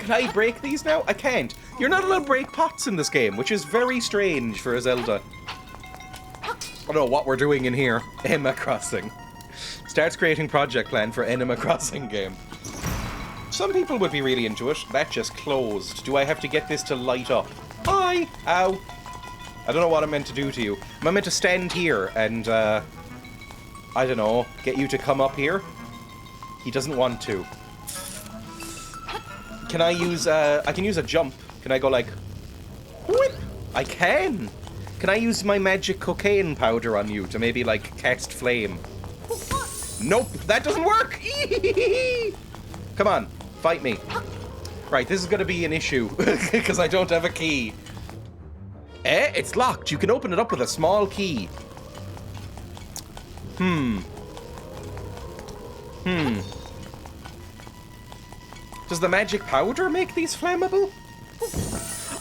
Can I break these now? I can't. You're not allowed to break pots in this game, which is very strange for a Zelda. I don't know what we're doing in here. Animal Crossing. Starts creating project plan for Animal Crossing game. Some people would be really into it. That just closed. Do I have to get this to light up? Hi! Ow. I don't know what I'm meant to do to you. Am I meant to stand here and, I don't know, get you to come up here? He doesn't want to. Can I use, I can use a jump. Can I go like, whoop? I can! Can I use my magic cocaine powder on you to maybe, like, cast flame? Nope, that doesn't work! Come on, fight me. Right, this is gonna be an issue, because I don't have a key. It's locked. You can open it up with a small key. Does the magic powder make these flammable?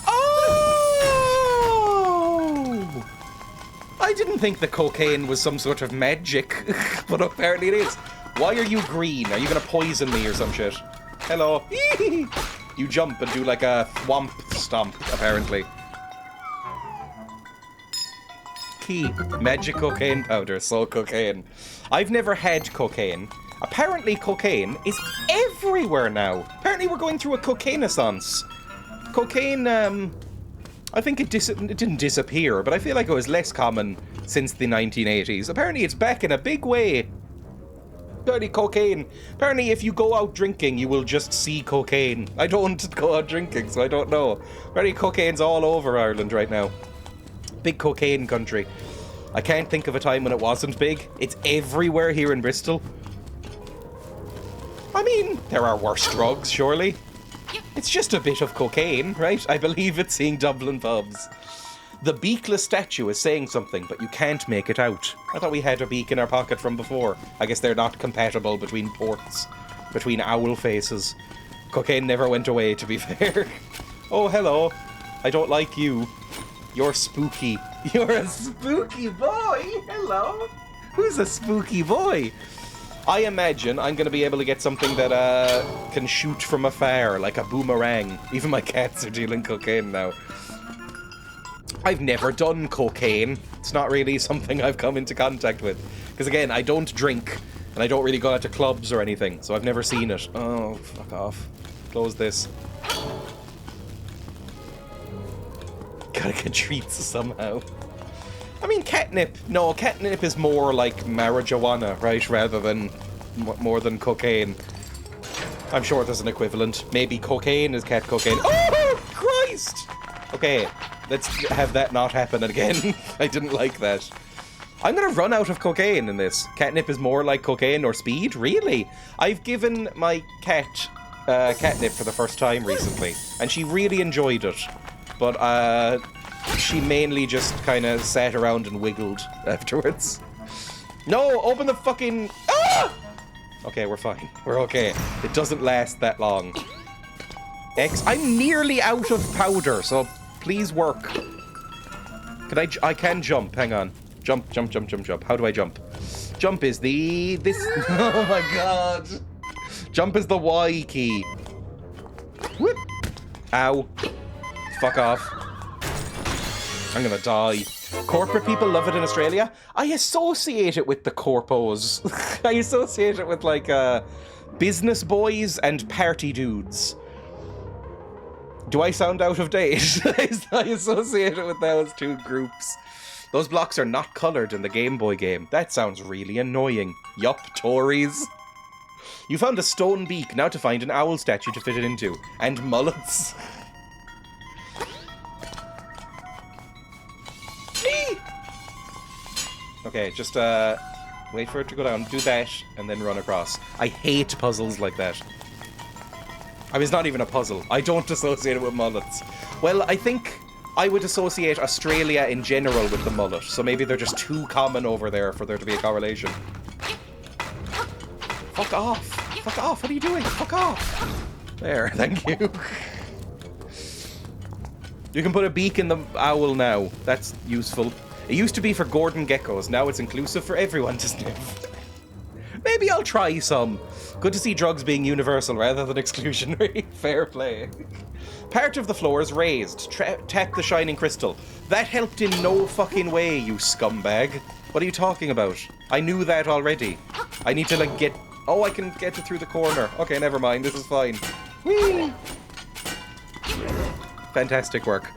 Oh! I didn't think the cocaine was some sort of magic, but apparently it is. Why are you green? Are you gonna poison me or some shit? Hello. You jump and do like a thwomp stomp, apparently. Key. Magic cocaine powder. So cocaine. I've never had cocaine. Apparently cocaine is everywhere now. Apparently we're going through a cocaine-essence. Cocaine, I think it didn't disappear, but I feel like it was less common since the 1980s. Apparently it's back in a big way. Apparently cocaine. Apparently if you go out drinking, you will just see cocaine. I don't go out drinking, so I don't know. Apparently cocaine's all over Ireland right now. Big cocaine country. I can't think of a time when it wasn't big. It's everywhere here in Bristol. I mean, there are worse drugs, surely. It's just a bit of cocaine, right? I believe it's seeing Dublin pubs. The beakless statue is saying something, but you can't make it out. I thought we had a beak in our pocket from before. I guess they're not compatible between ports, between owl faces. Cocaine never went away, to be fair. Oh, hello. I don't like you. You're spooky. You're a spooky boy. Hello. Who's a spooky boy? I imagine I'm going to be able to get something that can shoot from afar, like a boomerang. Even my cats are dealing cocaine now. I've never done cocaine. It's not really something I've come into contact with. Because again, I don't drink, and I don't really go out to clubs or anything, so I've never seen it. Oh, fuck off. Close this. Gotta get treats somehow. I mean, catnip. No, catnip is more like marijuana, right? Rather than more than cocaine. I'm sure there's an equivalent. Maybe cocaine is cat cocaine. Oh, Christ! Okay, let's have that not happen again. I didn't like that. I'm gonna run out of cocaine in this. Catnip is more like cocaine or speed? Really? I've given my cat catnip for the first time recently, and she really enjoyed it. But, she mainly just kind of sat around and wiggled afterwards. No, open the fucking... Ah! Okay, we're fine. We're okay. It doesn't last that long. I'm nearly out of powder, so please work. Can I can jump. Hang on. Jump, jump, jump, jump, jump. How do I jump? Jump is this... Oh my god. Jump is the Y key. Whoop. Ow. Fuck off. I'm gonna die. Corporate people love it in Australia. I associate it with the corpos. I associate it with, like, business boys and party dudes. Do I sound out of date? I associate it with those two groups. Those blocks are not coloured in the Game Boy game. That sounds really annoying. Yup, Tories. You found a stone beak, now to find an owl statue to fit it into. And mullets. Okay, just wait for it to go down, do that, and then run across. I hate puzzles like that. I mean, it's not even a puzzle. I don't associate it with mullets. Well, I think I would associate Australia in general with the mullet, so maybe they're just too common over there for there to be a correlation. Fuck off! Fuck off! What are you doing? Fuck off! There, thank you. You can put a beak in the owl now. That's useful. It used to be for Gordon geckos. Now it's inclusive for everyone to sniff. Maybe I'll try some. Good to see drugs being universal rather than exclusionary. Fair play. Part of the floor is raised. Tap the shining crystal. That helped in no fucking way, you scumbag. What are you talking about? I knew that already. I need to, like, get... Oh, I can get it through the corner. Okay, never mind. This is fine. Whee! Fantastic work.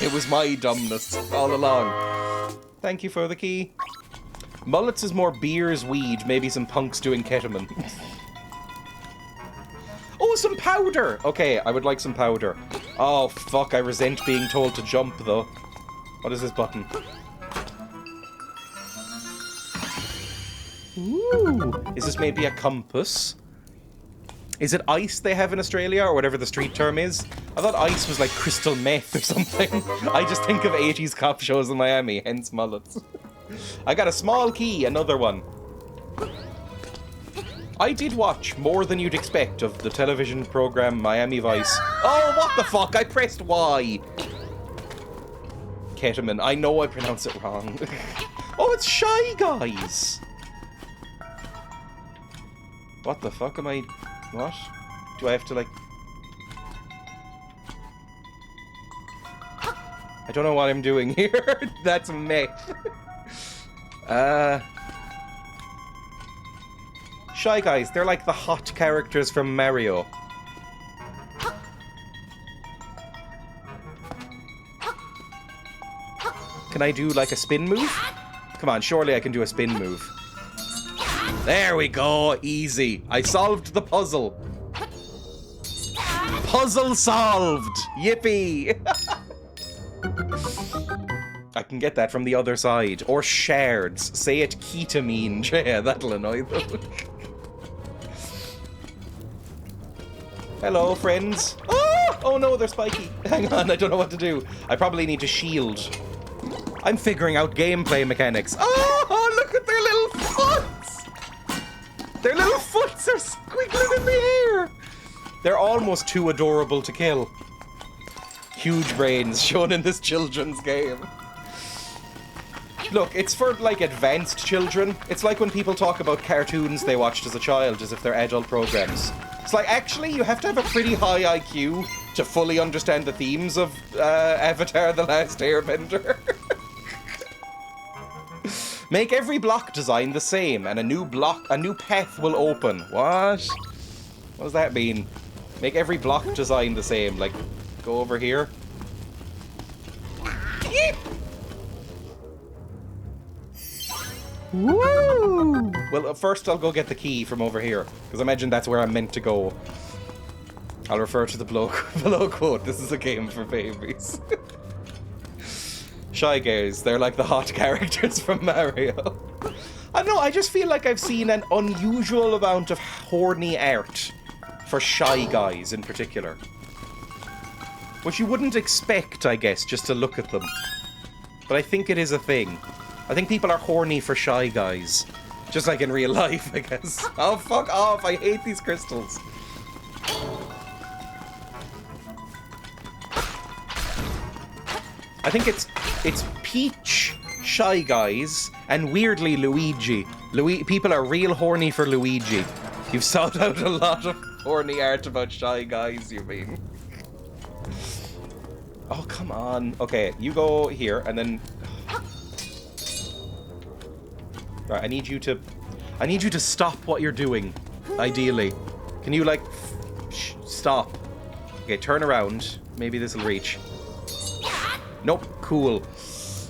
It was my dumbness all along. Thank you for the key. Mullets is more beers, weed, maybe some punks doing ketamine. Oh, some powder! Okay, I would like some powder. Oh, fuck, I resent being told to jump, though. What is this button? Ooh, is this maybe a compass? Is it ice they have in Australia, or whatever the street term is? I thought ice was like crystal meth or something. I just think of 80s cop shows in Miami, hence mullets. I got a small key, another one. I did watch more than you'd expect of the television program Miami Vice. Oh, what the fuck? I pressed Y. Ketamine. I know I pronounce it wrong. Oh, it's Shy Guys. What the fuck am I... What? Do I have to, like... I don't know what I'm doing here. That's meth. Shy Guys, they're like the hot characters from Mario. Can I do like a spin move? Come on, surely I can do a spin move. There we go, easy. I solved the puzzle. Puzzle solved! Yippee! I can get that from the other side. Or shards. Say it ketamine. Yeah, that'll annoy them. Hello, friends. Oh! Oh no, they're spiky. Hang on, I don't know what to do. I probably need to shield. I'm figuring out gameplay mechanics. Oh, look at their little foots! Their little foots are squiggling in the air. They're almost too adorable to kill. Huge brains shown in this children's game. Look, it's for, like, advanced children. It's like when people talk about cartoons they watched as a child as if they're adult programs. It's like, actually, you have to have a pretty high IQ to fully understand the themes of Avatar: The Last Airbender. Make every block design the same, and a new path will open. What? What does that mean? Make every block design the same. Like, go over here. Yeep! Woo! Well, first I'll go get the key from over here, because I imagine that's where I'm meant to go. I'll refer to the below quote. This is a game for babies. Shy Guys, they're like the hot characters from Mario. I don't know, I just feel like I've seen an unusual amount of horny art for Shy Guys in particular. Which you wouldn't expect, I guess, just to look at them. But I think it is a thing. I think people are horny for Shy Guys. Just like in real life, I guess. Oh, fuck off, I hate these crystals. I think it's Peach, Shy Guys, and weirdly Luigi. People are real horny for Luigi. You've sought out a lot of horny art about Shy Guys, you mean. Oh, come on. Okay, you go here, and then... Right, I need you to stop what you're doing, ideally. Can you, like, stop? Okay, turn around. Maybe this'll reach. Nope, cool.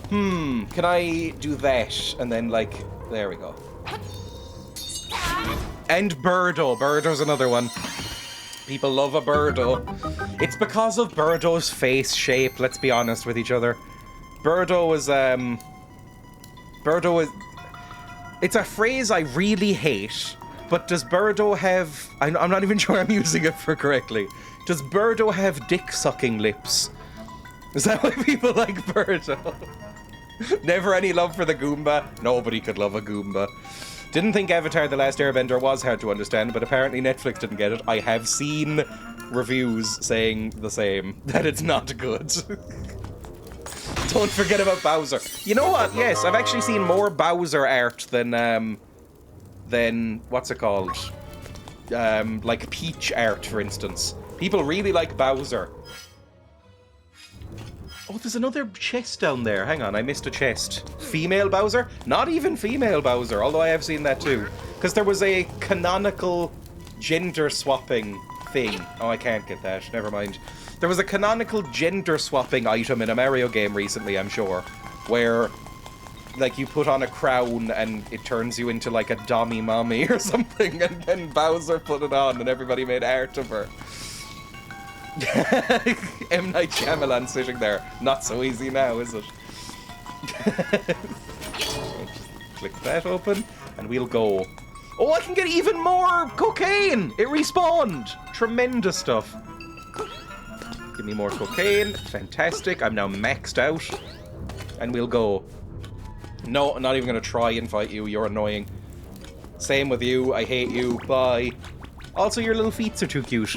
Can I do that? And then, like, there we go. And Birdo. Birdo's another one. People love a Birdo. It's because of Birdo's face shape, let's be honest with each other. Birdo is, it's a phrase I really hate, but does Birdo have... I'm not even sure I'm using it correctly. Does Birdo have dick-sucking lips? Is that why people like Birdo? Never any love for the Goomba? Nobody could love a Goomba. Didn't think Avatar: The Last Airbender was hard to understand, but apparently Netflix didn't get it. I have seen reviews saying the same, that it's not good. Don't forget about Bowser. You know what? Yes, I've actually seen more Bowser art than than, what's it called? Like Peach art, for instance. People really like Bowser. Oh, there's another chest down there. Hang on, I missed a chest. Female Bowser? Not even female Bowser, although I have seen that too. Because there was a canonical gender swapping thing. Oh, I can't get that. Never mind. There was a canonical gender swapping item in a Mario game recently, I'm sure, where, like, you put on a crown and it turns you into, like, a dommy mommy or something, and then Bowser put it on and everybody made art of her. M. Night Shyamalan sitting there. Not so easy now, is it? Click that open, and we'll go. Oh, I can get even more cocaine! It respawned! Tremendous stuff. Give me more cocaine. Fantastic. I'm now maxed out. And we'll go. No, I'm not even going to try and fight you. You're annoying. Same with you. I hate you. Bye. Also, your little feet are too cute.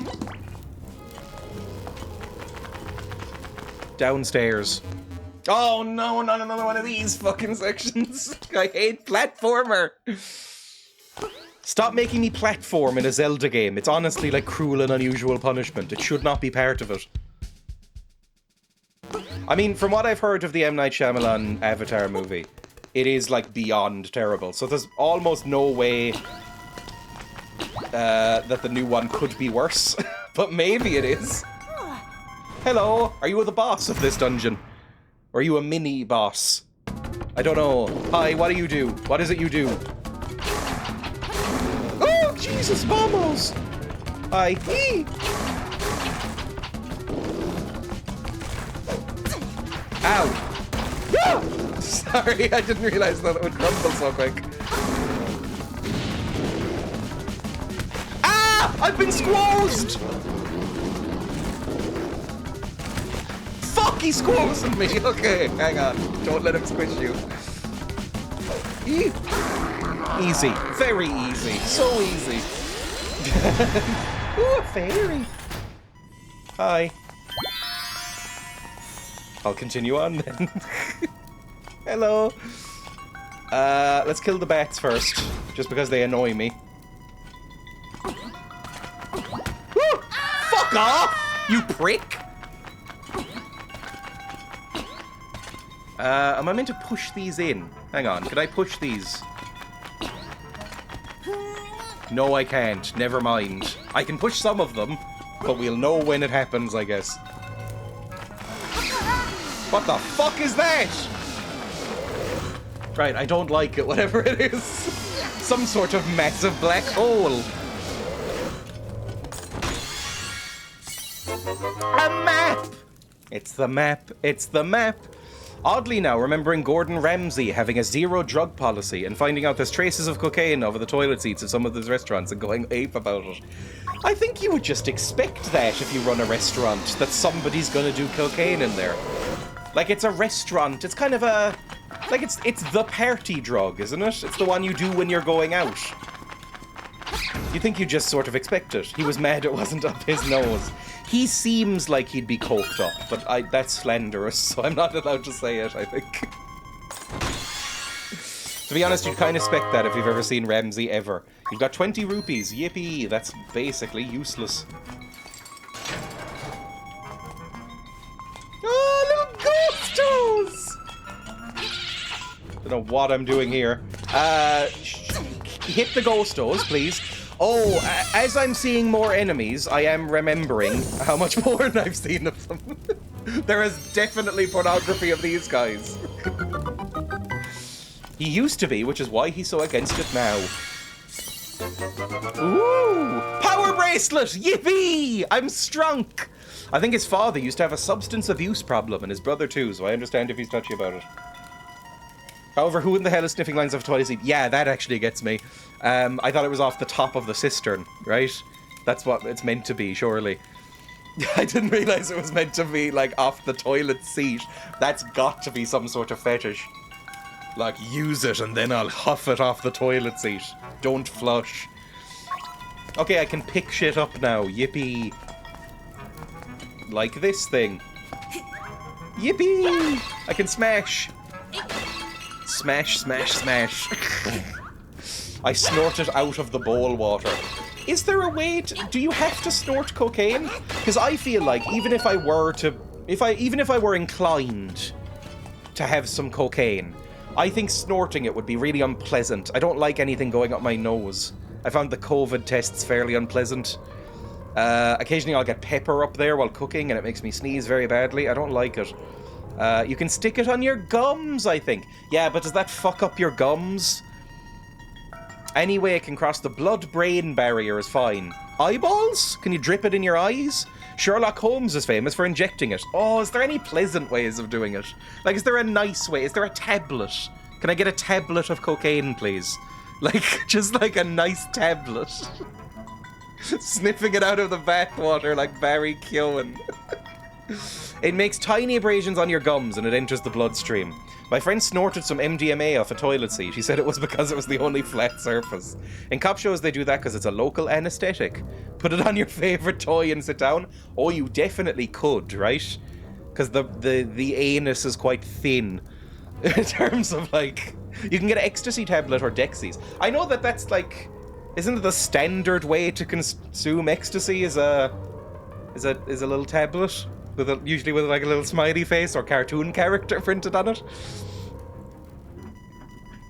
Downstairs. Oh no, not another one of these fucking sections. I hate platformer. Stop making me platform in a Zelda game. It's honestly like cruel and unusual punishment. It should not be part of it. I mean, from what I've heard of the M. Night Shyamalan Avatar movie, it is like beyond terrible. So there's almost no way that the new one could be worse. But maybe it is. Hello, are you the boss of this dungeon? Or are you a mini boss? I don't know. Hi, what do you do? What is it you do? Oh, Jesus, vamos! Hi. Eee. Ow. Ah! Sorry, I didn't realize that it would crumble so quick. Ah! I've been squozed! Fuck, he squozen me! Okay, hang on. Don't let him squish you. Easy. Very easy. So easy. Ooh, a fairy. Hi. I'll continue on then. Hello. Let's kill the bats first, just because they annoy me. Woo! Fuck off, you prick! Am I meant to push these in? Hang on, can I push these? No, I can't. Never mind. I can push some of them, but we'll know when it happens, I guess. What the fuck is that? Right, I don't like it, whatever it is. Some sort of massive black hole. A map! It's the map. It's the map. Oddly now, remembering Gordon Ramsay having a zero drug policy and finding out there's traces of cocaine over the toilet seats of some of those restaurants and going ape about it. I think you would just expect that if you run a restaurant, that somebody's gonna do cocaine in there. Like, it's a restaurant, it's kind of a... Like, it's the party drug, isn't it? It's the one you do when you're going out. You think you just sort of expect it. He was mad it wasn't up his nose. He seems like he'd be coked up, but that's slanderous, so I'm not allowed to say it, I think. To be honest, you'd kind of expect that if you've ever seen Ramsay ever. You've got 20 rupees, yippee, that's basically useless. Oh, little ghostos! Don't know what I'm doing here. Hit the ghostos, please. Oh, as I'm seeing more enemies, I am remembering how much porn I've seen of them. There is definitely pornography of these guys. He used to be, which is why he's so against it now. Ooh! Power bracelet! Yippee! I'm strunk! I think his father used to have a substance abuse problem, and his brother too, so I understand if he's touchy about it. However, who in the hell is sniffing lines of a toilet seat? Yeah, that actually gets me. I thought it was off the top of the cistern, right? That's what it's meant to be, surely. I didn't realize it was meant to be, like, off the toilet seat. That's got to be some sort of fetish. Like, use it and then I'll huff it off the toilet seat. Don't flush. Okay, I can pick shit up now. Yippee. Like this thing. Yippee! I can smash. Smash, smash, smash. I snort it out of the bowl water. Is there a way to... Do you have to snort cocaine? Because I feel like even if I were to... Even if I were inclined to have some cocaine, I think snorting it would be really unpleasant. I don't like anything going up my nose. I found the COVID tests fairly unpleasant. Occasionally I'll get pepper up there while cooking and it makes me sneeze very badly. I don't like it. You can stick it on your gums, I think. Yeah, but does that fuck up your gums? Any way it can cross the blood-brain barrier is fine. Eyeballs? Can you drip it in your eyes? Sherlock Holmes is famous for injecting it. Oh, is there any pleasant ways of doing it? Like, is there a nice way? Is there a tablet? Can I get a tablet of cocaine, please? Like, just like a nice tablet. Sniffing it out of the bathwater like Barry Keoghan. It makes tiny abrasions on your gums and it enters the bloodstream. My friend snorted some MDMA off a toilet seat. He said it was because it was the only flat surface. In cop shows, they do that because it's a local anesthetic. Put it on your favourite toy and sit down. Oh, you definitely could, right? Because the anus is quite thin. In terms of, like... You can get an ecstasy tablet or Dexies. I know that that's, like... Isn't it the standard way to consume ecstasy is a little tablet? Usually with like a little smiley face or cartoon character printed on it.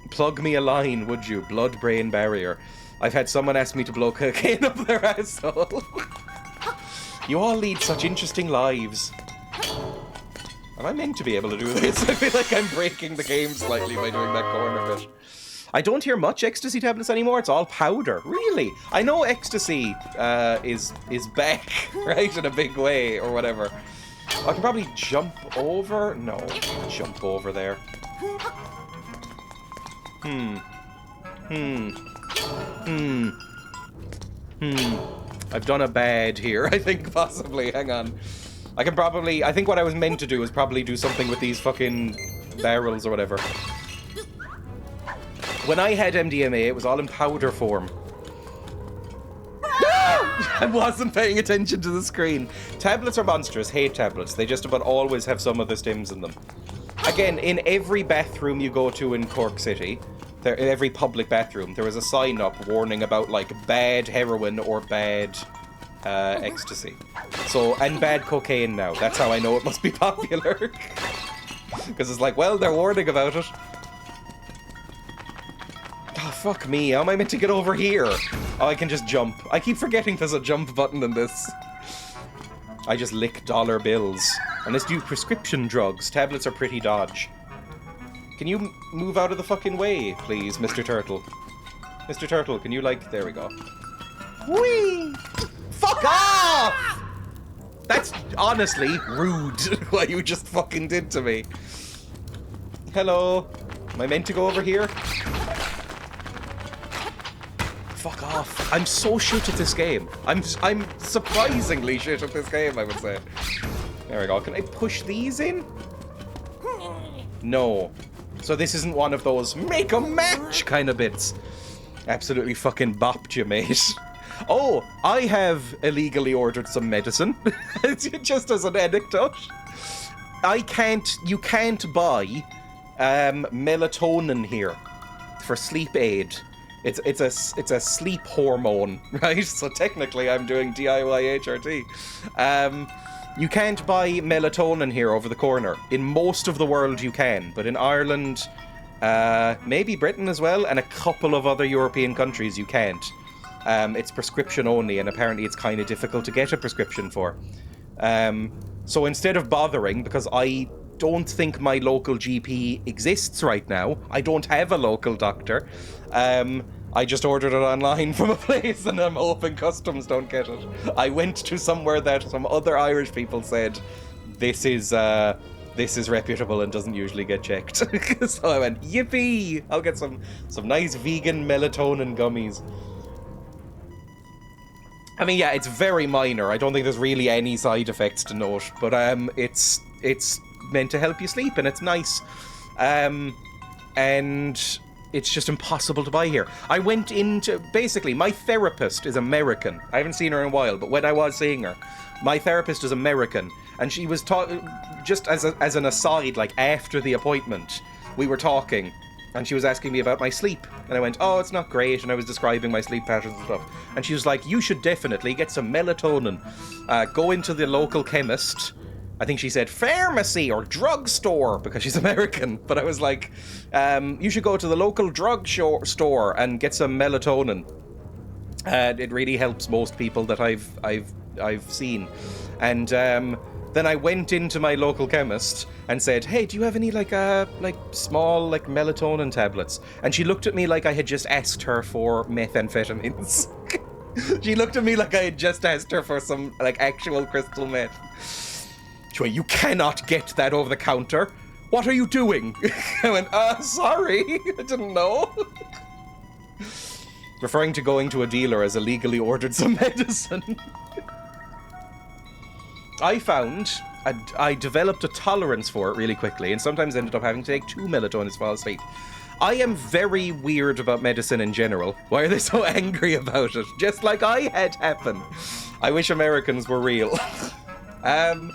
Plug me a line, would you? Blood-brain barrier. I've had someone ask me to blow cocaine up their asshole. You all lead such interesting lives. Am I meant to be able to do this? I feel like I'm breaking the game slightly by doing that corner bit. I don't hear much ecstasy tablets anymore. It's all powder. Really? I know ecstasy is back, right, in a big way or whatever. I can probably jump over. No, I can't jump over there. I've done a bad here, I think, possibly. Hang on. I think what I was meant to do is probably do something with these fucking barrels or whatever. When I had MDMA, it was all in powder form. I wasn't paying attention to the screen. Tablets are monstrous. Hate tablets. They just about always have some of the stims in them. Again, in every bathroom you go to in Cork City, in every public bathroom, there is a sign up warning about, like, bad heroin or bad ecstasy. So, and bad cocaine now. That's how I know it must be popular. Because it's like, well, they're warning about it. Oh, fuck me. How am I meant to get over here? Oh, I can just jump. I keep forgetting there's a jump button in this. I just lick dollar bills. And let's do prescription drugs. Tablets are pretty dodge. Can you move out of the fucking way, please, Mr. Turtle? Mr. Turtle, can you, like... There we go. Whee! Fuck off! That's honestly rude, what you just fucking did to me. Hello? Am I meant to go over here? Fuck off. I'm so shit at this game. I'm surprisingly shit at this game, I would say. There we go. Can I push these in? No. So this isn't one of those make a match kind of bits. Absolutely fucking bopped you, mate. Oh, I have illegally ordered some medicine. Just as an anecdote. You can't buy melatonin here for sleep aid. It's a sleep hormone, right? So technically I'm doing DIY HRT. You can't buy melatonin here over the corner. In most of the world you can, but in Ireland, maybe Britain as well, and a couple of other European countries you can't. It's prescription only, and apparently it's kind of difficult to get a prescription for. So instead of bothering, because I don't think my local GP exists right now, I don't have a local doctor, I just ordered it online from a place and I'm hoping customs don't get it. I went to somewhere that some other Irish people said, this is reputable and doesn't usually get checked. So I went, yippee! I'll get some nice vegan melatonin gummies. I mean, yeah, it's very minor. I don't think there's really any side effects to note, but it's meant to help you sleep and it's nice. And it's just impossible to buy here. I went into... Basically, my therapist is American. I haven't seen her in a while, but when I was seeing her, my therapist is American. And she was talking... Just as an aside, like, after the appointment, we were talking. And she was asking me about my sleep. And I went, oh, it's not great. And I was describing my sleep patterns and stuff. And she was like, you should definitely get some melatonin. Go into the local chemist. I think she said pharmacy or drugstore because she's American. But I was like, you should go to the local drug store and get some melatonin. It really helps most people that I've seen. And then I went into my local chemist and said, hey, do you have any small melatonin tablets? And she looked at me like I had just asked her for methamphetamines. She looked at me like I had just asked her for some actual crystal meth. She went, you cannot get that over the counter. What are you doing? I went, sorry, I didn't know. Referring to going to a dealer as illegally ordered some medicine. I found I developed a tolerance for it really quickly and sometimes ended up having to take 2 melatonins to fall asleep. I am very weird about medicine in general. Why are they so angry about it? Just like I had happen. I wish Americans were real. What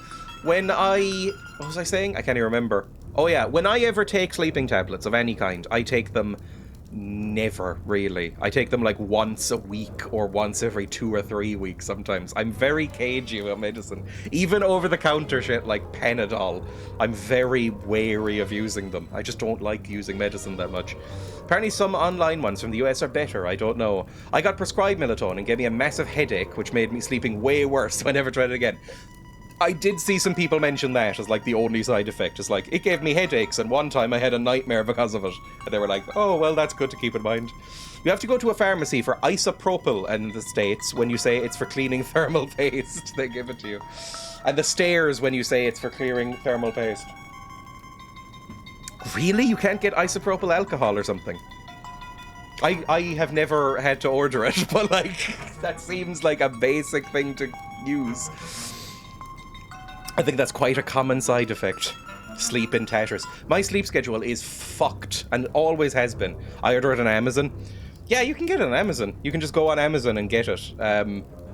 was I saying? I can't even remember. Oh yeah, when I ever take sleeping tablets of any kind, I take them never, really. I take them once a week or once every 2 or 3 weeks sometimes. I'm very cagey about medicine. Even over-the-counter shit like Panadol, I'm very wary of using them. I just don't like using medicine that much. Apparently some online ones from the US are better, I don't know. I got prescribed melatonin and gave me a massive headache, which made me sleeping way worse, so I never tried it again. I did see some people mention that as the only side effect. It's it gave me headaches, and one time I had a nightmare because of it. And they were like, oh, well, that's good to keep in mind. You have to go to a pharmacy for isopropyl in the States when you say it's for cleaning thermal paste. They give it to you. And the stairs when you say it's for clearing thermal paste. Really? You can't get isopropyl alcohol or something? I have never had to order it, but that seems like a basic thing to use. I think that's quite a common side effect. Sleep in tatters. My sleep schedule is fucked, and always has been. I order it on Amazon. Yeah, you can get it on Amazon. You can just go on Amazon and get it.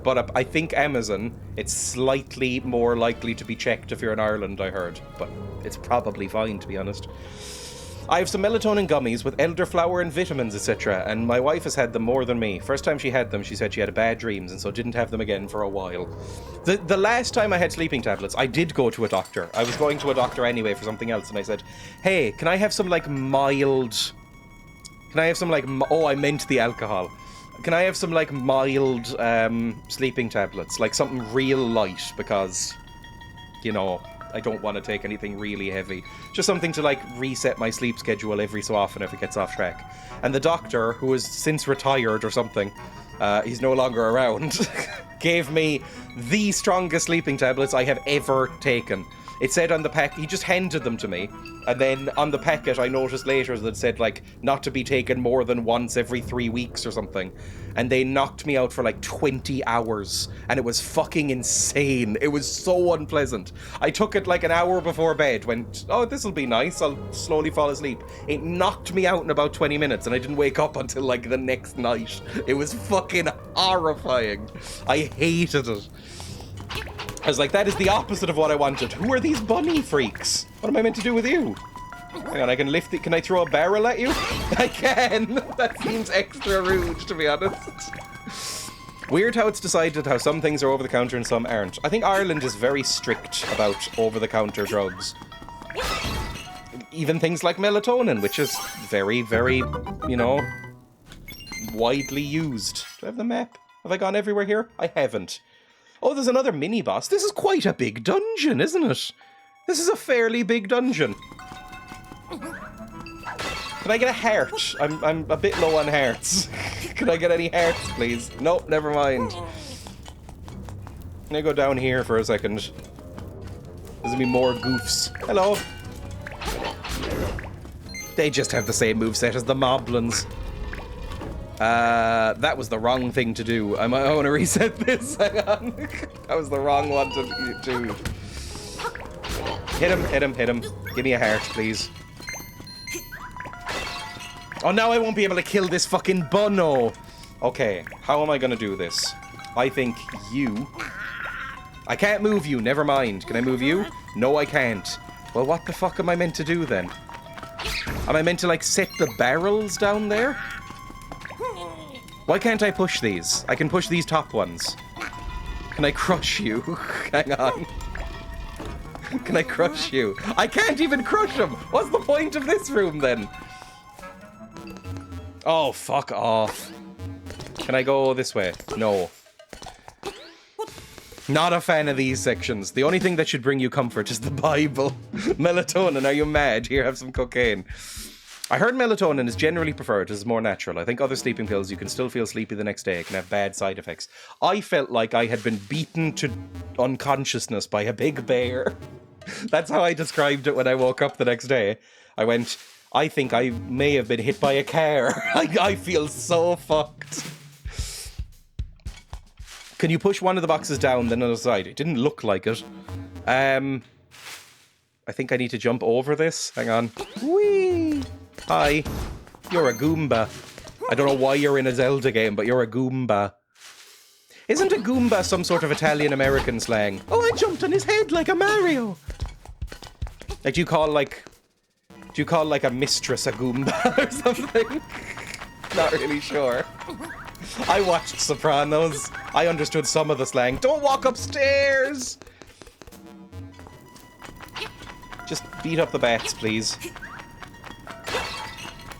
But I think Amazon, it's slightly more likely to be checked if you're in Ireland, I heard. But it's probably fine, to be honest. I have some melatonin gummies with elderflower and vitamins, etc. And my wife has had them more than me. First time she had them, she said she had bad dreams, and so didn't have them again for a while. The last time I had sleeping tablets, I did go to a doctor. I was going to a doctor anyway for something else, and I said, hey, can I have some mild... Can I have some oh, I meant the alcohol. Can I have some mild sleeping tablets? Something real light, because, you know, I don't want to take anything really heavy. Just something to reset my sleep schedule every so often if it gets off track. And the doctor, who has since retired or something, he's no longer around, gave me the strongest sleeping tablets I have ever taken. It said on the pack, he just handed them to me, and then on the packet I noticed later that it said not to be taken more than once every 3 weeks or something. And they knocked me out for 20 hours, and it was fucking insane. It was so unpleasant. I took it an hour before bed, went, oh, this'll be nice, I'll slowly fall asleep. It knocked me out in about 20 minutes, and I didn't wake up until the next night. It was fucking horrifying. I hated it. I was like, that is the opposite of what I wanted. Who are these bunny freaks? What am I meant to do with you? Hang on, I can lift it. Can I throw a barrel at you? I can. That seems extra rude, to be honest. Weird how it's decided how some things are over-the-counter and some aren't. I think Ireland is very strict about over-the-counter drugs. Even things like melatonin, which is very, very, you know, widely used. Do I have the map? Have I gone everywhere here? I haven't. Oh, there's another mini-boss. This is quite a big dungeon, isn't it? This is a fairly big dungeon. Can I get a heart? I'm a bit low on hearts. Can I get any hearts, please? Nope, never mind. Can I go down here for a second? There's gonna be more goofs. Hello. They just have the same moveset as the Moblins. That was the wrong thing to do. I want to reset this. Hang on. That was the wrong one to do. Hit him, hit him, hit him. Give me a heart, please. Oh, now I won't be able to kill this fucking bunno. Okay, how am I gonna do this? I think you... I can't move you, never mind. Can I move you? No, I can't. Well, what the fuck am I meant to do then? Am I meant to, like, set the barrels down there? Why can't I push these? I can push these top ones. Can I crush you? Hang on. Can I crush you? I can't even crush them! What's the point of this room, then? Oh, fuck off. Can I go this way? No. Not a fan of these sections. The only thing that should bring you comfort is the Bible. Melatonin, are you mad? Here, have some cocaine. I heard melatonin is generally preferred as it's more natural. I think other sleeping pills, you can still feel sleepy the next day. It can have bad side effects. I felt like I had been beaten to unconsciousness by a big bear. That's how I described it when I woke up the next day. I went, I think I may have been hit by a car. I feel so fucked. Can you push one of the boxes down, then on the side? It didn't look like it. I think I need to jump over this. Hang on. Whee! Hi. You're a Goomba. I don't know why you're in a Zelda game, but you're a Goomba. Isn't a Goomba some sort of Italian-American slang? Oh, I jumped on his head like a Mario. Like, do you call like a mistress a Goomba or something? Not really sure. I watched Sopranos. I understood some of the slang. Don't walk upstairs! Just beat up the bats, please.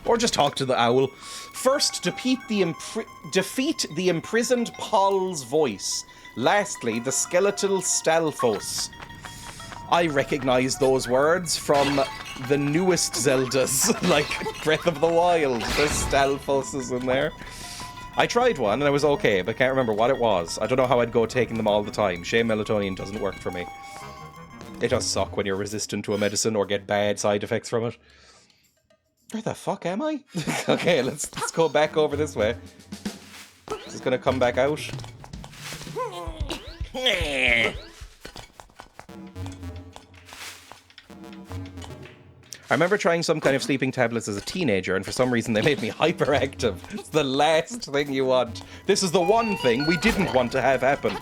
Or just talk to the owl. First, defeat the imprisoned Paul's voice. Lastly, the skeletal Stalfos. I recognize those words from the newest Zeldas, like Breath of the Wild. There's Stalfoses in there. I tried one and I was okay, but can't remember what it was. I don't know how I'd go taking them all the time. Shame melatonin doesn't work for me. It does suck when you're resistant to a medicine or get bad side effects from it. Where the fuck am I? Okay, let's go back over this way. Is this gonna come back out? I remember trying some kind of sleeping tablets as a teenager, and for some reason they made me hyperactive. It's the last thing you want. This is the one thing we didn't want to have happen.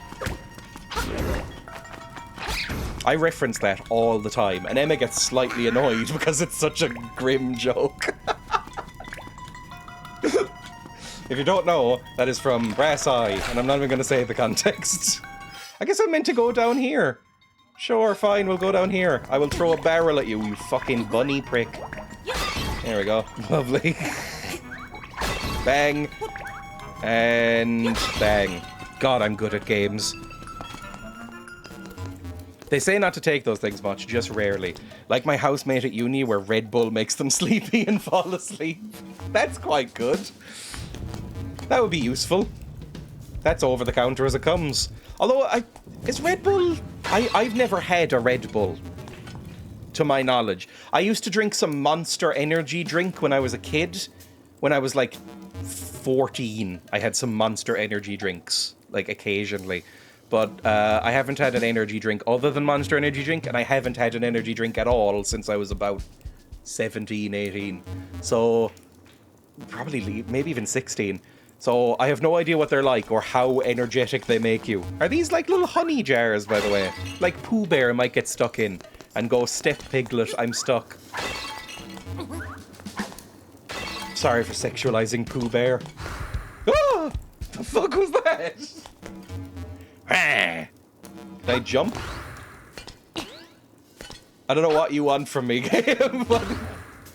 I reference that all the time, and Emma gets slightly annoyed because it's such a grim joke. If you don't know, that is from Brass Eye, and I'm not even going to say the context. I guess I'm meant to go down here. Sure, fine, we'll go down here. I will throw a barrel at you, you fucking bunny prick. There we go. Lovely. Bang. And bang. God, I'm good at games. They say not to take those things much, just rarely. Like my housemate at uni where Red Bull makes them sleepy and fall asleep. That's quite good. That would be useful. That's over the counter as it comes. Although, is Red Bull... I've never had a Red Bull, to my knowledge. I used to drink some Monster energy drink when I was a kid. When I was like 14, I had some Monster energy drinks, like occasionally. But I haven't had an energy drink other than Monster energy drink, and I haven't had an energy drink at all since I was about 17, 18. So, probably, maybe even 16. So, I have no idea what they're like or how energetic they make you. Are these like little honey jars, by the way? Like Pooh Bear might get stuck in and go, "Step Piglet, I'm stuck." Sorry for sexualizing Pooh Bear. Ah! The fuck was that? Can I jump? I don't know what you want from me, game, but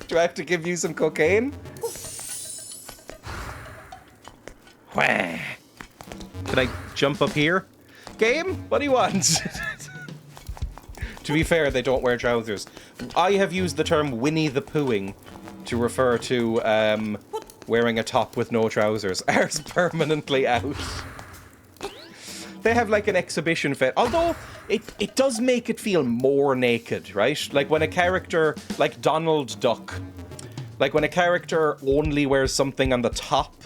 do I have to give you some cocaine? Can I jump up here? Game, what do you want? To be fair, they don't wear trousers. I have used the term Winnie the Poohing to refer to wearing a top with no trousers. Ours permanently out. They have like an exhibition fit, although it does make it feel more naked, right? Like when a character, like Donald Duck, like when a character only wears something on the top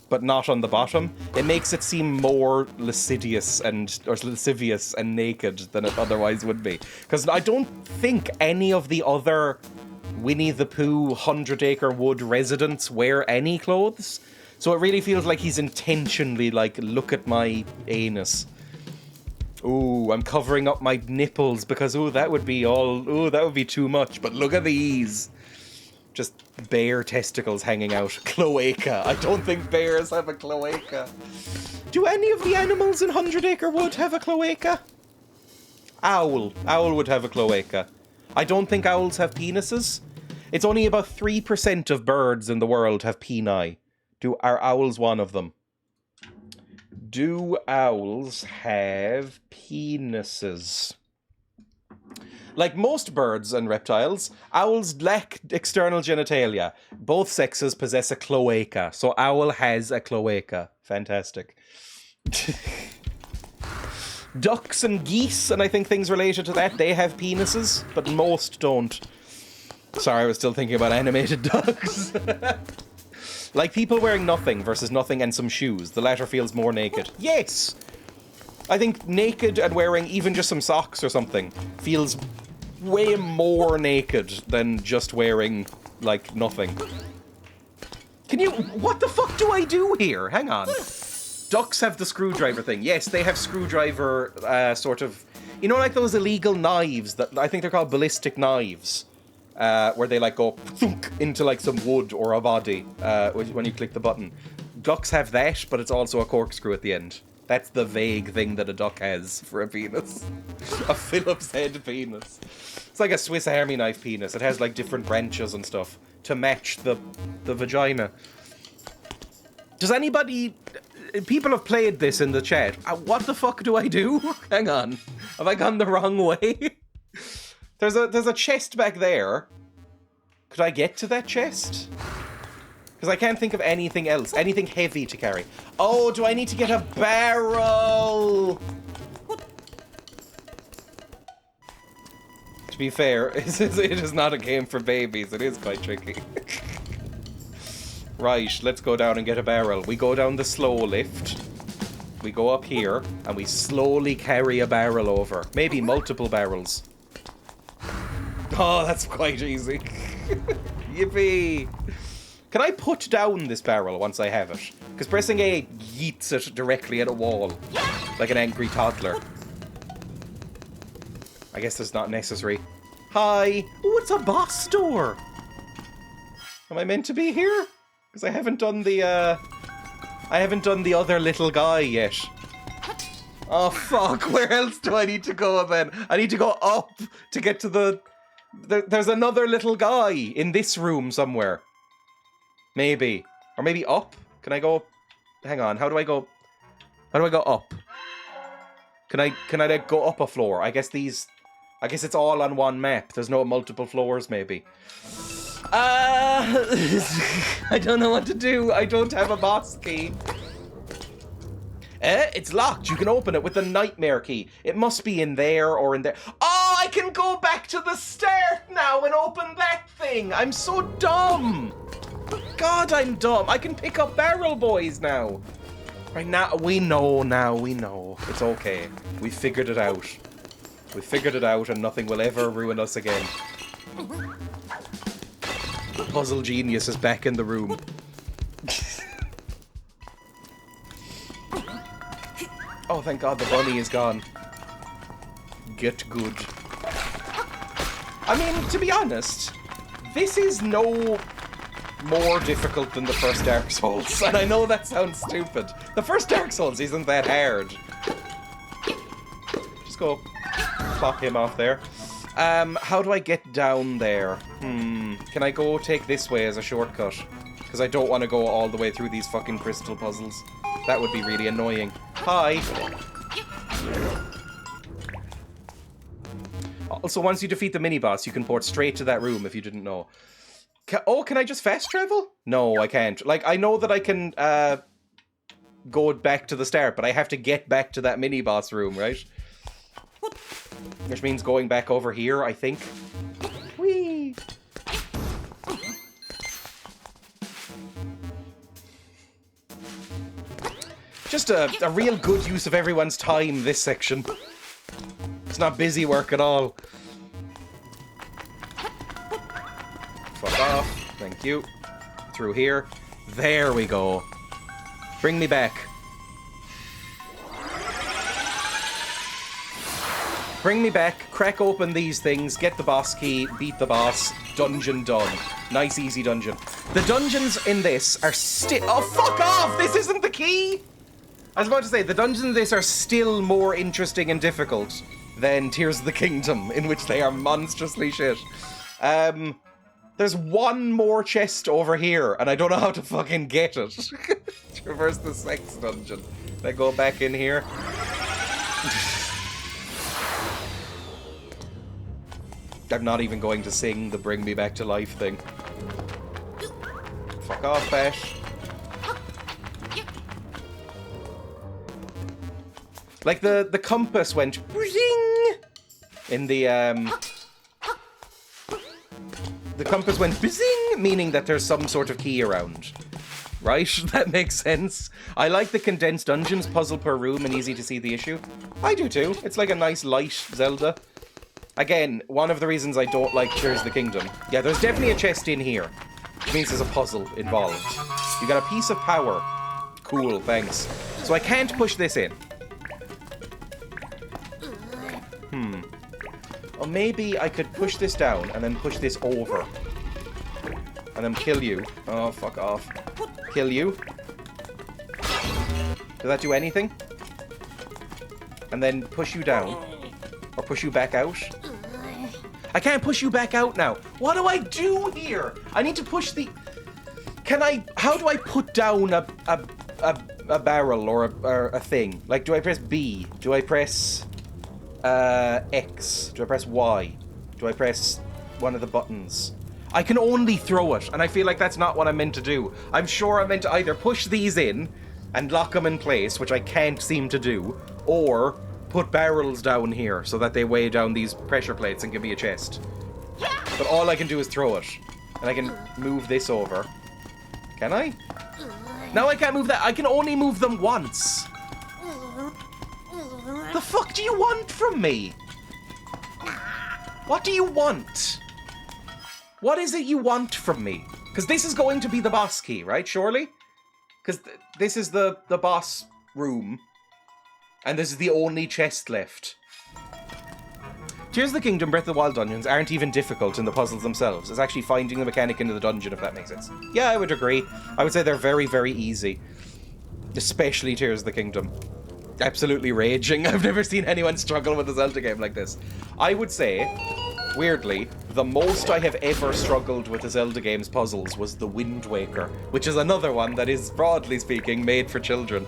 but not on the bottom, it makes it seem more lascivious and naked than it otherwise would be. Because I don't think any of the other Winnie the Pooh 100 Acre Wood residents wear any clothes. So it really feels like he's intentionally like, look at my anus. Ooh, I'm covering up my nipples because, that would be too much. But look at these. Just bear testicles hanging out. Cloaca. I don't think bears have a cloaca. Do any of the animals in 100 Acre Wood have a cloaca? Owl. Owl would have a cloaca. I don't think owls have penises. It's only about 3% of birds in the world have peni. Are owls one of them? Do owls have penises? Like most birds and reptiles, owls lack external genitalia. Both sexes possess a cloaca, so owl has a cloaca. Fantastic. Ducks and geese, and I think things related to that, they have penises, but most don't. Sorry, I was still thinking about animated ducks. Like people wearing nothing versus nothing and some shoes. The latter feels more naked. Yes! I think naked and wearing even just some socks or something feels way more naked than just wearing, like, nothing. Can you... What the fuck do I do here? Hang on. Ducks have the screwdriver thing. Yes, they have screwdriver, sort of... You know, like those illegal knives that... I think they're called ballistic knives. Where they, like, go thunk into, like, some wood or a body when you click the button. Ducks have that, but it's also a corkscrew at the end. That's the vague thing that a duck has for a penis. A Phillips head penis. It's like a Swiss Army knife penis. It has, like, different branches and stuff to match the vagina. Does anybody... People have played this in the chat. What the fuck do I do? Hang on. Have I gone the wrong way? There's a chest back there. Could I get to that chest? Because I can't think of anything else. Anything heavy to carry. Oh, do I need to get a barrel? To be fair, it is not a game for babies. It is quite tricky. Right, let's go down and get a barrel. We go down the slow lift. We go up here, and we slowly carry a barrel over. Maybe multiple barrels. Oh, that's quite easy. Yippee! Can I put down this barrel once I have it? Because pressing A yeets it directly at a wall. Like an angry toddler. I guess that's not necessary. Hi! Oh, it's a boss door! Am I meant to be here? Because I haven't done the, I haven't done the other little guy yet. Oh, fuck. Where else do I need to go then? I need to go up to get to the... There's another little guy in this room somewhere. Maybe. Or maybe up? Can I go... Hang on, how do I go... How do I go up? Can I like, go up a floor? I guess these... I guess it's all on one map. There's no multiple floors, maybe. I don't know what to do. I don't have a boss key. It's locked. You can open it with the nightmare key. It must be in there or in there. Oh, I can go back to the start now and open that thing. I'm so dumb. God, I'm dumb. I can pick up barrel boys now. Right now, we know now. We know. It's okay. We figured it out. We figured it out and nothing will ever ruin us again. The puzzle genius is back in the room. Oh, thank God the bunny is gone. Get good. I mean, to be honest, this is no more difficult than the first Dark Souls. And I know that sounds stupid. The first Dark Souls isn't that hard. Just go plop him off there. How do I get down there? Can I go take this way as a shortcut? Because I don't want to go all the way through these fucking crystal puzzles. That would be really annoying. Hi! Also, once you defeat the mini-boss, you can port straight to that room if you didn't know. Can I just fast travel? No, I can't. Like, I know that I can go back to the start, but I have to get back to that mini-boss room, right? Which means going back over here, I think. Whee! Just a real good use of everyone's time, this section. It's not busy work at all. Fuck off. Thank you. Through here. There we go. Bring me back. Bring me back, crack open these things, get the boss key, beat the boss. Dungeon done. Nice, easy dungeon. The dungeons in this are still... Oh, fuck off! This isn't the key! I was about to say, the dungeons in this are still more interesting and difficult than Tears of the Kingdom, in which they are monstrously shit. There's one more chest over here, and I don't know how to fucking get it. Traverse the sex dungeon. I go back in here. I'm not even going to sing the bring me back to life thing. Fuck off, Bash. Like the compass went zing in the compass went zing, meaning that there's some sort of key around. Right? That makes sense. I like the condensed dungeons, puzzle per room, and easy to see the issue. I do too. It's like a nice light Zelda. Again, one of the reasons I don't like Tears of the Kingdom. Yeah, there's definitely a chest in here. Which means there's a puzzle involved. You got a piece of power. Cool, thanks. So I can't push this in. Or maybe I could push this down and then push this over. And then kill you. Oh, fuck off. Kill you. Does that do anything? And then push you down. Or push you back out. I can't push you back out now. What do I do here? I need to push the... Can I... How do I put down a barrel or a thing? Like, do I press B? Do I press... X? Do I press Y? Do I press one of the buttons? I can only throw it, and I feel like that's not what I'm meant to do. I'm sure I'm meant to either push these in and lock them in place, which I can't seem to do, or put barrels down here so that they weigh down these pressure plates and give me a chest. But all I can do is throw it. And I can move this over. Can I? No, I can't move that. I can only move them once. The fuck do you want from me? What do you want? What is it you want from me? Because this is going to be the boss key, right? Surely? Because this is the boss room. And this is the only chest left. Tears of the Kingdom, Breath of the Wild dungeons aren't even difficult in the puzzles themselves. It's actually finding the mechanic into the dungeon, if that makes sense. Yeah, I would agree. I would say they're very, very easy. Especially Tears of the Kingdom. Absolutely raging. I've never seen anyone struggle with a Zelda game like this. I would say, weirdly, the most I have ever struggled with a Zelda game's puzzles was the Wind Waker, which is another one that is, broadly speaking, made for children.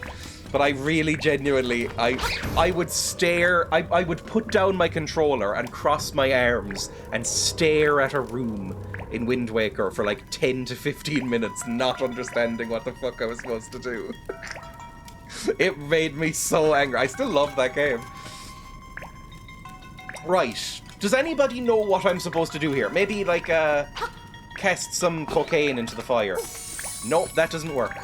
But I really genuinely, I would stare, I would put down my controller and cross my arms and stare at a room in Wind Waker for like 10 to 15 minutes, not understanding what the fuck I was supposed to do. It made me so angry. I still love that game. Right. Does anybody know what I'm supposed to do here? Maybe, like, cast some cocaine into the fire. Nope, that doesn't work.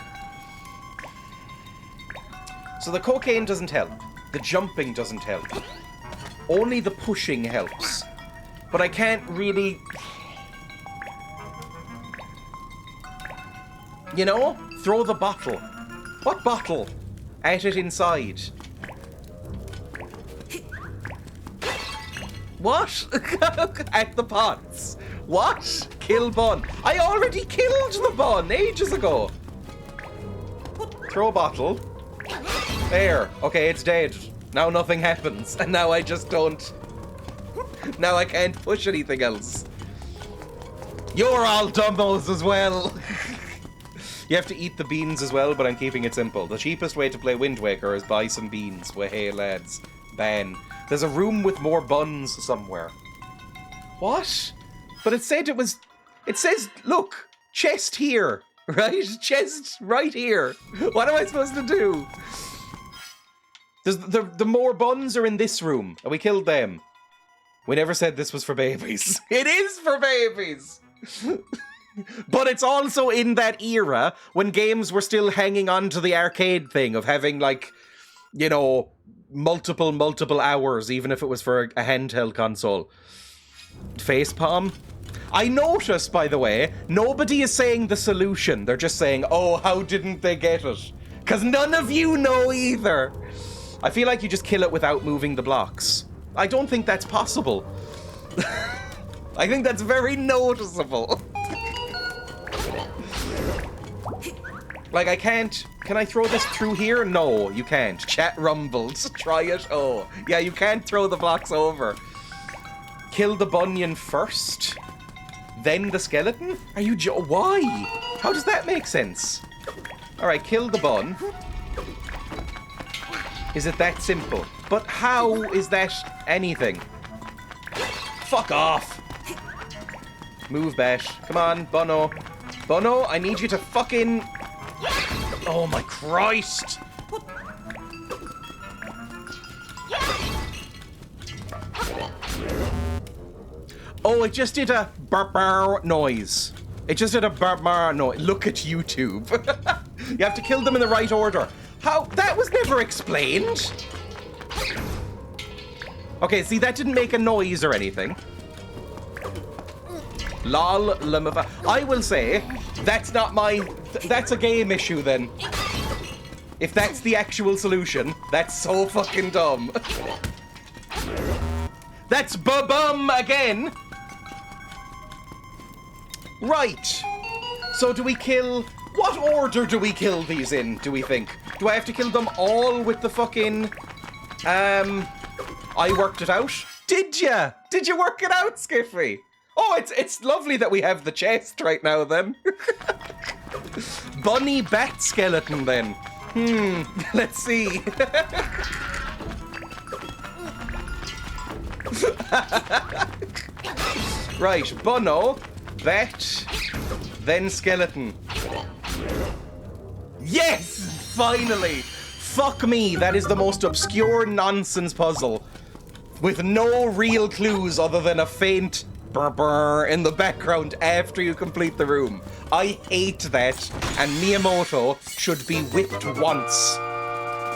So the cocaine doesn't help. The jumping doesn't help. Only the pushing helps. But I can't really... You know? Throw the bottle. What bottle? At it inside. What? At the pots. What? Kill Bun. I already killed the Bun ages ago. Throw a bottle. There. Okay, it's dead. Now nothing happens. And now I just don't... Now I can't push anything else. You're all dumbos as well. You have to eat the beans as well, but I'm keeping it simple. The cheapest way to play Wind Waker is buy some beans. Well, hey, lads. Ban. There's a room with more buns somewhere. What? But it said it was... It says, look, chest here, right? Chest right here. What am I supposed to do? The more buns are in this room, and we killed them. We never said this was for babies. It is for babies! But it's also in that era when games were still hanging on to the arcade thing of having, like, you know, multiple hours, even if it was for a handheld console. Facepalm? I noticed, by the way, nobody is saying the solution. They're just saying, oh, how didn't they get it? Because none of you know either. I feel like you just kill it without moving the blocks. I don't think that's possible. I think that's very noticeable. Like, I can't... Can I throw this through here? No, you can't. Chat rumbles. Try it. Oh. Yeah, you can't throw the blocks over. Kill the bunion first, then the skeleton? Are you why? How does that make sense? Alright, kill the bun. Is it that simple? But how is that anything? Fuck off. Move, Bash. Come on, Bono. Bono, I need you to fucking... Oh my Christ! Oh, it just did a burr noise. It just did a burr noise. Look at YouTube. You have to kill them in the right order. How? That was never explained. Okay, see, that didn't make a noise or anything. Lol, I will say, that's not my... That's a game issue, then. If that's the actual solution, that's so fucking dumb. That's bum again! Right. So do we kill... What order do we kill these in, do we think? Do I have to kill them all with the fucking... I worked it out? Did ya? Did you work it out, Skiffy? Oh, it's lovely that we have the chest right now, then. Bunny bat skeleton, then. Let's see. Right, Bono, bat, then skeleton. Yes! Finally! Fuck me, that is the most obscure nonsense puzzle. With no real clues other than a faint brr brr in the background after you complete the room. I hate that, and Miyamoto should be whipped once.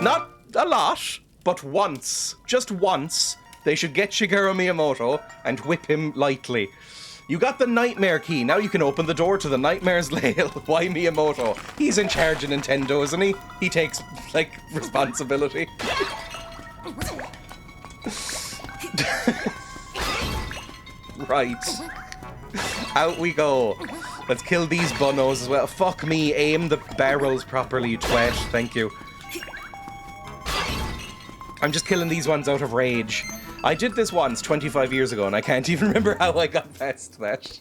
Not a lot, but once. Just once. They should get Shigeru Miyamoto and whip him lightly. You got the nightmare key, now you can open the door to the nightmare's lair. Why Miyamoto? He's in charge of Nintendo, isn't he? He takes, like, responsibility. Right. Out we go. Let's kill these bunnos as well. Fuck me, aim the barrels properly, you twat. Thank you. I'm just killing these ones out of rage. I did this once 25 years ago and I can't even remember how I got past that.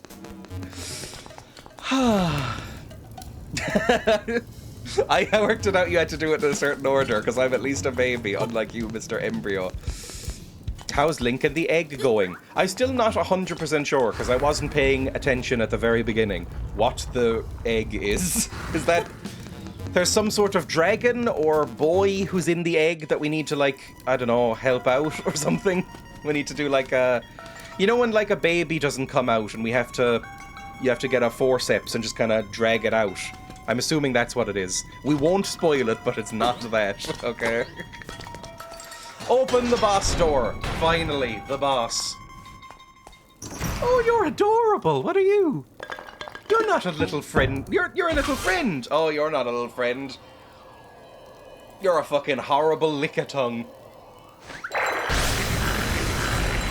I worked it out you had to do it in a certain order because I'm at least a baby, unlike you, Mr. Embryo. How's Link and the egg going? I'm still not 100% sure because I wasn't paying attention at the very beginning what the egg is. Is that... There's some sort of dragon or boy who's in the egg that we need to, like, I don't know, help out or something. We need to do like a... You know when like a baby doesn't come out and you have to get a forceps and just kind of drag it out? I'm assuming that's what it is. We won't spoil it, but it's not that, okay? Open the boss door. Finally, the boss. Oh, you're adorable. What are you? You're not a little friend. You're a little friend. Oh, you're not a little friend. You're a fucking horrible lick-a-tongue.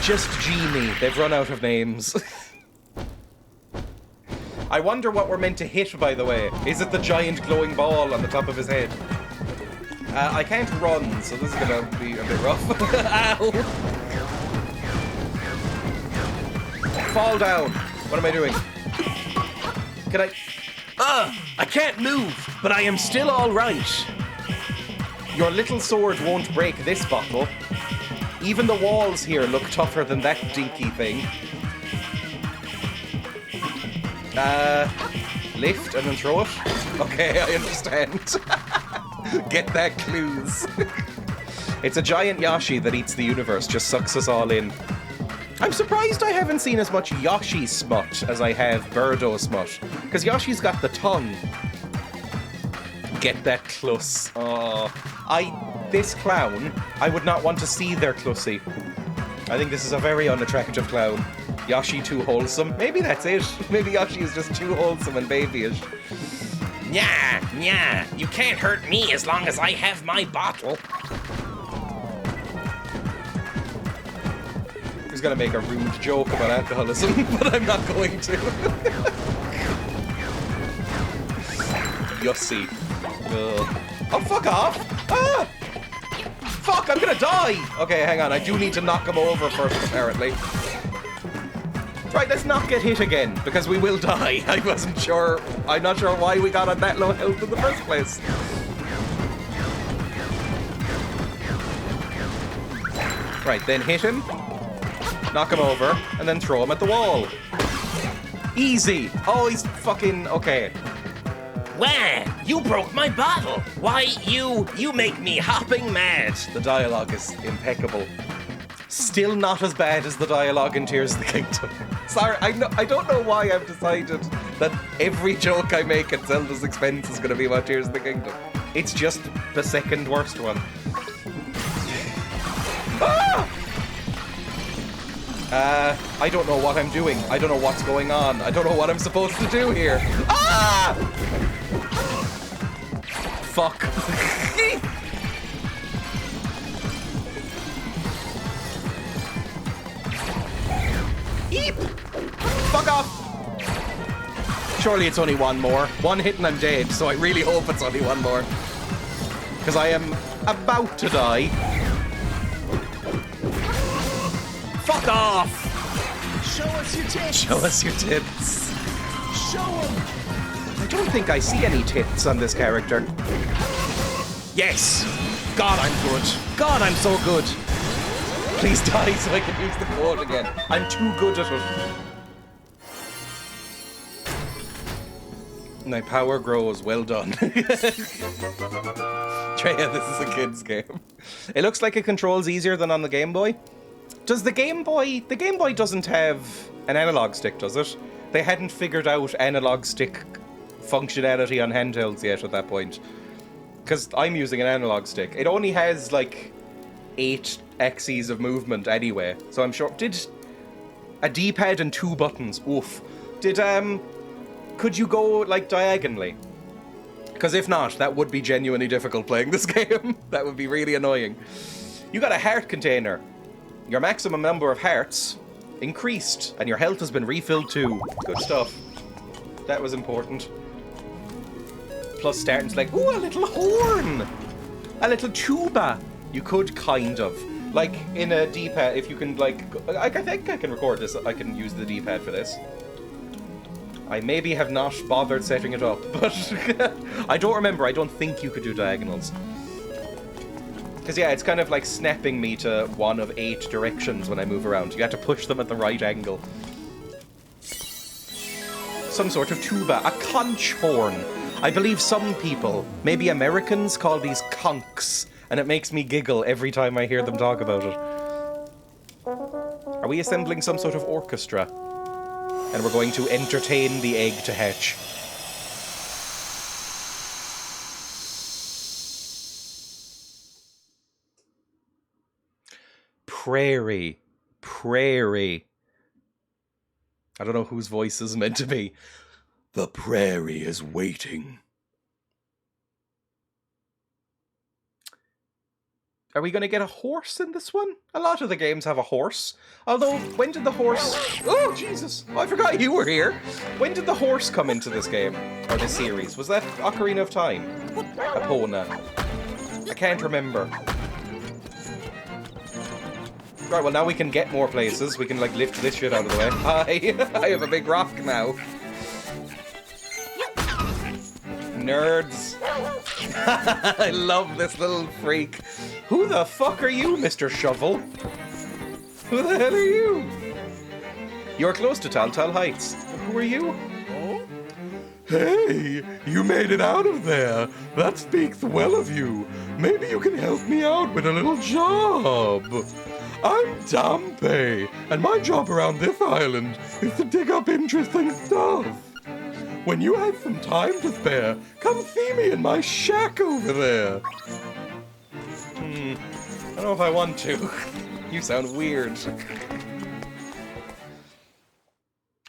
Just Genie. They've run out of names. I wonder what we're meant to hit, by the way. Is it the giant glowing ball on the top of his head? I can't run, so this is gonna be a bit rough. Ow! Fall down. What am I doing? Can I... I can't move, but I am still all right. Your little sword won't break this bottle. Even the walls here look tougher than that dinky thing. Lift and then throw it? Okay, I understand. Get that clues. It's a giant Yoshi that eats the universe, just sucks us all in. I'm surprised I haven't seen as much Yoshi smut as I have Birdo smut. Because Yoshi's got the tongue. Get that cluss. Oh, this clown, I would not want to see their clussy. I think this is a very unattractive clown. Yoshi too wholesome? Maybe that's it. Maybe Yoshi is just too wholesome and babyish. Nya, you can't hurt me as long as I have my bottle. was gonna make a rude joke about alcoholism, but I'm not going to. Yussy. Oh, fuck off! Ah! Fuck, I'm gonna die! Okay, hang on, I do need to knock him over first, apparently. Right, let's not get hit again, because we will die. I wasn't sure. I'm not sure why we got on that low health in the first place. Right, then hit him, knock him over, and then throw him at the wall. Easy. Oh, he's fucking... okay. Wah! You broke my bottle! Why, you make me hopping mad! The dialogue is impeccable. Still not as bad as the dialogue in Tears of the Kingdom. Sorry, I don't know why I've decided that every joke I make at Zelda's expense is going to be about Tears of the Kingdom. It's just the second worst one. Ah! I don't know what I'm doing. I don't know what's going on. I don't know what I'm supposed to do here. Ah! Fuck. Eep! Fuck off! Surely it's only one more. One hit and I'm dead, so I really hope it's only one more. Because I am about to die. Fuck off! Show us your tits! Show us your tits. Show them! I don't think I see any tits on this character. Yes! God, I'm good. God, I'm so good. Please die so I can use the quote again. I'm too good at it. My power grows. Well done. Dreya, this is a kid's game. It looks like it controls easier than on the Game Boy. Does the Game Boy... The Game Boy doesn't have an analog stick, does it? They hadn't figured out analog stick functionality on handhelds yet at that point. Because I'm using an analog stick. It only has, like, 8 axes of movement anyway. So I'm sure... Did... A D-pad and 2 buttons. Oof. Did, could you go, like, diagonally? Because if not, that would be genuinely difficult playing this game. That would be really annoying. You got a heart container. Your maximum number of hearts increased, and your health has been refilled too. Good stuff. That was important. Plus starting to like, ooh, a little horn! A little tuba! You could kind of. Like, in a D-pad, if you can, like... I think I can record this. I can use the D-pad for this. I maybe have not bothered setting it up, but... I don't remember. I don't think you could do diagonals. Because, yeah, it's kind of like snapping me to one of 8 directions when I move around. You have to push them at the right angle. Some sort of tuba. A conch horn. I believe some people, maybe Americans, call these conchs. And it makes me giggle every time I hear them talk about it. Are we assembling some sort of orchestra? And we're going to entertain the egg to hatch. Prairie. Prairie. I don't know whose voice is meant to be. The prairie is waiting. Are we going to get a horse in this one? A lot of the games have a horse. Although, when did the horse... Oh, Jesus. Oh, I forgot you were here. When did the horse come into this game? Or this series? Was that Ocarina of Time? Epona. I can't remember. Right, well now we can get more places. We can, like, lift this shit out of the way. Hi. I have a big rock now. Nerds. I love this little freak. Who the fuck are you, Mr. Shovel? Who the hell are you? You're close to Telltale Heights. Who are you? Oh? Hey, you made it out of there. That speaks well of you. Maybe you can help me out with a little job. I'm Dampe, and my job around this island is to dig up interesting stuff. When you have some time to spare, come see me in my shack over there. I don't know if I want to. You sound weird.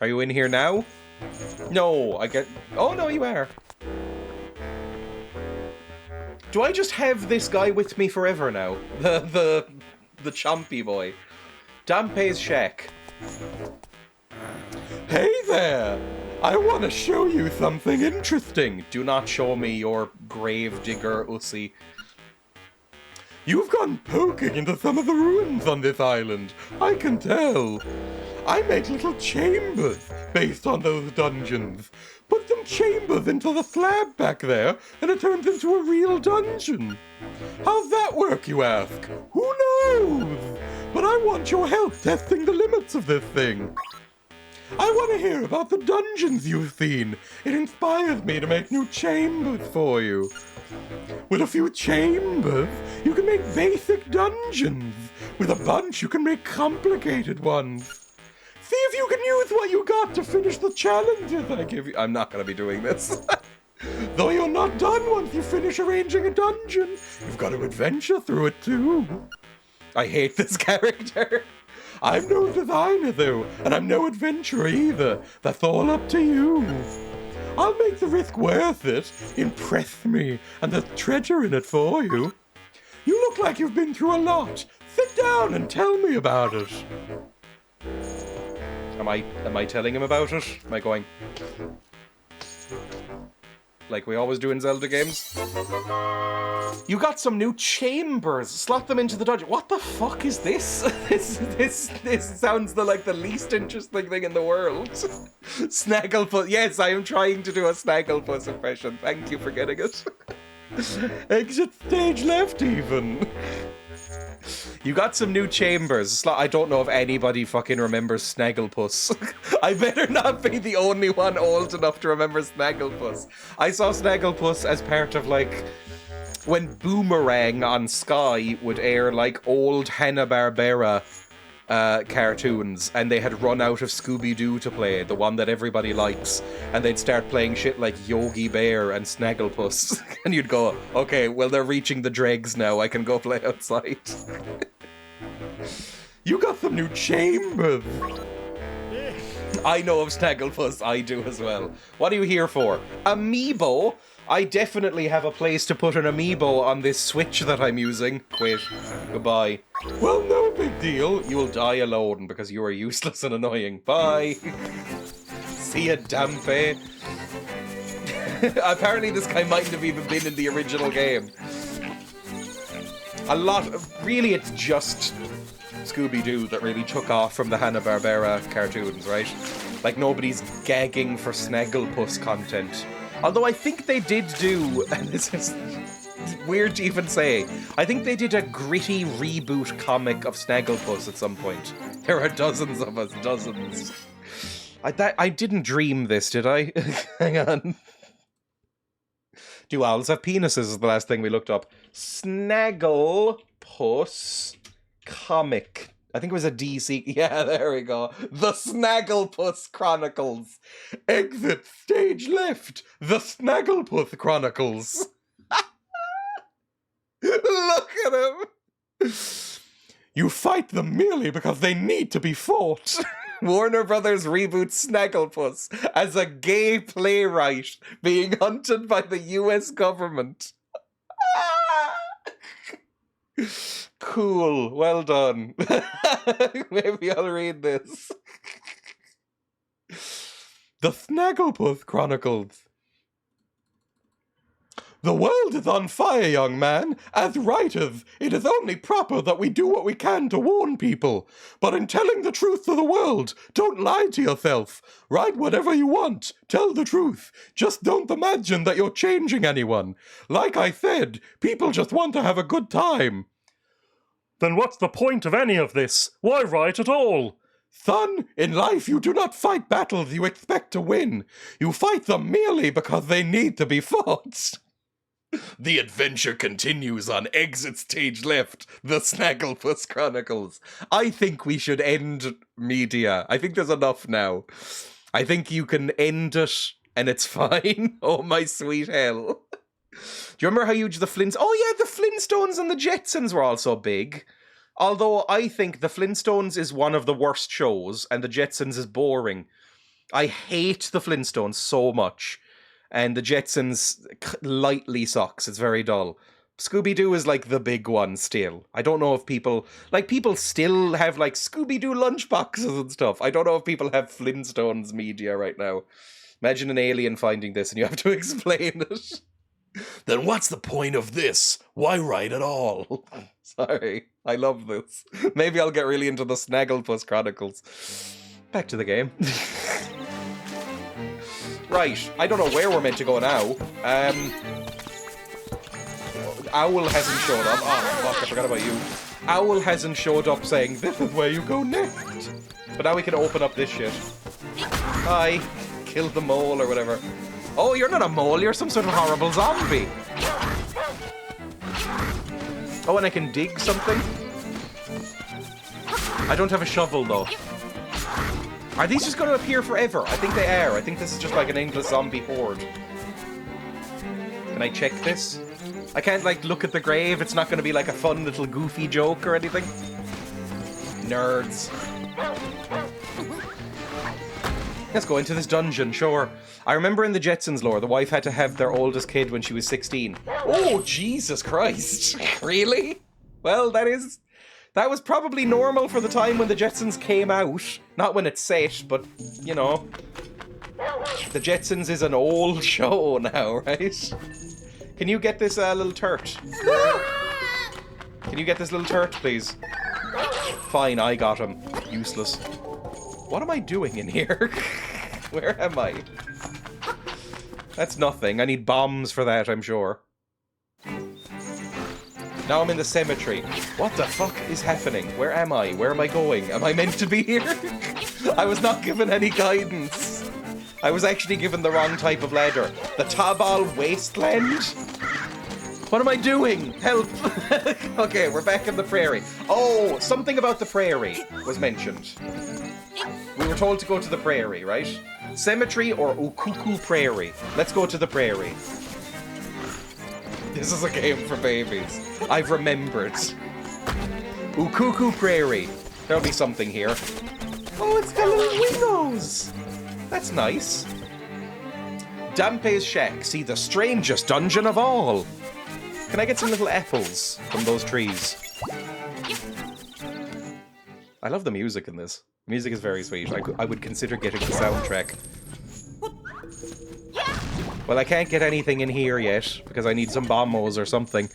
Are you in here now? No, I get... Oh, no, you are. Do I just have this guy with me forever now? The chompy boy. Dampe's shack. Hey there! I want to show you something interesting. Do not show me your grave digger, Ussi. You've gone poking into some of the ruins on this island. I can tell. I make little chambers based on those dungeons. Put some chambers into the slab back there, and it turns into a real dungeon. How's that work, you ask? Who knows? But I want your help testing the limits of this thing. I want to hear about the dungeons you've seen. It inspires me to make new chambers for you. With a few chambers, you can make basic dungeons. With a bunch, you can make complicated ones. See if you can use what you got to finish the challenges I give you. I'm not going to be doing this. Though you're not done once you finish arranging a dungeon. You've got to adventure through it too. I hate this character. I'm no designer though, and I'm no adventurer either. That's all up to you. I'll make the risk worth it. Impress me, and there's treasure in it for you. You look like you've been through a lot. Sit down and tell me about it. Am I telling him about it? Am I going like we always do in Zelda games? You got some new chambers. Slot them into the dungeon. What the fuck is this? This sounds like the least interesting thing in the world. Snagglepuss. Yes, I am trying to do a Snagglepuss impression. Thank you for getting it. Exit stage left, even. You got some new chambers. I don't know if anybody fucking remembers Snagglepuss. I better not be the only one old enough to remember Snagglepuss. I saw Snagglepuss as part of, like, when Boomerang on Sky would air, like, old Hanna-Barbera cartoons, and they had run out of Scooby-Doo to play, the one that everybody likes, and they'd start playing shit like Yogi Bear and Snagglepuss, and you'd go, okay, well, they're reaching the dregs now, I can go play outside. You got some new chambers. I know of Snagglepuss, I do as well. What are you here for? Amiibo? I definitely have a place to put an amiibo on this Switch that I'm using. Wait, goodbye. Well, no big deal. You will die alone because you are useless and annoying. Bye. See ya, Dampe. Apparently this guy mightn't have even been in the original game. Really, it's just Scooby-Doo that really took off from the Hanna-Barbera cartoons, right? Like, nobody's gagging for Snagglepuss content. Although I think they did do, and this is weird to even say, I think they did a gritty reboot comic of Snagglepuss at some point. There are dozens of us, dozens. I didn't dream this, did I? Hang on. Do owls have penises is the last thing we looked up. Snagglepuss comic. I think it was a DC. Yeah, there we go. The Snagglepuss Chronicles. Exit stage left. The Snagglepuss Chronicles. Look at him. You fight them merely because they need to be fought. Warner Brothers reboots Snagglepuss as a gay playwright being hunted by the US government. Cool. Well done. Maybe I'll read this. The Snagglepuss Chronicles. The world is on fire, young man. As writers, it is only proper that we do what we can to warn people. But in telling the truth to the world, don't lie to yourself. Write whatever you want. Tell the truth. Just don't imagine that you're changing anyone. Like I said, people just want to have a good time. Then what's the point of any of this? Why write at all? Son, in life you do not fight battles you expect to win. You fight them merely because they need to be fought. The adventure continues on exit stage left, the Snagglepuss Chronicles. I think we should end media. I think there's enough now. I think you can end it and it's fine. Oh my sweet hell. Do you remember how huge the Oh yeah, the Flintstones and the Jetsons were also big. Although I think the Flintstones is one of the worst shows and the Jetsons is boring. I hate the Flintstones so much. And the Jetsons lightly sucks. It's very dull. Scooby-Doo is like the big one still. I don't know if people still have like Scooby-Doo lunchboxes and stuff. I don't know if people have Flintstones media right now. Imagine an alien finding this and you have to explain it. Then what's the point of this? Why write at all? Sorry, I love this. Maybe I'll get really into the Snagglepuss Chronicles. Back to the game. Right, I don't know where we're meant to go now. Owl hasn't showed up. Oh, fuck, I forgot about you. Owl hasn't showed up saying, this is where you go next. But now we can open up this shit. Hi. Kill the mole or whatever. Oh, you're not a mole, you're some sort of horrible zombie. Oh, and I can dig something? I don't have a shovel, though. Are these just going to appear forever? I think they are. I think this is just like an endless zombie horde. Can I check this? I can't, like, look at the grave. It's not going to be like a fun little goofy joke or anything. Nerds. Let's go into this dungeon, sure. I remember in the Jetsons lore, the wife had to have their oldest kid when she was 16. Oh, Jesus Christ. Really? Well, that was probably normal for the time when the Jetsons came out. Not when it's set, but, you know. The Jetsons is an old show now, right? Can you get this little turret? Can you get this little turret, please? Fine, I got him. Useless. What am I doing in here? Where am I? That's nothing. I need bombs for that, I'm sure. Now I'm in the cemetery. What the fuck is happening? Where am I? Where am I going? Am I meant to be here? I was not given any guidance. I was actually given the wrong type of ladder. The Tabal Wasteland? What am I doing? Help! Okay, we're back in the prairie. Oh, something about the prairie was mentioned. We were told to go to the prairie, right? Cemetery or Ukuku Prairie? Let's go to the prairie. This is a game for babies. I've remembered. Ukuku Prairie. There'll be something here. Oh, it's got little windows. That's nice. Dampe's Shack. See, the strangest dungeon of all. Can I get some little apples from those trees? I love the music in this. The music is very sweet. I would consider getting the soundtrack. Well, I can't get anything in here yet, because I need some bombos or something.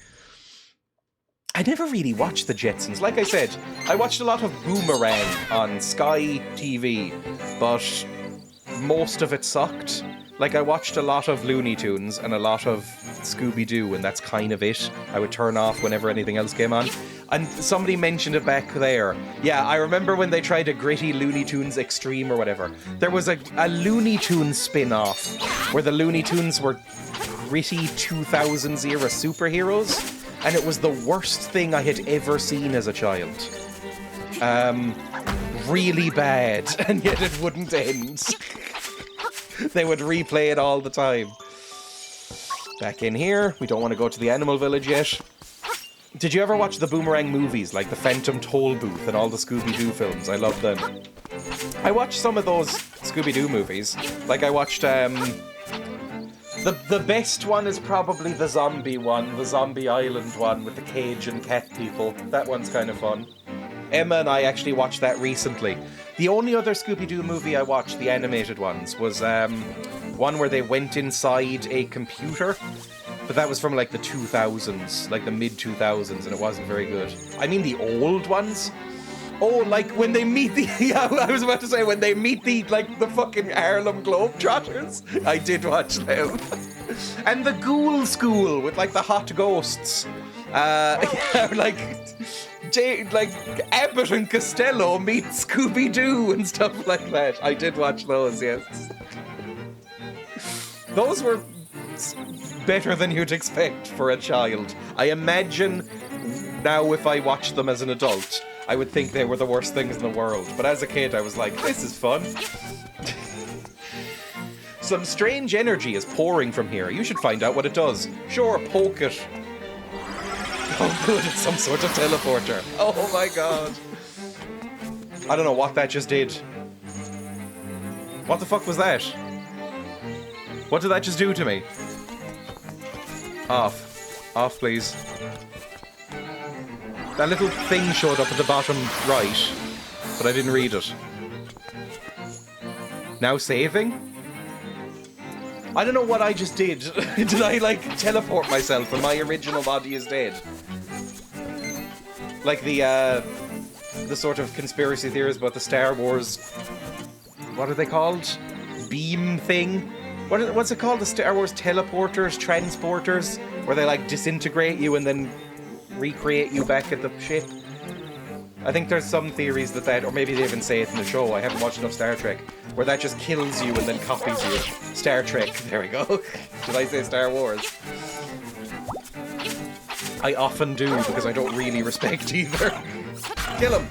I never really watched the Jetsons. Like I said, I watched a lot of Boomerang on Sky TV, but most of it sucked. Like, I watched a lot of Looney Tunes and a lot of Scooby-Doo, and that's kind of it. I would turn off whenever anything else came on. And somebody mentioned it back there. Yeah, I remember when they tried a gritty Looney Tunes Extreme or whatever. There was a Looney Tunes spin-off where the Looney Tunes were gritty 2000s era superheroes, and it was the worst thing I had ever seen as a child. Really bad, and yet it wouldn't end. They would replay it all the time. Back in here. We don't want to go to the animal village yet. Did you ever watch the Boomerang movies, like the Phantom Toll Booth and all the Scooby-Doo films? I love them. I watched some of those Scooby-Doo movies. Like, I watched, the best one is probably the zombie one, the Zombie Island one with the cage and cat people. That one's kind of fun. Emma and I actually watched that recently. The only other Scooby-Doo movie I watched, the animated ones, was one where they went inside a computer. But that was from like the 2000s, like the mid-2000s, and it wasn't very good. I mean the old ones. Oh, like when they meet the... Yeah, I was about to say, when they meet the fucking Harlem Globetrotters. I did watch them. And the Ghoul School with like the hot ghosts. Yeah, like Abbott and Costello meet Scooby-Doo and stuff like that. I did watch those, yes. Those were better than you'd expect for a child. I imagine now if I watched them as an adult, I would think they were the worst things in the world. But as a kid, I was like, this is fun. Some strange energy is pouring from here. You should find out what it does. Sure, poke it. Oh good, it's some sort of teleporter. Oh my god. I don't know what that just did. What the fuck was that? What did that just do to me? Off. Off, please. That little thing showed up at the bottom right, but I didn't read it. Now saving? I don't know what I just did. Did I, like, teleport myself when my original body is dead? Like the sort of conspiracy theories about the Star Wars... What are they called? Beam thing? What's it called? The Star Wars teleporters, transporters? Where they, like, disintegrate you and then recreate you back at the ship? I think there's some theories that, or maybe they even say it in the show, I haven't watched enough Star Trek, where that just kills you and then copies you. Star Trek, there we go. Did I say Star Wars? I often do, because I don't really respect either. Kill him!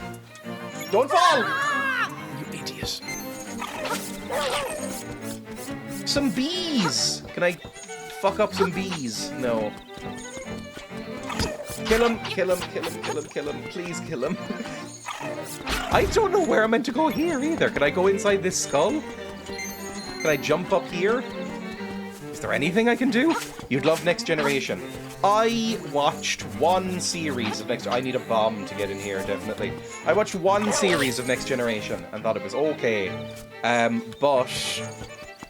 Don't fall! You idiot. Some bees! Can I fuck up some bees? No. Kill him, kill him, kill him, kill him, kill him. Please kill him. I don't know where I'm meant to go here either. Can I go inside this skull? Can I jump up here? Is there anything I can do? You'd love Next Generation. I watched one series of I need a bomb to get in here, definitely. I watched one series of Next Generation and thought it was okay. But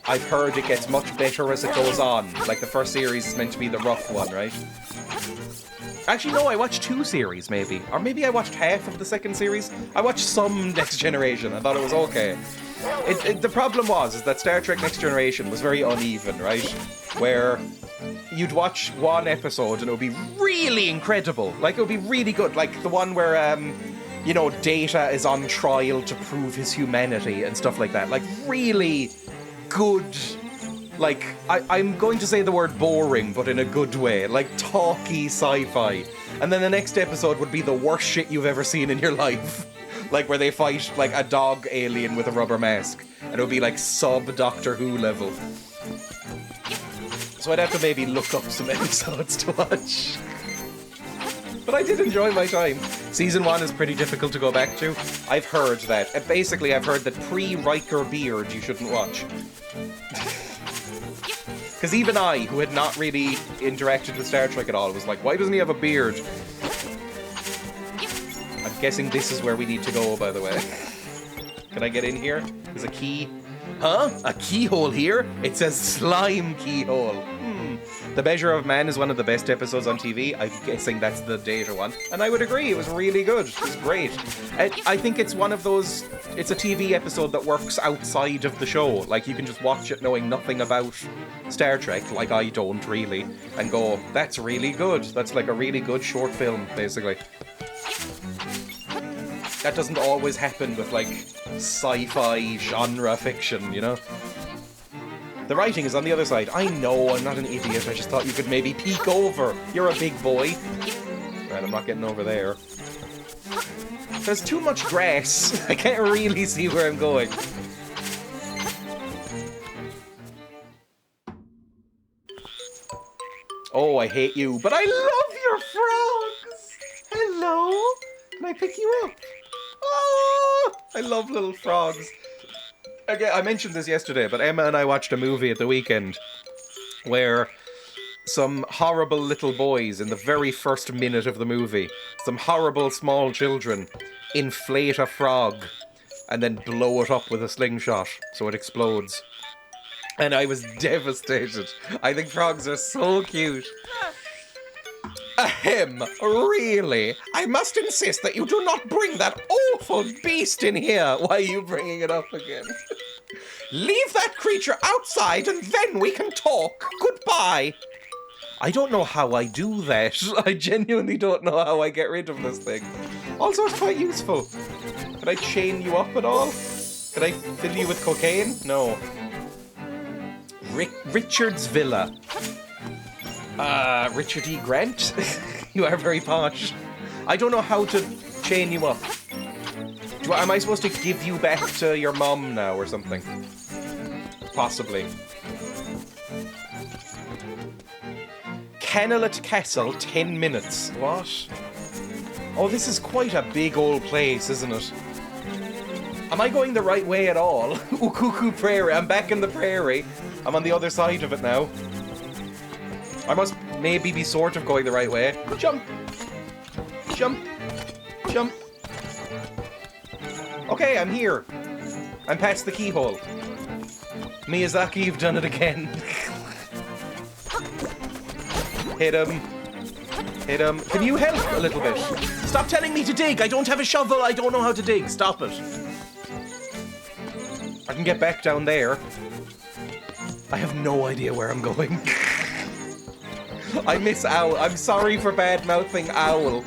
I've heard it gets much better as it goes on. Like, the first series is meant to be the rough one, right? Actually, no, I watched 2 series, maybe. Or maybe I watched half of the second series. I watched some Next Generation. I thought it was okay. The problem was that Star Trek Next Generation was very uneven, right? Where you'd watch one episode and it would be really incredible. Like, it would be really good. Like, the one where, you know, Data is on trial to prove his humanity and stuff like that. Like, really good... Like, I'm going to say the word boring, but in a good way. Like, talky sci-fi. And then the next episode would be the worst shit you've ever seen in your life. Like, where they fight, like, a dog alien with a rubber mask. And it would be, like, sub-Doctor Who level. So I'd have to maybe look up some episodes to watch. But I did enjoy my time. Season 1 is pretty difficult to go back to. I've heard that. Basically, I've heard that pre-Riker beard you shouldn't watch. Because even I, who had not really interacted with Star Trek at all, was like, why doesn't he have a beard? I'm guessing this is where we need to go, by the way. Can I get in here? There's a key. Huh? A keyhole here? It says slime keyhole. The Measure of Man is one of the best episodes on TV. I'm guessing that's the Data one. And I would agree, it was really good. It was great. I think it's one of those... It's a TV episode that works outside of the show. Like, you can just watch it knowing nothing about Star Trek, like I don't really, and go, that's really good. That's like a really good short film, basically. That doesn't always happen with, like, sci-fi genre fiction, you know? The writing is on the other side. I know, I'm not an idiot. I just thought you could maybe peek over. You're a big boy. Right, I'm not getting over there. There's too much grass. I can't really see where I'm going. Oh, I hate you, but I love your frogs! Hello? Can I pick you up? Oh, I love little frogs. Again, I mentioned this yesterday, but Emma and I watched a movie at the weekend where some horrible little boys in the very first minute of the movie, some horrible small children, inflate a frog and then blow it up with a slingshot so it explodes. And I was devastated. I think frogs are so cute. Ahem, really? I must insist that you do not bring that awful beast in here. Why are you bringing it up again? Leave that creature outside and then we can talk. Goodbye. I don't know how I do that. I genuinely don't know how I get rid of this thing. Also, it's quite useful. Can I chain you up at all? Can I fill you with cocaine? No. Richard's Villa. Richard E. Grant? You are very posh. I don't know how to chain you up. Am I supposed to give you back to your mom now or something? Possibly. Canelet Castle, 10 minutes. What? Oh, this is quite a big old place, isn't it? Am I going the right way at all? Ukuku Prairie. I'm back in the prairie. I'm on the other side of it now. I must maybe be sort of going the right way. Jump! Jump! Jump! Okay, I'm here. I'm past the keyhole. Miyazaki, you've done it again. Hit him. Hit him. Can you help a little bit? Stop telling me to dig. I don't have a shovel. I don't know how to dig. Stop it. I can get back down there. I have no idea where I'm going. I miss Owl. I'm sorry for bad-mouthing Owl.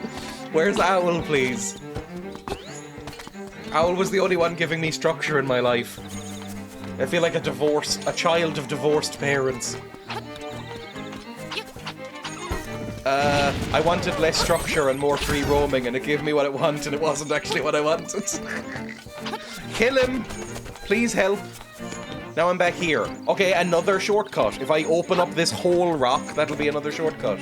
Where's Owl, please? Owl was the only one giving me structure in my life. I feel like a child of divorced parents. I wanted less structure and more free roaming, and it gave me what I wanted, and it wasn't actually what I wanted. Kill him! Please help. Now I'm back here. Okay, another shortcut. If I open up this whole rock, that'll be another shortcut.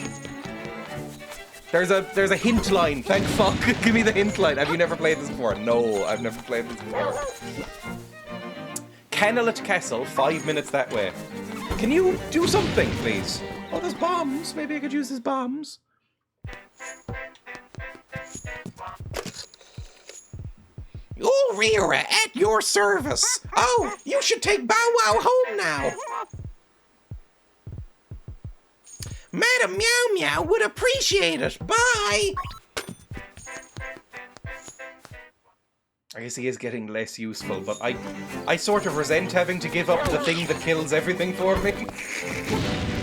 There's a hint line. Thank fuck. Give me the hint line. Have you never played this before? No, I've never played this before. Kennelet Castle, 5 minutes that way. Can you do something, please? Oh, there's bombs. Maybe I could use his bombs. Oh, Rira, at your service. Oh, you should take Bow Wow home now. Madam Meow Meow would appreciate it. Bye. I guess he is getting less useful, but I sort of resent having to give up the thing that kills everything for me.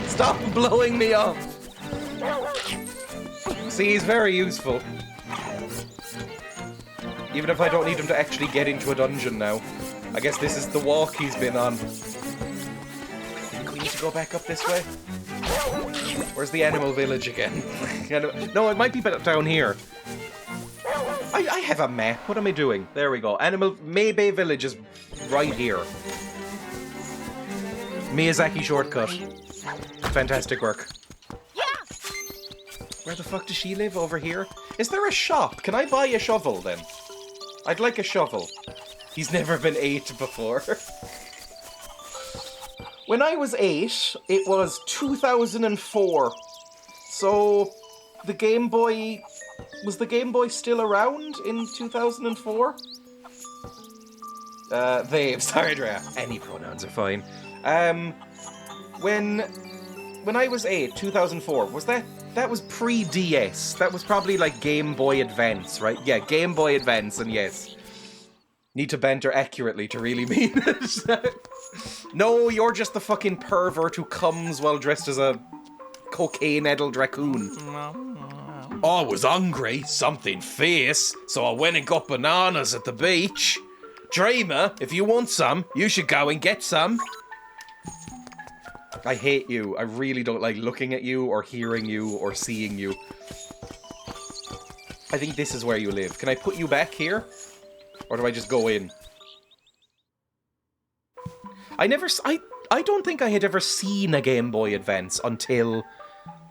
Stop blowing me up! See, he's very useful. Even if I don't need him to actually get into a dungeon now. I guess this is the walk he's been on. We need to go back up this way? Where's the animal village again? No, it might be down here. I have a map. What am I doing? There we go. Maybay Village is right here. Miyazaki shortcut. Fantastic work. Yeah. Where the fuck does she live? Over here? Is there a shop? Can I buy a shovel then? I'd like a shovel. He's never been 8 before. When I was 8, it was 2004. So, the Game Boy... Was the Game Boy still around in 2004? They... Sorry, Dreya. Any pronouns are fine. When I was 8, 2004, was that was pre-DS. That was probably like Game Boy Advance, right? Yeah, Game Boy Advance, and yes. Need to banter accurately to really mean it. No, you're just the fucking pervert who comes while dressed as a cocaine-addled raccoon. I was hungry, something fierce, so I went and got bananas at the beach. Dreamer, if you want some, you should go and get some. I hate you. I really don't like looking at you, or hearing you, or seeing you. I think this is where you live. Can I put you back here? Or do I just go in? I don't think I had ever seen a Game Boy Advance until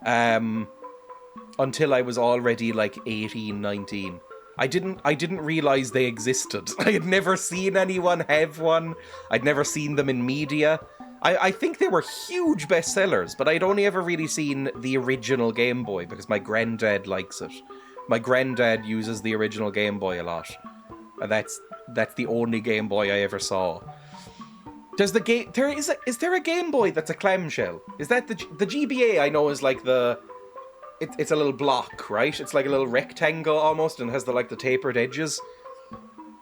I was already like 18, 19. I didn't realize they existed. I had never seen anyone have one. I'd never seen them in media. I think they were huge bestsellers, but I'd only ever really seen the original Game Boy because my granddad likes it. My granddad uses the original Game Boy a lot. And that's the only Game Boy I ever saw. Is there a Game Boy that's a clamshell? Is that the GBA I know is like it's a little block, right? It's like a little rectangle almost and has the tapered edges.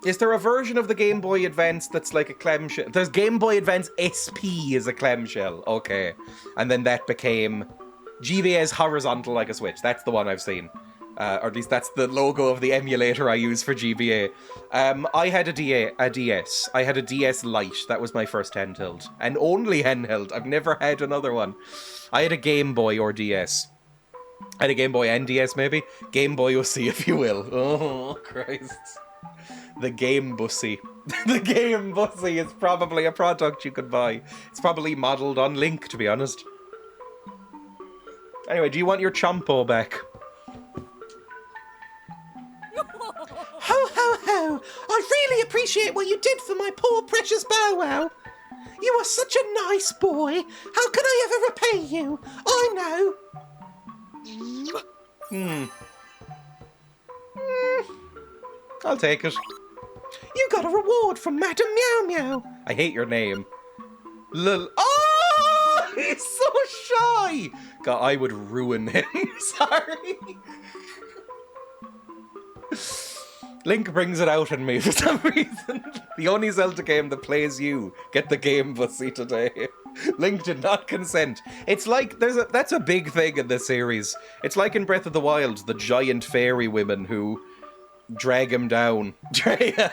Is there a version of the Game Boy Advance that's like a clamshell? There's Game Boy Advance SP is a clamshell. Okay. And then that became... GBA is horizontal like a Switch. That's the one I've seen. Or at least that's the logo of the emulator I use for GBA. I had a DS. I had a DS Lite. That was my first handheld. And only handheld. I've never had another one. I had a Game Boy or DS. I had a Game Boy and DS, maybe. Game Boy OC, if you will. Oh, Christ. The Game Bussy. The Game Bussy is probably a product you could buy. It's probably modelled on Link, to be honest. Anyway, do you want your Chompo back? Ho, ho, ho! I really appreciate what you did for my poor precious Bow Wow. You are such a nice boy. How can I ever repay you? I know. I'll take it. You got a reward from Madam Meow Meow. I hate your name. Oh, he's so shy. God, I would ruin him. Sorry. Link brings it out in me for some reason. The only Zelda game that plays you. Get the game, pussy, today. Link did not consent. It's like, that's a big thing in this series. It's like in Breath of the Wild, the giant fairy women who drag him down. Dreya.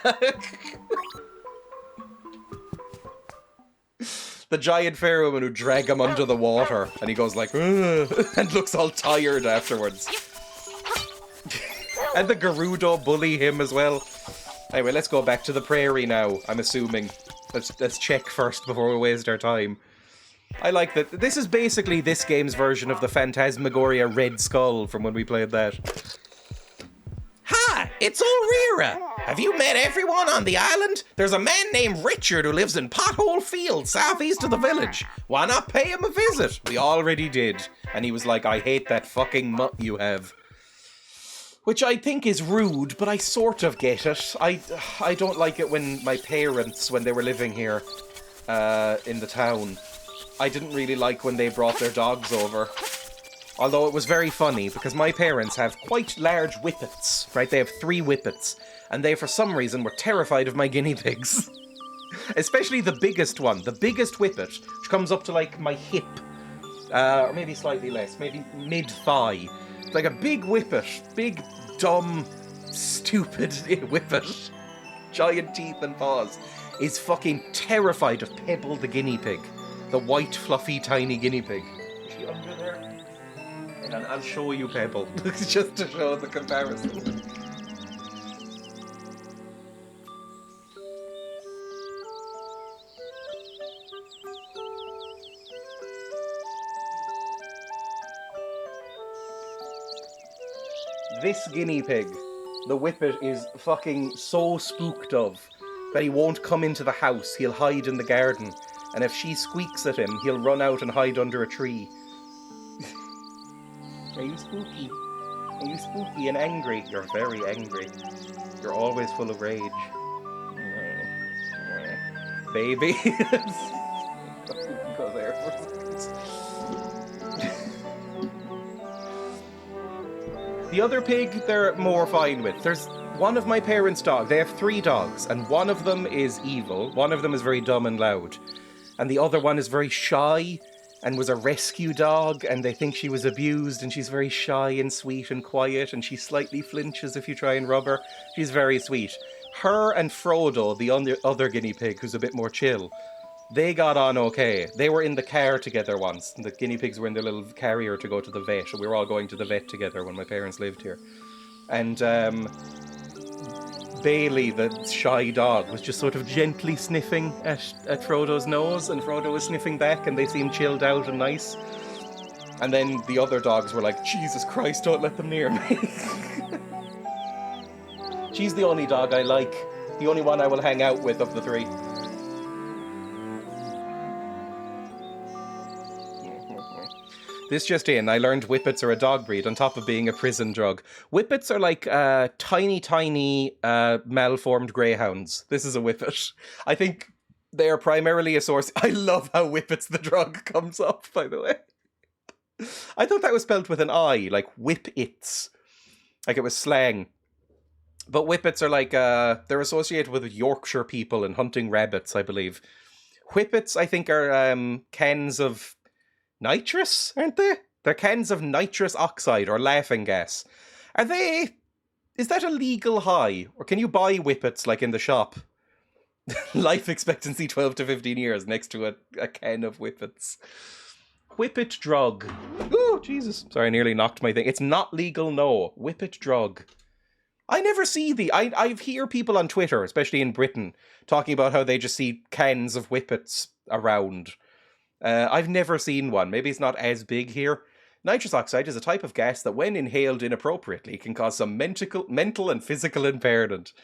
The giant fairy women who drag him under the water. And he goes like, ugh, and looks all tired afterwards. And the Gerudo bully him as well. Anyway, let's go back to the prairie now, I'm assuming. Let's check first before we waste our time. I like that. This is basically this game's version of the Phantasmagoria Red Skull from when we played that. Hi, it's Ulrira. Have you met everyone on the island? There's a man named Richard who lives in Pothole Field, southeast of the village. Why not pay him a visit? We already did. And he was like, I hate that fucking mutt you have. Which I think is rude, but I sort of get it. I don't like it when my parents, when they were living here in the town, I didn't really like when they brought their dogs over. Although it was very funny, because my parents have quite large whippets, right? They have 3 whippets, and they, for some reason, were terrified of my guinea pigs. Especially the biggest one, the biggest whippet, which comes up to, like, my hip, or maybe slightly less, maybe mid-thigh. It's like a big whippet, big, dumb, stupid whippet, giant teeth and paws, is fucking terrified of Pebble the guinea pig. The white, fluffy, tiny guinea pig. Is she under there? Hang on, I'll show you Pebble, just to show the comparison. This guinea pig, the whippet, is fucking so spooked of that he won't come into the house. He'll hide in the garden. And if she squeaks at him, he'll run out and hide under a tree. Are you spooky? Are you spooky and angry? You're very angry. You're always full of rage. Baby. Go there for a second. The other pig, they're more fine with. There's one of my parents' dogs. They have 3 dogs, and one of them is evil. One of them is very dumb and loud. And the other one is very shy and was a rescue dog, and they think she was abused, and she's very shy and sweet and quiet, and she slightly flinches if you try and rub her. She's very sweet. Her and Frodo, the other guinea pig, who's a bit more chill, they got on okay. They were in the car together once. The guinea pigs were in their little carrier to go to the vet. We were all going to the vet together when my parents lived here. And Bailey, the shy dog, was just sort of gently sniffing at Frodo's nose, and Frodo was sniffing back, and they seemed chilled out and nice. And then the other dogs were like, Jesus Christ, don't let them near me. She's the only dog I like. The only one I will hang out with of the 3. This just in, I learned whippets are a dog breed on top of being a prison drug. Whippets are like tiny, malformed greyhounds. This is a whippet. I think they are primarily a source... I love how whippets the drug comes up, by the way. I thought that was spelled with an I, like whip-its. Like it was slang. But whippets are like, they're associated with Yorkshire people and hunting rabbits, I believe. Whippets, I think, are cans of nitrous, aren't they? They're cans of nitrous oxide or laughing gas. Are they... Is that a legal high? Or can you buy whippets, like, in the shop? Life expectancy 12 to 15 years next to a can of whippets. Whippet drug. Oh, Jesus. Sorry, I nearly knocked my thing. It's not legal, no. Whippet drug. I never see I hear people on Twitter, especially in Britain, talking about how they just see cans of whippets around. I've never seen one. Maybe it's not as big here. Nitrous oxide is a type of gas that, when inhaled inappropriately, can cause some mental and physical impairment.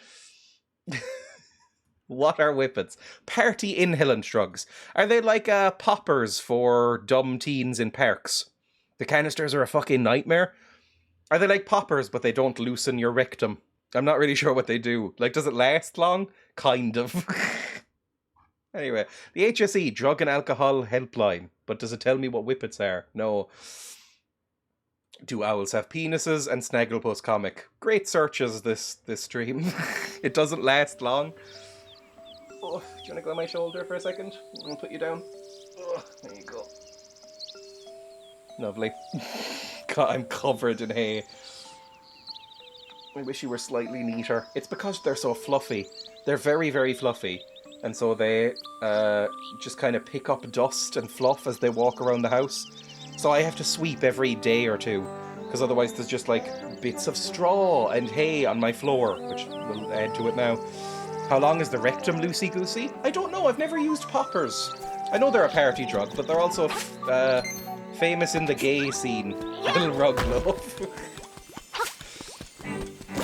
What are whippets? Party inhalant drugs. Are they like poppers for dumb teens in parks? The canisters are a fucking nightmare. Are they like poppers, but they don't loosen your rectum? I'm not really sure what they do. Like, does it last long? Kind of. Anyway, the HSE, Drug and Alcohol Helpline. But does it tell me what whippets are? No. Do owls have penises? And Snagglepuss comic. Great searches this stream. It doesn't last long. Oh, do you want to go on my shoulder for a second? I'll put you down. Oh, there you go. Lovely. God, I'm covered in hay. I wish you were slightly neater. It's because they're so fluffy. They're very, very fluffy. And so they just kind of pick up dust and fluff as they walk around the house. So I have to sweep every day or two. Because otherwise there's just like bits of straw and hay on my floor, which will add to it now. How long is the rectum loosey-goosey? I don't know. I've never used poppers. I know they're a party drug, but they're also famous in the gay scene. Little rug love.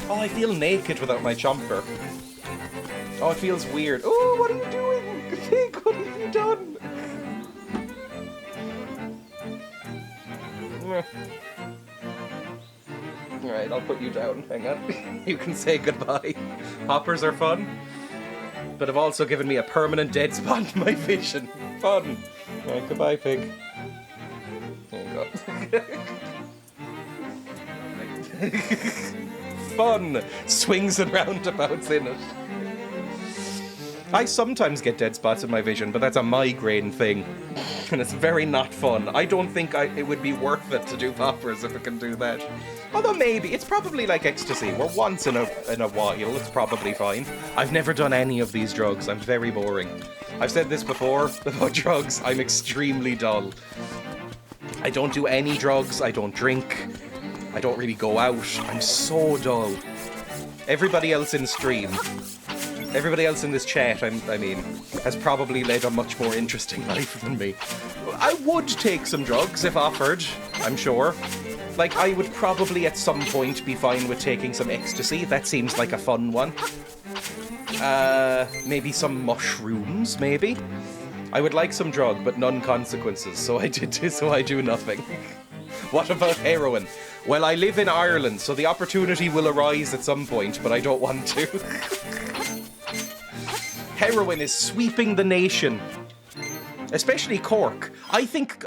Oh, I feel naked without my chomper. Oh, it feels weird. Oh, what are you doing? Pig, what have you done? Alright, I'll put you down. Hang on. You can say goodbye. Hoppers are fun, but have also given me a permanent dead spot in my vision. Fun. Alright, goodbye, pig. There you go. Fun. Swings and roundabouts in it. I sometimes get dead spots in my vision, but that's a migraine thing. And it's very not fun. I don't think it would be worth it to do poppers if it can do that. Although maybe, it's probably like ecstasy, where once in a while it's probably fine. I've never done any of these drugs. I'm very boring. I've said this before about drugs. I'm extremely dull. I don't do any drugs. I don't drink. I don't really go out. I'm so dull. Everybody else in stream, everybody else in this chat, I mean, has probably led a much more interesting life than me. I would take some drugs if offered, I'm sure. Like, I would probably at some point be fine with taking some ecstasy. That seems like a fun one. Maybe some mushrooms, maybe? I would like some drug, but none consequences, so I do nothing. What about heroin? Well, I live in Ireland, so the opportunity will arise at some point, but I don't want to. Heroin is sweeping the nation. Especially Cork. I think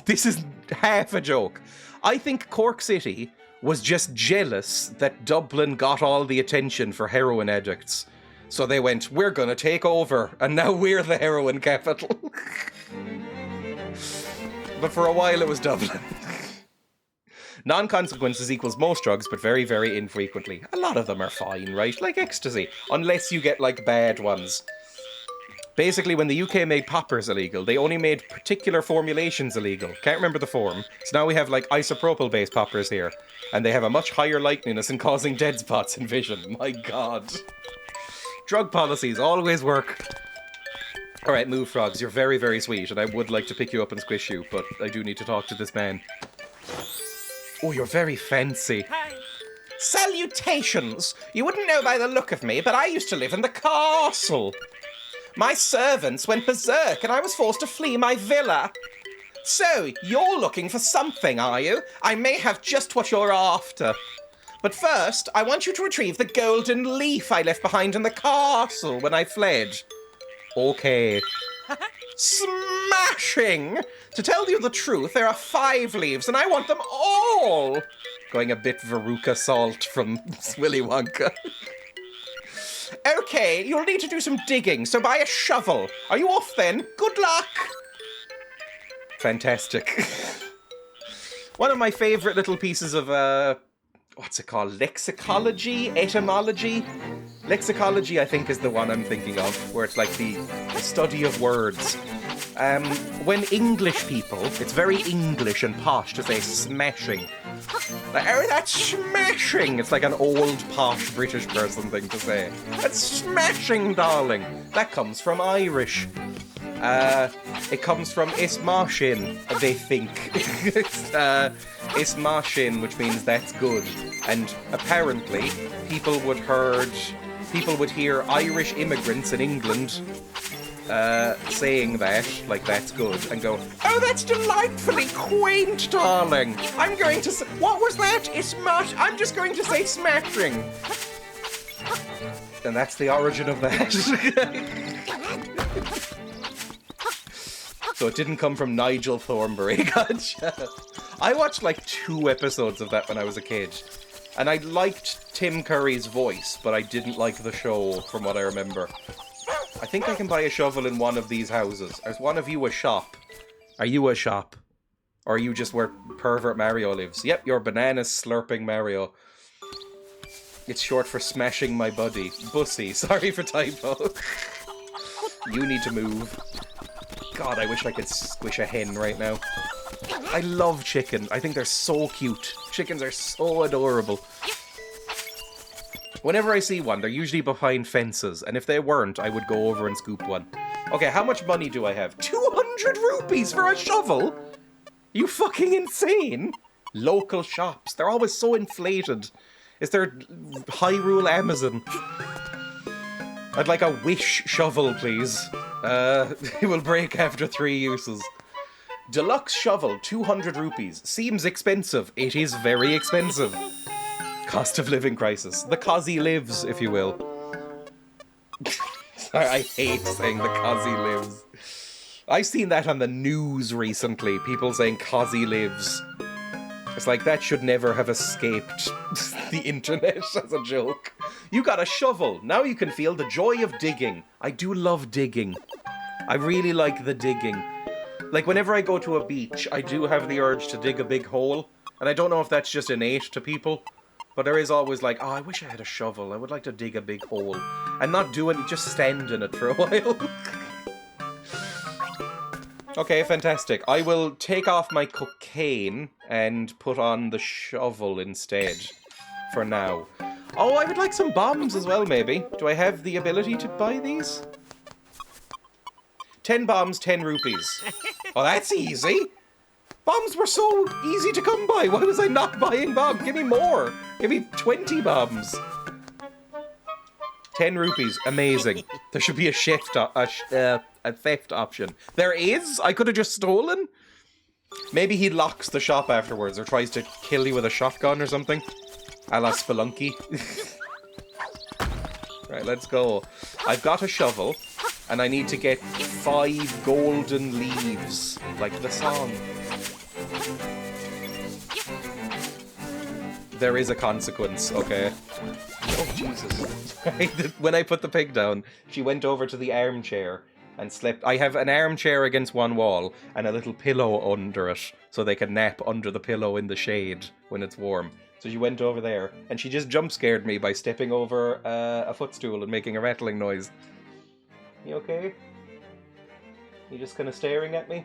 this is half a joke. I think Cork City was just jealous that Dublin got all the attention for heroin addicts. So they went, we're gonna take over, and now we're the heroin capital. But for a while it was Dublin. Non-consequences equals most drugs, but very, very infrequently. A lot of them are fine, right? Like ecstasy. Unless you get, like, bad ones. Basically, when the UK made poppers illegal, they only made particular formulations illegal. Can't remember the form. So now we have, like, isopropyl-based poppers here. And they have a much higher likeliness in causing dead spots in vision. My god. Drug policies always work. Alright, move, frogs. You're very, very sweet, and I would like to pick you up and squish you, but I do need to talk to this man. Oh, you're very fancy. Hi. Salutations! You wouldn't know by the look of me, but I used to live in the castle. My servants went berserk and I was forced to flee my villa. So, you're looking for something, are you? I may have just what you're after. But first, I want you to retrieve the golden leaf I left behind in the castle when I fled. Okay. Smashing! To tell you the truth, there are 5 leaves and I want them all! Going a bit Veruca Salt from Willy Wonka. Okay, you'll need to do some digging, so buy a shovel. Are you off then? Good luck! Fantastic. One of my favourite little pieces of, what's it called? Lexicology? Etymology? Lexicology, I think, is the one I'm thinking of, where it's like the study of words. When English people, it's very English and posh to say smashing. Like, oh, that's smashing! It's like an old, posh British person thing to say. That's smashing, darling! That comes from Irish. It comes from ismashin, they think. It's ismashin, which means that's good. And apparently, people would hear Irish immigrants in England saying that, like that's good, and go, oh, that's delightfully quaint, darling. I'm going to say, what was that? It's I'm just going to say smashing. And that's the origin of that. So it didn't come from Nigel Thornberry, gotcha. I watched like 2 episodes of that when I was a kid. And I liked Tim Curry's voice, but I didn't like the show from what I remember. I think I can buy a shovel in one of these houses. Is one of you a shop? Are you a shop? Or are you just where Pervert Mario lives? Yep, you're banana slurping Mario. It's short for smashing my buddy. Bussy, sorry for typo. You need to move. God, I wish I could squish a hen right now. I love chicken. I think they're so cute. Chickens are so adorable. Whenever I see one, they're usually behind fences, and if they weren't, I would go over and scoop one. Okay, how much money do I have? 200 rupees for a shovel? You fucking insane? Local shops, they're always so inflated. Is there Hyrule Amazon? I'd like a Wish shovel, please. It will break after 3 uses. Deluxe shovel, 200 rupees. Seems expensive. It is very expensive. Cost of living crisis. The Kazi lives, if you will. I hate saying the Kazi lives. I've seen that on the news recently. People saying Kazi lives. It's like, that should never have escaped the internet as a joke. You got a shovel. Now you can feel the joy of digging. I do love digging. I really like the digging. Like, whenever I go to a beach, I do have the urge to dig a big hole. And I don't know if that's just innate to people. But there is always like, oh, I wish I had a shovel. I would like to dig a big hole. And not do it, just stand in it for a while. Okay, fantastic. I will take off my cocaine and put on the shovel instead. For now. Oh, I would like some bombs as well, maybe. Do I have the ability to buy these? 10 bombs, 10 rupees. Oh, that's easy. Bombs were so easy to come by. Why was I not buying bombs? Give me more. Give me 20 bombs. 10 rupees. Amazing. There should be a theft option. There is? I could have just stolen? Maybe he locks the shop afterwards or tries to kill you with a shotgun or something. A la Spelunky. Right, let's go. I've got a shovel, and I need to get 5 golden leaves, like the song. There is a consequence, okay? Oh, Jesus. When I put the pig down, she went over to the armchair and slept. I have an armchair against one wall and a little pillow under it, so they can nap under the pillow in the shade when it's warm. So she went over there, and she just jump scared me by stepping over a footstool and making a rattling noise. You okay? You just kind of staring at me?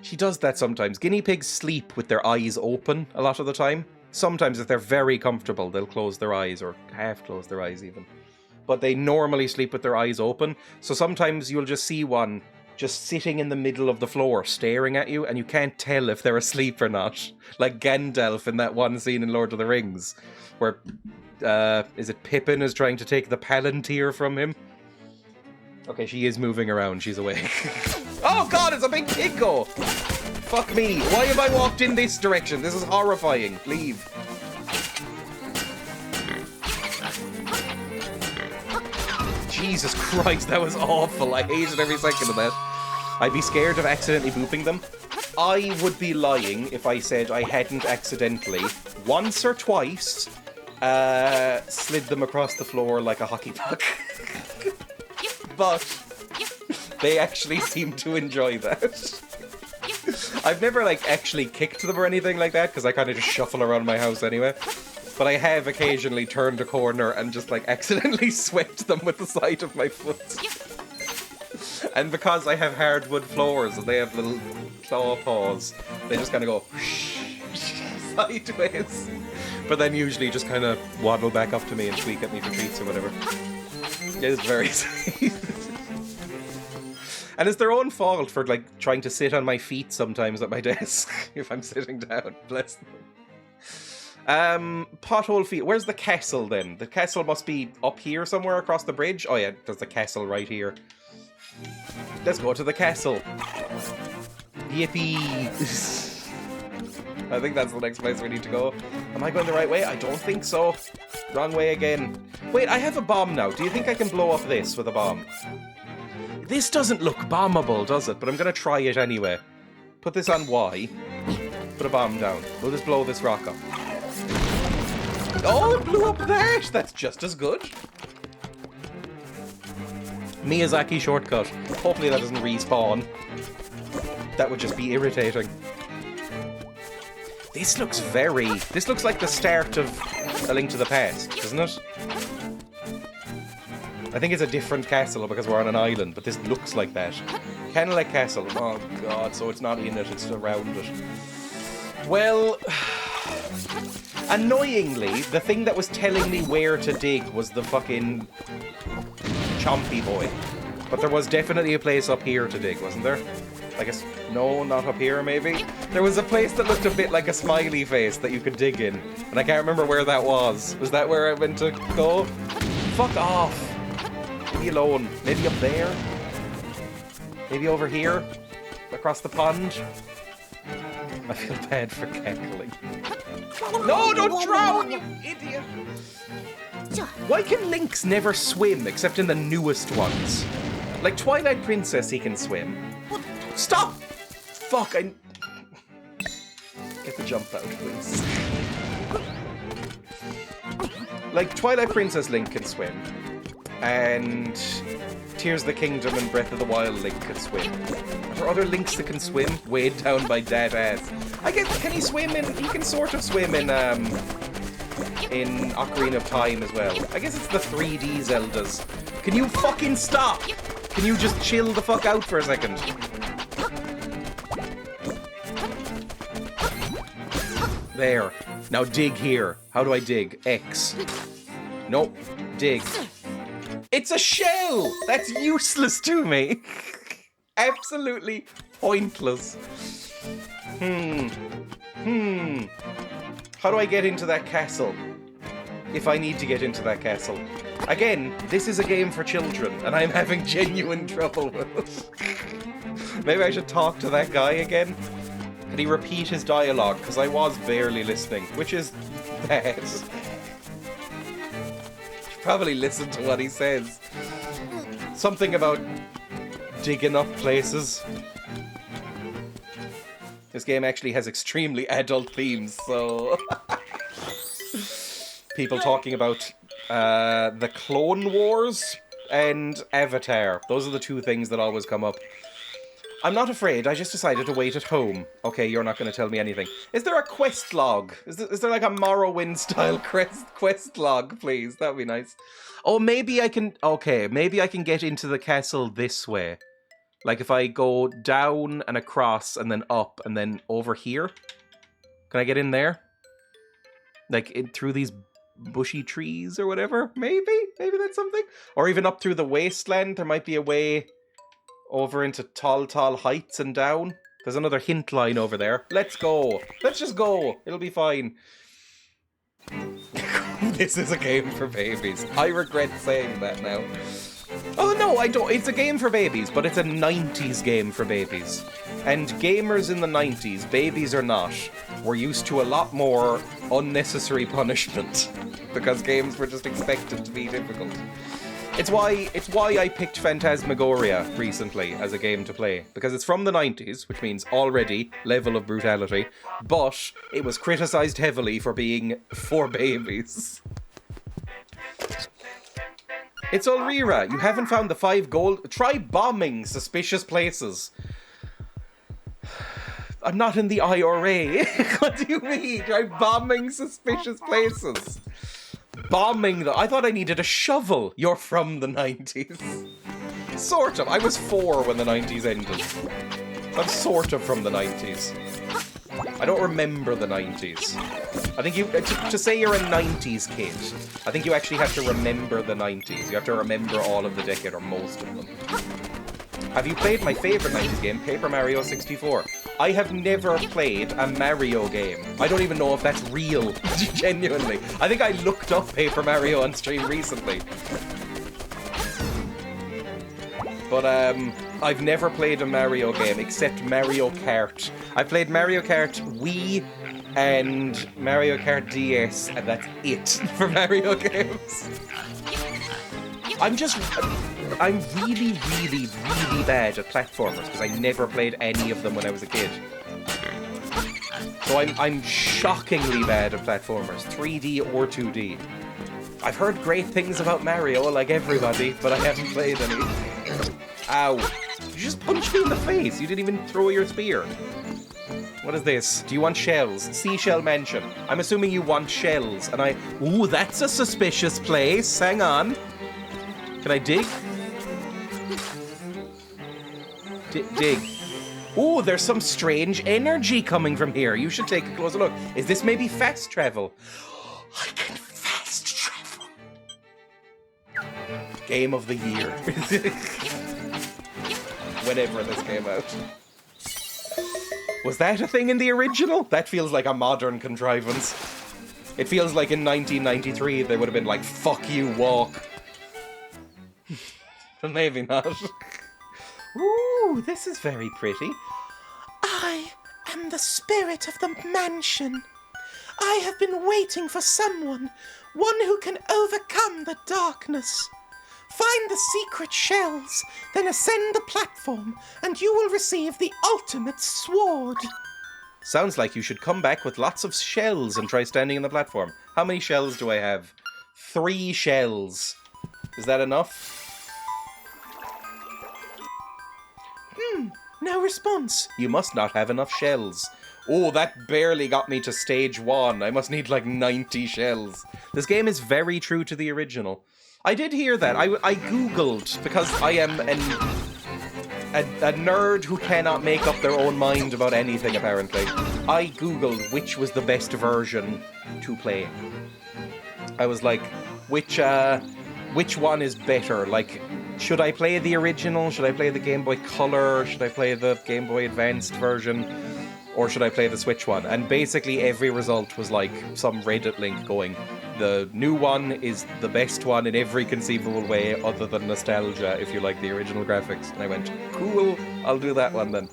She does that sometimes. Guinea pigs sleep with their eyes open a lot of the time. Sometimes if they're very comfortable, they'll close their eyes, or half close their eyes even. But they normally sleep with their eyes open. So sometimes you'll just see one just sitting in the middle of the floor staring at you, and you can't tell if they're asleep or not. Like Gandalf in that one scene in Lord of the Rings, where, is it Pippin is trying to take the Palantir from him? Okay, she is moving around, she's awake. Oh god, it's a big pig go! Fuck me, why have I walked in this direction? This is horrifying, leave. Jesus Christ, that was awful. I hated every second of that. I'd be scared of accidentally booping them. I would be lying if I said I hadn't accidentally, once or twice, slid them across the floor like a hockey puck. But they actually seem to enjoy that. I've never, like, actually kicked them or anything like that, because I kind of just shuffle around my house anyway. But I have occasionally turned a corner and just, like, accidentally swept them with the side of my foot. And because I have hardwood floors and they have little claw paws, they just kind of go sideways. But then usually just kind of waddle back up to me and squeak at me for treats or whatever. It is very sweet. And it's their own fault for, like, trying to sit on my feet sometimes at my desk if I'm sitting down. Bless them. Pothole feet. Where's the castle then? The castle must be up here somewhere across the bridge. Oh yeah, there's the castle right here. Let's go to the castle. Yippee! I think that's the next place we need to go. Am I going the right way? I don't think so. Wrong way again. Wait, I have a bomb now. Do you think I can blow up this with a bomb? This doesn't look bombable, does it? But I'm going to try it anyway. Put this on Y. Put a bomb down. We'll just blow this rock up. Oh, it blew up that! That's just as good. Miyazaki shortcut. Hopefully that doesn't respawn. That would just be irritating. This looks like the start of A Link to the Past, doesn't it? I think it's a different castle because we're on an island, but this looks like that. Kennelet Castle. Oh god, so it's not in it, it's around it. Well, annoyingly, the thing that was telling me where to dig was the fucking Chompy boy. But there was definitely a place up here to dig, wasn't there? I guess, no, not up here, maybe? There was a place that looked a bit like a smiley face that you could dig in, and I can't remember where that was. Was that where I went to go? Fuck off. Leave me alone. Maybe up there? Maybe over here? Across the pond? I feel bad for cackling. No, don't drown, you idiot! Why can Lynx never swim except in the newest ones? Like Twilight Princess, he can swim. Stop! Fuck, I... Get the jump out, please. Like, Twilight Princess Link can swim. And Tears of the Kingdom and Breath of the Wild Link can swim. Are there other Links that can swim? Weighed down by dead ass. I guess, can he swim in... He can sort of swim in Ocarina of Time as well. I guess it's the 3D Zeldas. Can you fucking stop? Can you just chill the fuck out for a second? There. Now dig here. How do I dig? X. Nope. Dig. It's a shell! That's useless to me. Absolutely pointless. How do I get into that castle? If I need to get into that castle. Again, this is a game for children, and I'm having genuine trouble with it. Maybe I should talk to that guy again? Can he repeat his dialogue? Because I was barely listening, which is bad. Probably listen to what he says. Something about digging up places. This game actually has extremely adult themes, so... People talking about the Clone Wars and Avatar. Those are the two things that always come up. I'm not afraid, I just decided to wait at home. Okay, you're not going to tell me anything. Is there a quest log? Is there like a Morrowind-style quest log, please? That would be nice. Oh, maybe I can... Okay, maybe I can get into the castle this way. Like if I go down and across and then up and then over here. Can I get in there? Like through these bushy trees or whatever? Maybe? Maybe that's something? Or even up through the wasteland. There might be a way... over into tall heights and down. There's another hint line over there. Let's go. Let's just go. It'll be fine. This is a game for babies. I regret saying that now. Oh no, I don't. It's a game for babies, but it's a 90s game for babies. And gamers in the 90s, babies or not, were used to a lot more unnecessary punishment. Because games were just expected to be difficult. It's why I picked Phantasmagoria recently as a game to play. Because it's from the 90s, which means already level of brutality, but it was criticised heavily for being for babies. It's Ulrira. You haven't found the 5 gold... Try bombing suspicious places. I'm not in the IRA. What do you mean? Try bombing suspicious places. Bombing them. I thought I needed a shovel. You're from the 90s. Sort of. I was 4 when the 90s ended. I'm sort of from the 90s. I don't remember the 90s. I think you... To say you're a 90s kid, I think you actually have to remember the 90s. You have to remember all of the decade, or most of them. Have you played my favourite 90s game, Paper Mario 64? I have never played a Mario game. I don't even know if that's real, genuinely. I think I looked up Paper Mario on stream recently. But I've never played a Mario game except Mario Kart. I played Mario Kart Wii and Mario Kart DS, and that's it for Mario games. I'm really, really, really bad at platformers because I never played any of them when I was a kid. So I'm shockingly bad at platformers, 3D or 2D. I've heard great things about Mario, like everybody, but I haven't played any. Ow. You just punched me in the face. You didn't even throw your spear. What is this? Do you want shells? Seashell Mansion. I'm assuming you want shells, and Ooh, that's a suspicious place. Hang on. Can I dig? Dig. Ooh, there's some strange energy coming from here. You should take a closer look. Is this maybe fast travel? I can fast travel. Game of the year. Whenever this came out. Was that a thing in the original? That feels like a modern contrivance. It feels like in 1993 they would have been like, fuck you, walk. But maybe not. Ooh, this is very pretty. I am the spirit of the mansion. I have been waiting for someone, one who can overcome the darkness. Find the secret shells, then ascend the platform, and you will receive the ultimate sword. Sounds like you should come back with lots of shells and try standing on the platform. How many shells do I have? 3 shells. Is that enough? No response. You must not have enough shells. Oh, that barely got me to stage 1. I must need like 90 shells. This game is very true to the original. I did hear that. I googled, because I am a nerd who cannot make up their own mind about anything, apparently. I googled which was the best version to play. I was like, which one is better? Like, should I play the original? Should I play the Game Boy Color? Should I play the Game Boy Advanced version? Or should I play the Switch one? And basically every result was like some Reddit link going, the new one is the best one in every conceivable way other than nostalgia if you like the original graphics. And I went, cool, I'll do that one then.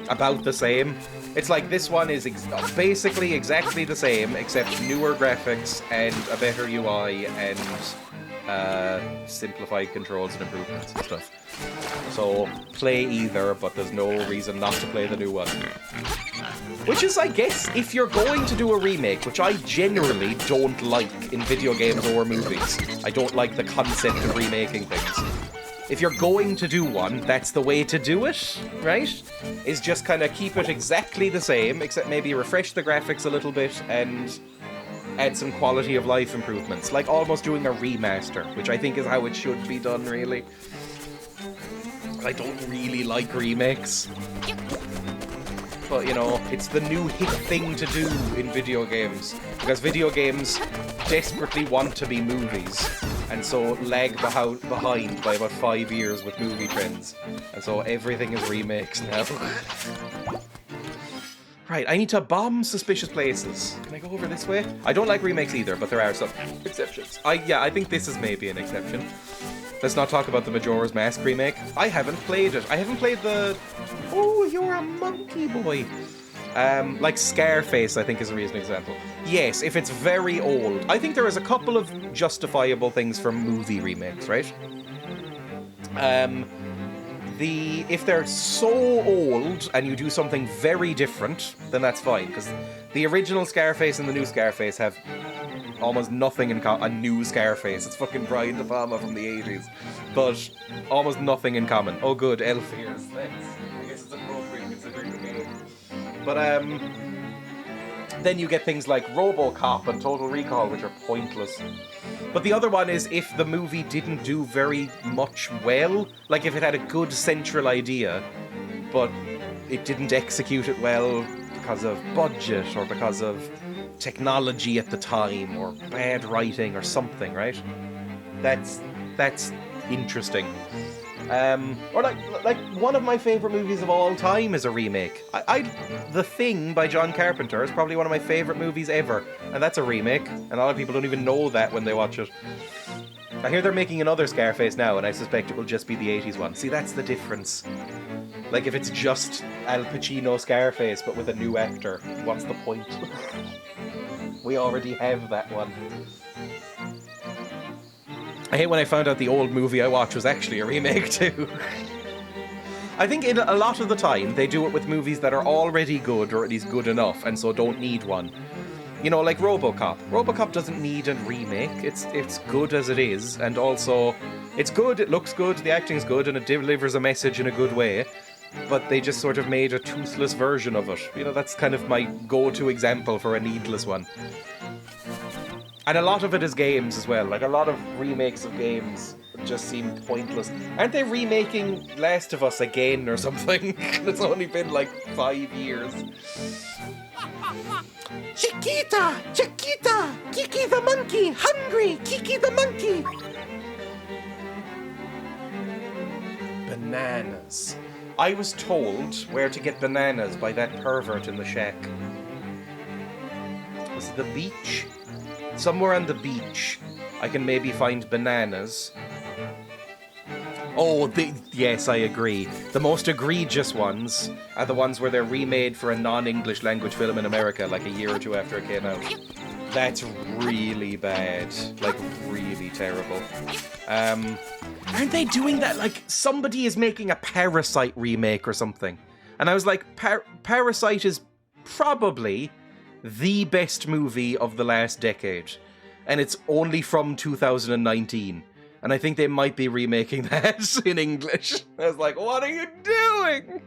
About the same. It's like this one is basically exactly the same except newer graphics and a better UI and simplified controls and improvements and stuff. So play either, but there's no reason not to play the new one. Which is, I guess, if you're going to do a remake, which I generally don't like in video games or movies. I don't like the concept of remaking things. If you're going to do one, that's the way to do it, right? Is just kind of keep it exactly the same, except maybe refresh the graphics a little bit and add some quality of life improvements. Like almost doing a remaster, which I think is how it should be done, really. I don't really like remakes. But, you know, it's the new hip thing to do in video games. Because video games desperately want to be movies. And so lag behind by about 5 years with movie trends. And so everything is remakes now. Right, I need to bomb suspicious places. Can I go over this way? I don't like remakes either, but there are some exceptions. I think this is maybe an exception. Let's not talk about the Majora's Mask remake. I haven't played it. I haven't played the... Oh, you're a monkey boy. Like Scarface, I think, is a recent example. Yes, if it's very old. I think there is a couple of justifiable things for movie remakes, right? If they're so old and you do something very different, then that's fine. Because the original Scarface and the new Scarface have almost nothing in common. A new Scarface. It's fucking Brian De Palma from the 80s. But almost nothing in common. Oh good, elf ears. Thanks. I guess it's appropriate considering the game. But then you get things like RoboCop and Total Recall, which are pointless. But the other one is if the movie didn't do very much well, like if it had a good central idea, but it didn't execute it well because of budget or because of technology at the time or bad writing or something, right? That's interesting. Or like one of my favorite movies of all time is a remake. The Thing by John Carpenter is probably one of my favorite movies ever, and that's a remake. And a lot of people don't even know that when they watch it. I hear they're making another Scarface now, and I suspect it will just be the 80s one. See, that's the difference. Like, if it's just Al Pacino Scarface, but with a new actor, what's the point? We already have that one. I hate when I found out the old movie I watched was actually a remake, too. I think a lot of the time, they do it with movies that are already good, or at least good enough, and so don't need one. You know, like RoboCop. RoboCop doesn't need a remake. It's good as it is, and also, it's good, it looks good, the acting's good, and it delivers a message in a good way, but they just sort of made a toothless version of it. You know, that's kind of my go-to example for a needless one. And a lot of it is games as well. Like, a lot of remakes of games just seem pointless. Aren't they remaking Last of Us again or something? It's only been like 5 years. Chiquita! Chiquita! Kiki the monkey! Hungry! Kiki the monkey! Bananas. I was told where to get bananas by that pervert in the shack. Was it the beach? Somewhere on the beach, I can maybe find bananas. Oh, yes, I agree. The most egregious ones are the ones where they're remade for a non-English language film in America, like a year or two after it came out. That's really bad. Like, really terrible. Aren't they doing that? Like, somebody is making a Parasite remake or something. And I was like, Parasite is probably the best movie of the last decade. And it's only from 2019. And I think they might be remaking that in English. I was like, what are you doing?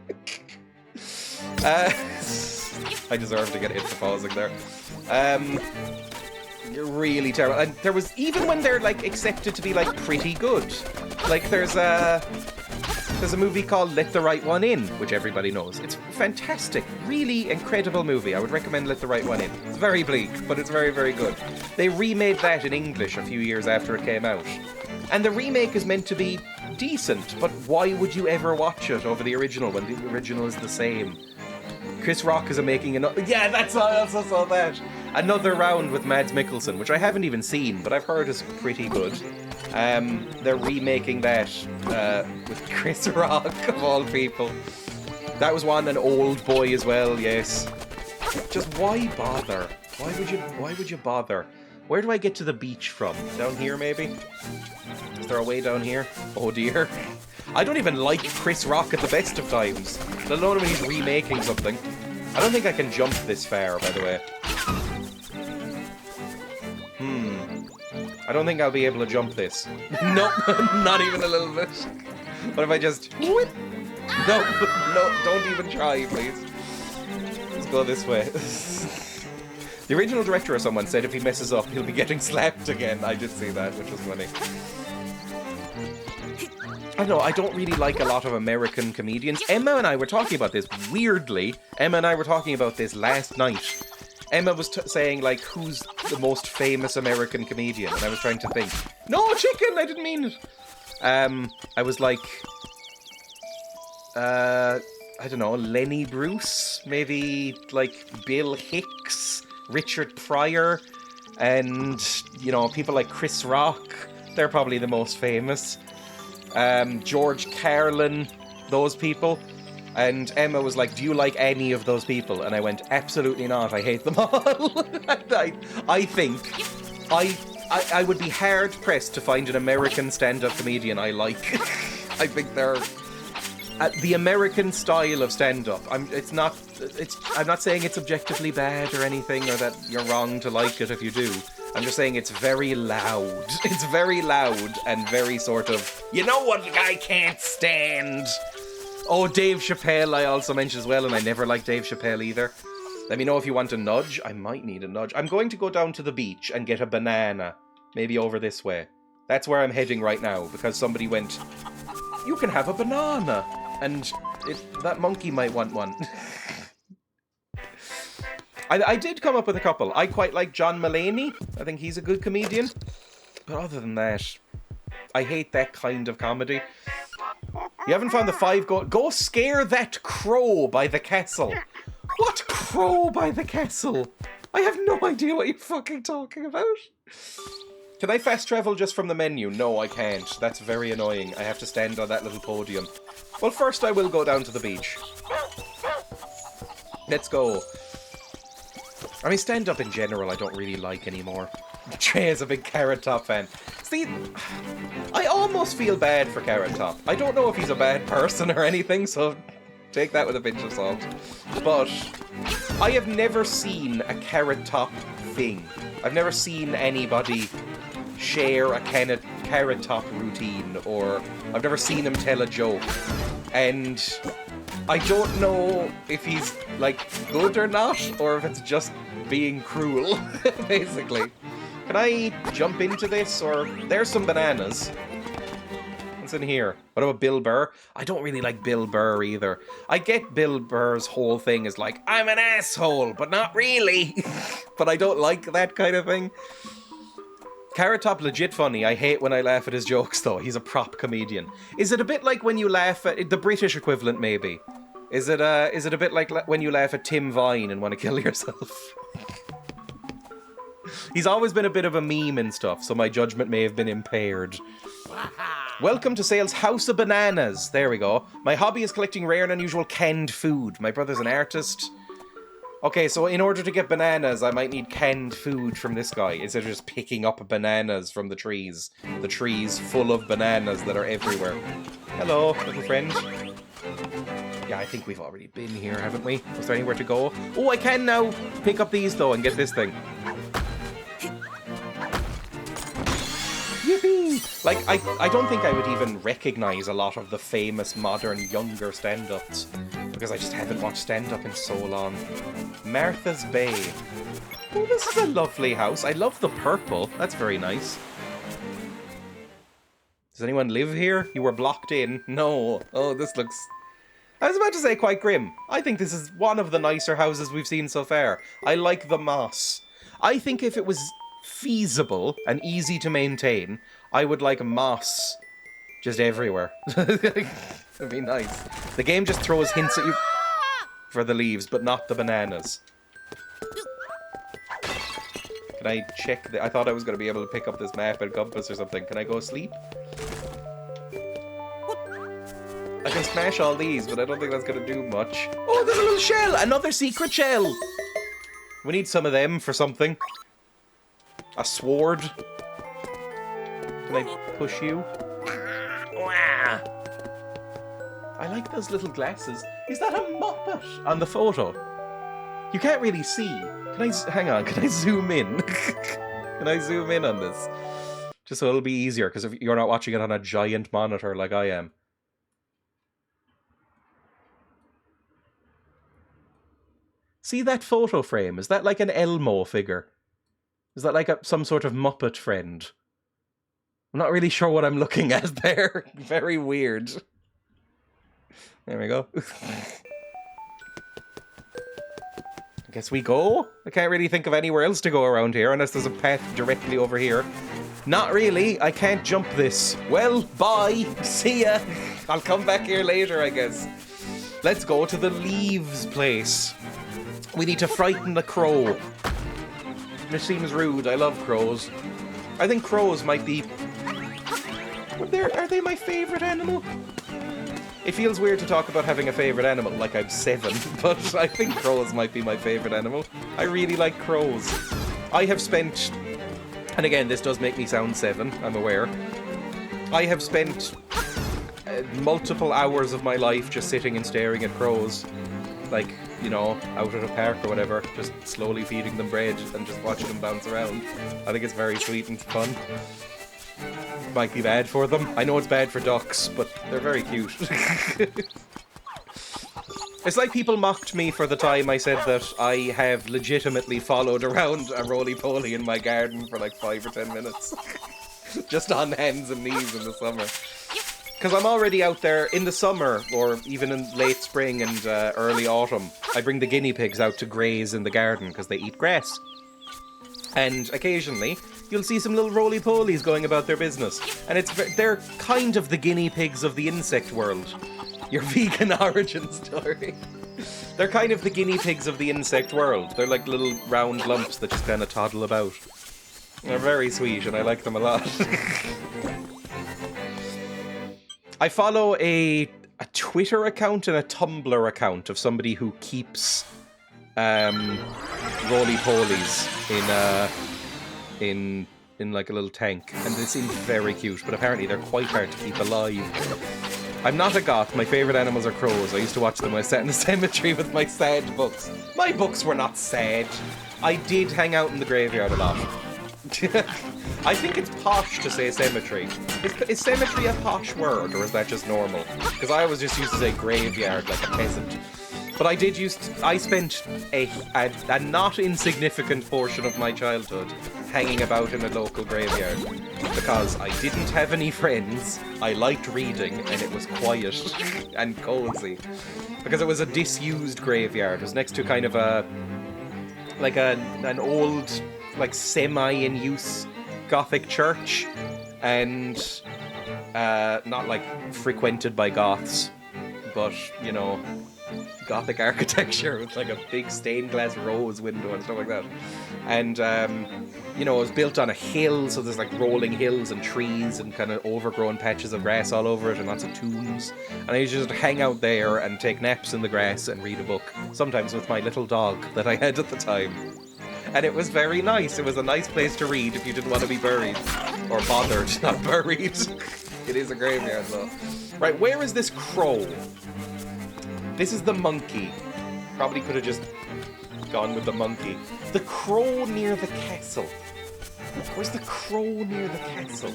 I deserve to get hit for pausing there. You're really terrible. And there was, even when they're like accepted to be like pretty good. Like there's a movie called Let the Right One In, which everybody knows. It's fantastic, really incredible movie. I would recommend Let the Right One In. It's very bleak, but it's very, very good. They remade that in English a few years after it came out. And the remake is meant to be decent, but why would you ever watch it over the original when the original is the same? Chris Rock is making another... Yeah, I also saw that. Another round with Mads Mikkelsen, which I haven't even seen, but I've heard is pretty good. They're remaking that with Chris Rock, of all people. That was one, an Old Boy as well, yes. Just why bother? Why would you bother? Where do I get to the beach from? Down here, maybe? Is there a way down here? Oh dear. I don't even like Chris Rock at the best of times, let alone when he's remaking something. I don't think I can jump this far, by the way. I don't think I'll be able to jump this. Nope, not even a little bit. What if I just... What? No, don't even try, please. Let's go this way. The original director or someone said if he messes up, he'll be getting slapped again. I did see that, which was funny. I don't know, I don't really like a lot of American comedians. Emma and I were talking about this, weirdly. Emma and I were talking about this last night. Emma was saying, like, who's the most famous American comedian? And I was trying to think. No, chicken! I didn't mean it! I was like... I don't know, Lenny Bruce? Maybe, like, Bill Hicks? Richard Pryor? And, you know, people like Chris Rock. They're probably the most famous. George Carlin, those people. And Emma was like, do you like any of those people? And I went, absolutely not, I hate them all. I think I would be hard pressed to find an American stand-up comedian I like. I think they're the American style of stand-up. I'm not saying it's objectively bad or anything, or that you're wrong to like it if you do. I'm just saying it's very loud. It's very loud and very sort of, you know what I can't stand? Oh, Dave Chappelle I also mentioned as well, and I never liked Dave Chappelle either. Let me know if you want a nudge. I might need a nudge. I'm going to go down to the beach and get a banana. Maybe over this way. That's where I'm heading right now, because somebody went, you can have a banana. And that monkey might want one. I did come up with a couple. I quite like John Mulaney. I think he's a good comedian. But other than that, I hate that kind of comedy. You haven't found the 5 Go scare that crow by the castle. What crow by the castle? I have no idea what you're fucking talking about. Can I fast travel just from the menu? No, I can't. That's very annoying. I have to stand on that little podium. Well, first I will go down to the beach. Let's go. I mean, stand-up in general I don't really like anymore. Trey is a big Carrot Top fan. See, I almost feel bad for Carrot Top. I don't know if he's a bad person or anything, so take that with a pinch of salt. But I have never seen a Carrot Top thing. I've never seen anybody share a Carrot Top routine, or I've never seen him tell a joke. And I don't know if he's, like, good or not, or if it's just being cruel, basically. Can I jump into this, or... There's some bananas. What's in here? What about Bill Burr? I don't really like Bill Burr either. I get Bill Burr's whole thing is like, I'm an asshole, but not really. But I don't like that kind of thing. Carrot Top legit funny. I hate when I laugh at his jokes, though. He's a prop comedian. Is it a bit like when you laugh at... The British equivalent, maybe? Is it a bit like when you laugh at Tim Vine and want to kill yourself? He's always been a bit of a meme and stuff, so my judgment may have been impaired. Welcome to Sale's House of Bananas. There we go. My hobby is collecting rare and unusual canned food. My brother's an artist. Okay, so in order to get bananas, I might need canned food from this guy, instead of just picking up bananas from the trees. The trees full of bananas that are everywhere. Hello, little friend. Yeah, I think we've already been here, haven't we? Was there anywhere to go? Oh, I can now pick up these, though, and get this thing. Yippee! Like, I don't think I would even recognise a lot of the famous modern younger stand-ups, because I just haven't watched stand-up in so long. Martha's Bay. Oh, this is a lovely house. I love the purple. That's very nice. Does anyone live here? You were blocked in. No. Oh, this looks... I was about to say quite grim. I think this is one of the nicer houses we've seen so far. I like the moss. I think if it was feasible and easy to maintain, I would like moss just everywhere. That'd be nice. The game just throws hints at you for the leaves, but not the bananas. Can I check I thought I was going to be able to pick up this map and compass or something. Can I go sleep? I can smash all these, but I don't think that's going to do much. Oh, there's a little shell! Another secret shell! We need some of them for something. A sword. Can I push you? Wah! I like those little glasses. Is that a Muppet on the photo? You can't really see. Hang on, can I zoom in? Can I zoom in on this? Just so it'll be easier, because if you're not watching it on a giant monitor like I am. See that photo frame? Is that like an Elmo figure? Is that like some sort of Muppet friend? I'm not really sure what I'm looking at there. Very weird. There we go. I guess we go? I can't really think of anywhere else to go around here unless there's a path directly over here. Not really. I can't jump this. Well, bye. See ya. I'll come back here later, I guess. Let's go to the leaves place. We need to frighten the crow. This seems rude. I love crows. I think crows might be... Are they my favourite animal? It feels weird to talk about having a favourite animal like I'm 7, but I think crows might be my favourite animal. I really like crows. I have spent... And again, this does make me sound 7, I'm aware. I have spent multiple hours of my life just sitting and staring at crows. Like, you know, out at a park or whatever, just slowly feeding them bread and just watching them bounce around. I think it's very sweet and fun. Might be bad for them. I know it's bad for ducks, but they're very cute. It's like people mocked me for the time I said that I have legitimately followed around a roly-poly in my garden for like 5 or 10 minutes. Just on hands and knees in the summer. Because I'm already out there in the summer, or even in late spring and early autumn. I bring the guinea pigs out to graze in the garden because they eat grass. And occasionally, you'll see some little roly-polies going about their business. And they're kind of the guinea pigs of the insect world. Your vegan origin story. They're kind of the guinea pigs of the insect world. They're like little round lumps that just kind of toddle about. They're very sweet, and I like them a lot. I follow a Twitter account and a Tumblr account of somebody who keeps roly-polies in like a little tank, and they seem very cute, but apparently they're quite hard to keep alive. I'm not a goth. My favourite animals are crows. I used to watch them when I sat in the cemetery with my sad books. My books were not sad. I did hang out in the graveyard a lot. I think it's posh to say cemetery. Is cemetery a posh word, or is that just normal? Because I always just used to say graveyard like a peasant. But I spent a not insignificant portion of my childhood hanging about in a local graveyard because I didn't have any friends. I liked reading, and it was quiet and cozy because it was a disused graveyard. It was next to kind of an old, like, semi-in-use Gothic church, and not like frequented by goths, but you know, Gothic architecture with like a big stained glass rose window and stuff like that. And you know, it was built on a hill, so there's like rolling hills and trees and kind of overgrown patches of grass all over it and lots of tombs. And I used to just hang out there and take naps in the grass and read a book, sometimes with my little dog that I had at the time. And it was very nice. It was a nice place to read if you didn't want to be buried. Or bothered, not buried. It is a graveyard though. Right, where is this crow? This is the monkey. Probably could have just gone with the monkey. The crow near the castle. Where's the crow near the castle?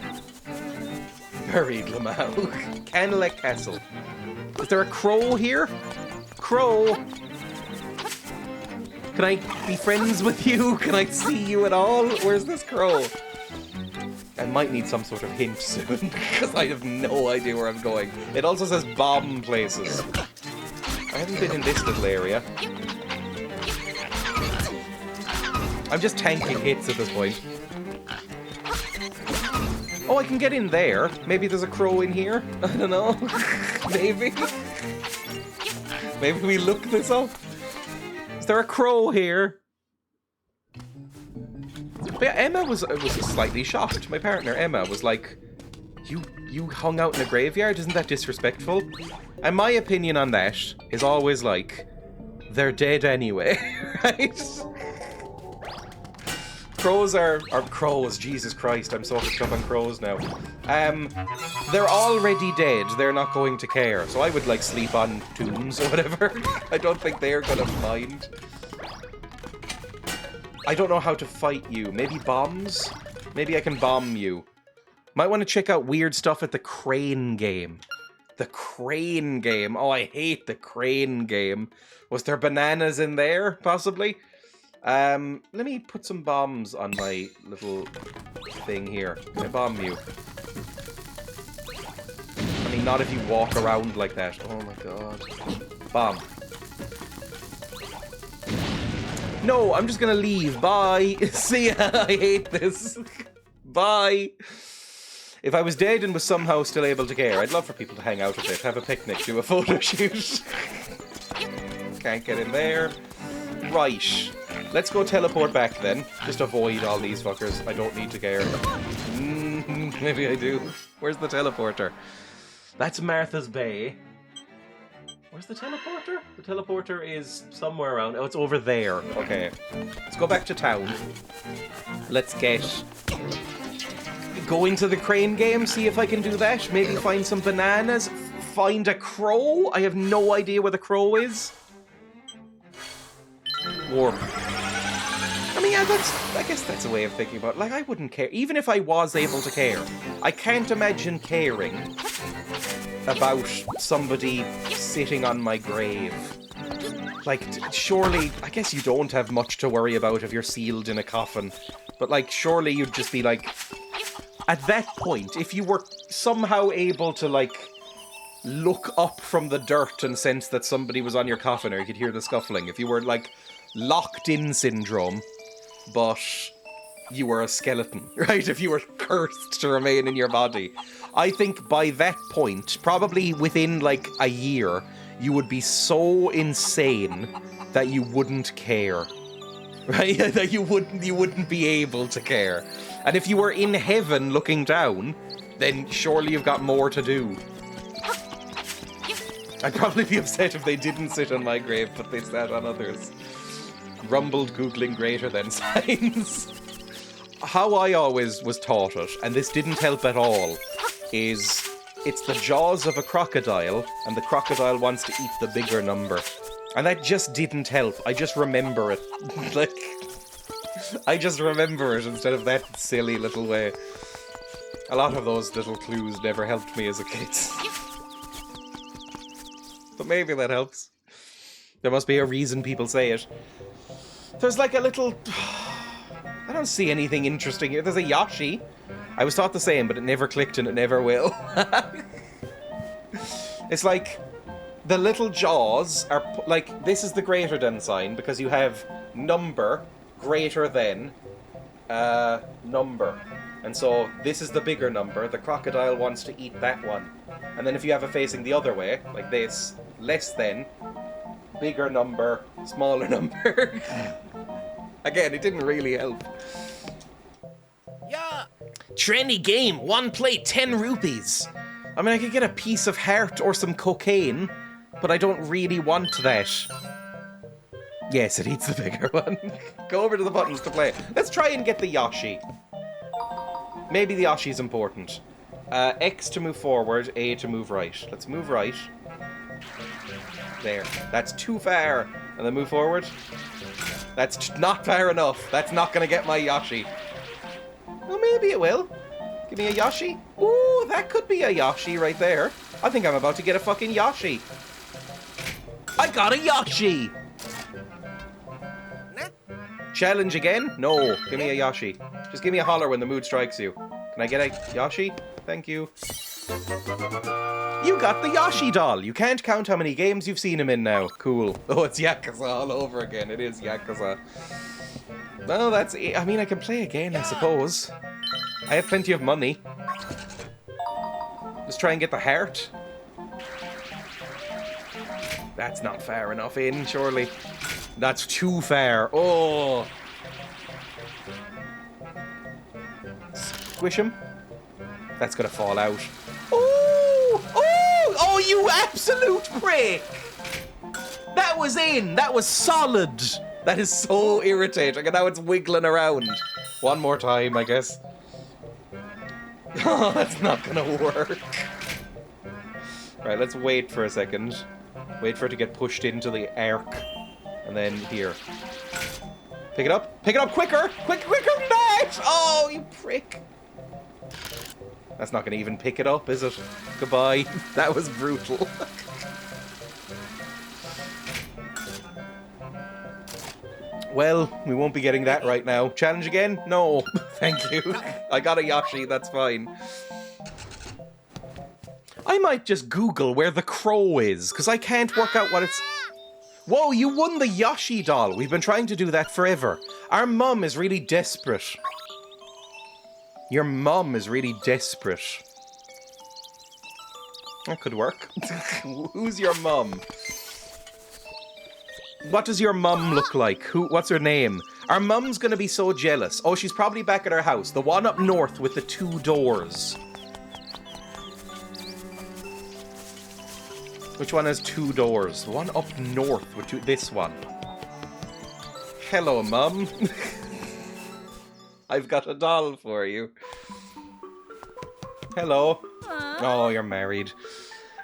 Buried, Lamau. Canlek Castle. Is there a crow here? Crow! Can I be friends with you? Can I see you at all? Where's this crow? I might need some sort of hint soon, because I have no idea where I'm going. It also says bomb places. I haven't been in this little area. I'm just tanking hits at this point. Oh, I can get in there. Maybe there's a crow in here? I don't know. Maybe. Maybe we look this up. Is there a crow here? But yeah, Emma was slightly shocked. My partner, Emma, was like, You hung out in a graveyard? Isn't that disrespectful? And my opinion on that is always like, they're dead anyway, right? Crows are crows, Jesus Christ, I'm so hooked up on crows now. They're already dead, they're not going to care. So I would like sleep on tombs or whatever. I don't think they're gonna mind. I don't know how to fight you. Maybe bombs? Maybe I can bomb you. Might want to check out weird stuff at the crane game. The crane game. Oh, I hate the crane game. Was there bananas in there, possibly? Let me put some bombs on my little thing here. Can I bomb you? I mean, not if you walk around like that. Oh my god. Bomb. No, I'm just gonna leave. Bye. See ya. I hate this. Bye. If I was dead and was somehow still able to care, I'd love for people to hang out a bit, have a picnic, do a photo shoot. Can't get in there. Right. Let's go teleport back then. Just avoid all these fuckers. I don't need to care. Maybe I do. Where's the teleporter? That's Martha's Bay. Where's the teleporter? The teleporter is somewhere around. Oh, it's over there. Okay. Let's go back to town. Let's go into the crane game, see if I can do that. Maybe find some bananas. Find a crow? I have no idea where the crow is. Warp. I mean, yeah, I guess that's a way of thinking about it. Like, I wouldn't care. Even if I was able to care, I can't imagine caring about somebody sitting on my grave. Like, surely, I guess you don't have much to worry about if you're sealed in a coffin. But, like, surely you'd just be like, at that point, if you were somehow able to, like, look up from the dirt and sense that somebody was on your coffin, or you could hear the scuffling, if you were, like, locked-in syndrome, but you were a skeleton, right? If you were cursed to remain in your body. I think by that point, probably within, like, a year, you would be so insane that you wouldn't care. Right? That you wouldn't be able to care. And if you were in heaven looking down, then surely you've got more to do. I'd probably be upset if they didn't sit on my grave, but they sat on others. Rumbled Googling greater than signs. How I always was taught it, and this didn't help at all, is it's the jaws of a crocodile, and the crocodile wants to eat the bigger number. And that just didn't help. I just remember it. Like, I just remember it instead of that silly little way. A lot of those little clues never helped me as a kid. But maybe that helps. There must be a reason people say it. There's like a little... I don't see anything interesting here. There's a Yoshi. I was taught the same, but it never clicked and it never will. It's like... The little jaws are... Like, this is the greater than sign, because you have number, greater than, number. And so, this is the bigger number. The crocodile wants to eat that one. And then if you have it facing the other way, like this, less than, bigger number, smaller number. Again, it didn't really help. Yeah. Trendy game. 1 plate, 10 rupees. I mean, I could get a piece of heart or some cocaine, but I don't really want that. Yes, it eats the bigger one. Go over to the buttons to play. Let's try and get the Yoshi. Maybe the Yoshi's important. X to move forward, A to move right. Let's move right. There. That's too far. And then move forward. That's not far enough. That's not going to get my Yoshi. Well, maybe it will. Give me a Yoshi. Ooh, that could be a Yoshi right there. I think I'm about to get a fucking Yoshi. I got a Yoshi! Challenge again? No. Give me a Yoshi. Just give me a holler when the mood strikes you. Can I get a Yoshi? Thank you. You got the Yoshi doll. You can't count how many games you've seen him in now. Cool. Oh, it's Yakuza all over again. It is Yakuza. Well, that's it. I mean, I can play again, I suppose. I have plenty of money. Let's try and get the heart. That's not far enough in, surely. That's too far. Oh. Squish him. That's gonna fall out. Oh! Oh! Oh, you absolute prick! That was in! That was solid! That is so irritating, and now it's wiggling around. One more time, I guess. Oh, that's not gonna work. Right, let's wait for a second. Wait for it to get pushed into the arc. And then here. Pick it up. Pick it up quicker! Quicker than that! Oh, you prick. That's not going to even pick it up, is it? Goodbye. That was brutal. Well, we won't be getting that right now. Challenge again? No. Thank you. I got a Yoshi, that's fine. I might just Google where the crow is, because I can't work out what it's... Whoa, you won the Yoshi doll. We've been trying to do that forever. Our mum is really desperate. Your mum is really desperate. That could work. Who's your mum? What does your mum look like? What's her name? Our mum's gonna be so jealous. Oh, she's probably back at her house. The one up north with the 2 doors. Which one has 2 doors? The one up north with 2... This one. Hello, Mum. I've got a doll for you. Hello. Oh, you're married.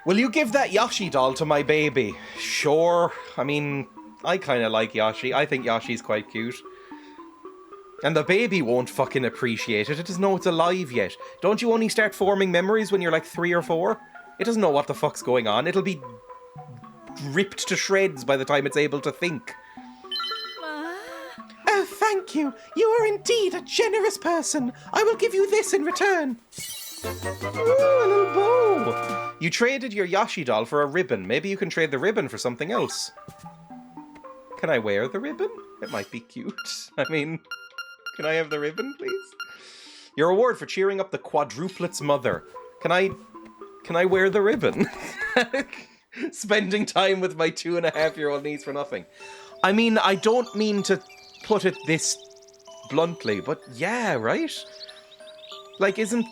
Will you give that Yoshi doll to my baby? Sure. I mean, I kind of like Yoshi. I think Yoshi's quite cute. And the baby won't fucking appreciate it. It doesn't know it's alive yet. Don't you only start forming memories when you're like 3 or 4? It doesn't know what the fuck's going on. It'll be ripped to shreds by the time it's able to think. Oh, thank you. You are indeed a generous person. I will give you this in return. Ooh, a little bow. You traded your Yoshi doll for a ribbon. Maybe you can trade the ribbon for something else. Can I wear the ribbon? It might be cute. I mean, can I have the ribbon, please? Your reward for cheering up the quadruplet's mother. Can I wear the ribbon? Spending time with my 2.5-year-old niece for nothing. I mean, I don't mean to put it this bluntly, but yeah, right? Like, isn't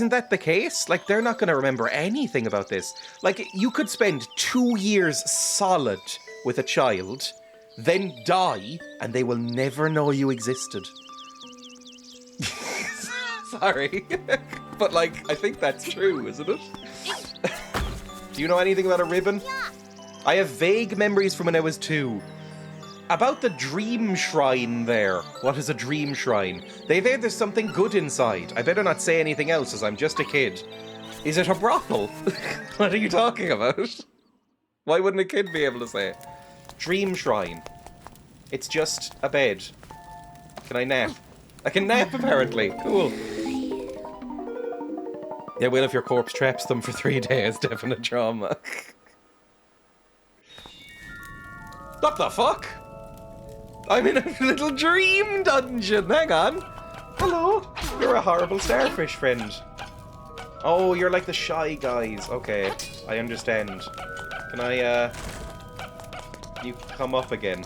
that the case? Like, they're not going to remember anything about this. Like, you could spend 2 years solid with a child, then die, and they will never know you existed. Sorry. But, like, I think that's true, isn't it? Do you know anything about a ribbon? I have vague memories from when I was 2. About the dream shrine there. What is a dream shrine? There's something good inside. I better not say anything else as I'm just a kid. Is it a brothel? What are you talking about? Why wouldn't a kid be able to say it? Dream shrine. It's just a bed. Can I nap? I can nap, apparently. Cool. Yeah, well, if your corpse traps them for 3 days, definite trauma. What the fuck? I'm in a little dream dungeon. Hang on. Hello. You're a horrible starfish friend. Oh, you're like the shy guys. Okay, I understand. Can I, you come up again?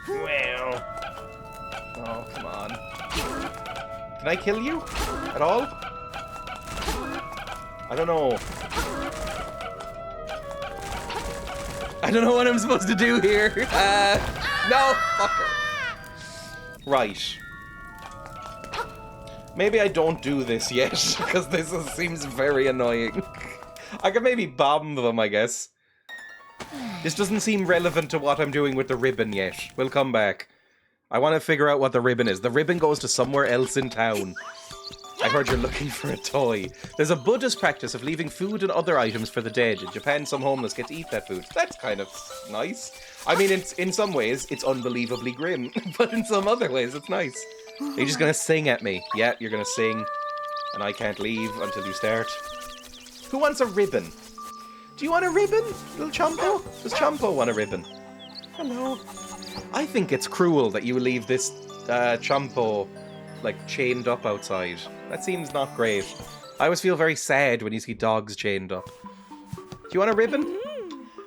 Well. Oh, come on. Can I kill you? At all? I don't know. I don't know what I'm supposed to do here. No, fucker. Right. Maybe I don't do this yet, because seems very annoying. I could maybe bomb them, I guess. This doesn't seem relevant to what I'm doing with the ribbon yet. We'll come back. I want to figure out what the ribbon is. The ribbon goes to somewhere else in town. I heard you're looking for a toy. There's a Buddhist practice of leaving food and other items for the dead. In Japan, some homeless get to eat that food. That's kind of nice. I mean, in some ways, it's unbelievably grim. But in some other ways, it's nice. Are you just going to sing at me? Yeah, you're going to sing. And I can't leave until you start. Who wants a ribbon? Do you want a ribbon, little Chompo? Does Chompo want a ribbon? Hello. I think it's cruel that you leave this Chompo, like, chained up outside. That seems not great. I always feel very sad when you see dogs chained up. Do you want a ribbon?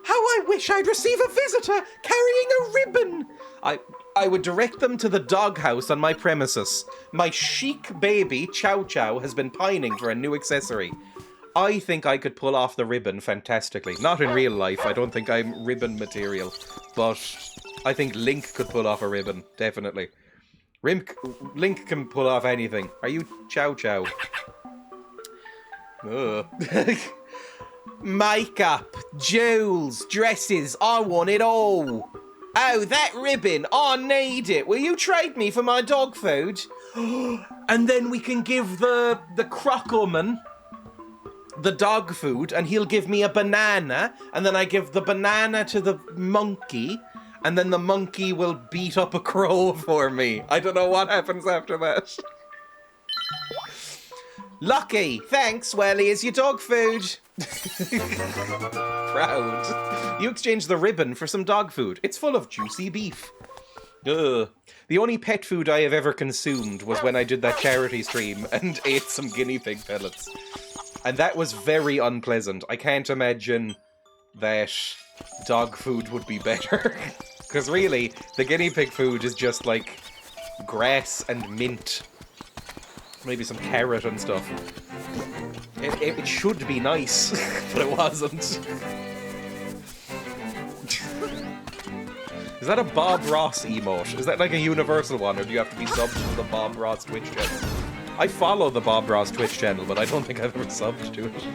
How I wish I'd receive a visitor carrying a ribbon! I would direct them to the doghouse on my premises. My chic baby, Chow Chow, has been pining for a new accessory. I think I could pull off the ribbon fantastically. Not in real life, I don't think I'm ribbon material. But I think Link could pull off a ribbon, definitely. Link can pull off anything. Are you Chow Chow? Ugh. Makeup, jewels, dresses, I want it all. Oh, that ribbon, I need it. Will you trade me for my dog food? And then we can give the crockerman the dog food, and he'll give me a banana, and then I give the banana to the monkey, and then the monkey will beat up a crow for me. I don't know what happens after that. Lucky, thanks. Well, here's your dog food. Proud. You exchanged the ribbon for some dog food. It's full of juicy beef. Ugh. The only pet food I have ever consumed was when I did that charity stream and ate some guinea pig pellets. And that was very unpleasant. I can't imagine that dog food would be better. Because really, the guinea pig food is just like grass and mint. Maybe some carrot and stuff. It should be nice, but it wasn't. Is that a Bob Ross emote? Is that like a universal one, or do you have to be subbed to the Bob Ross Twitch channel? I follow the Bob Ross Twitch channel, but I don't think I've ever subbed to it.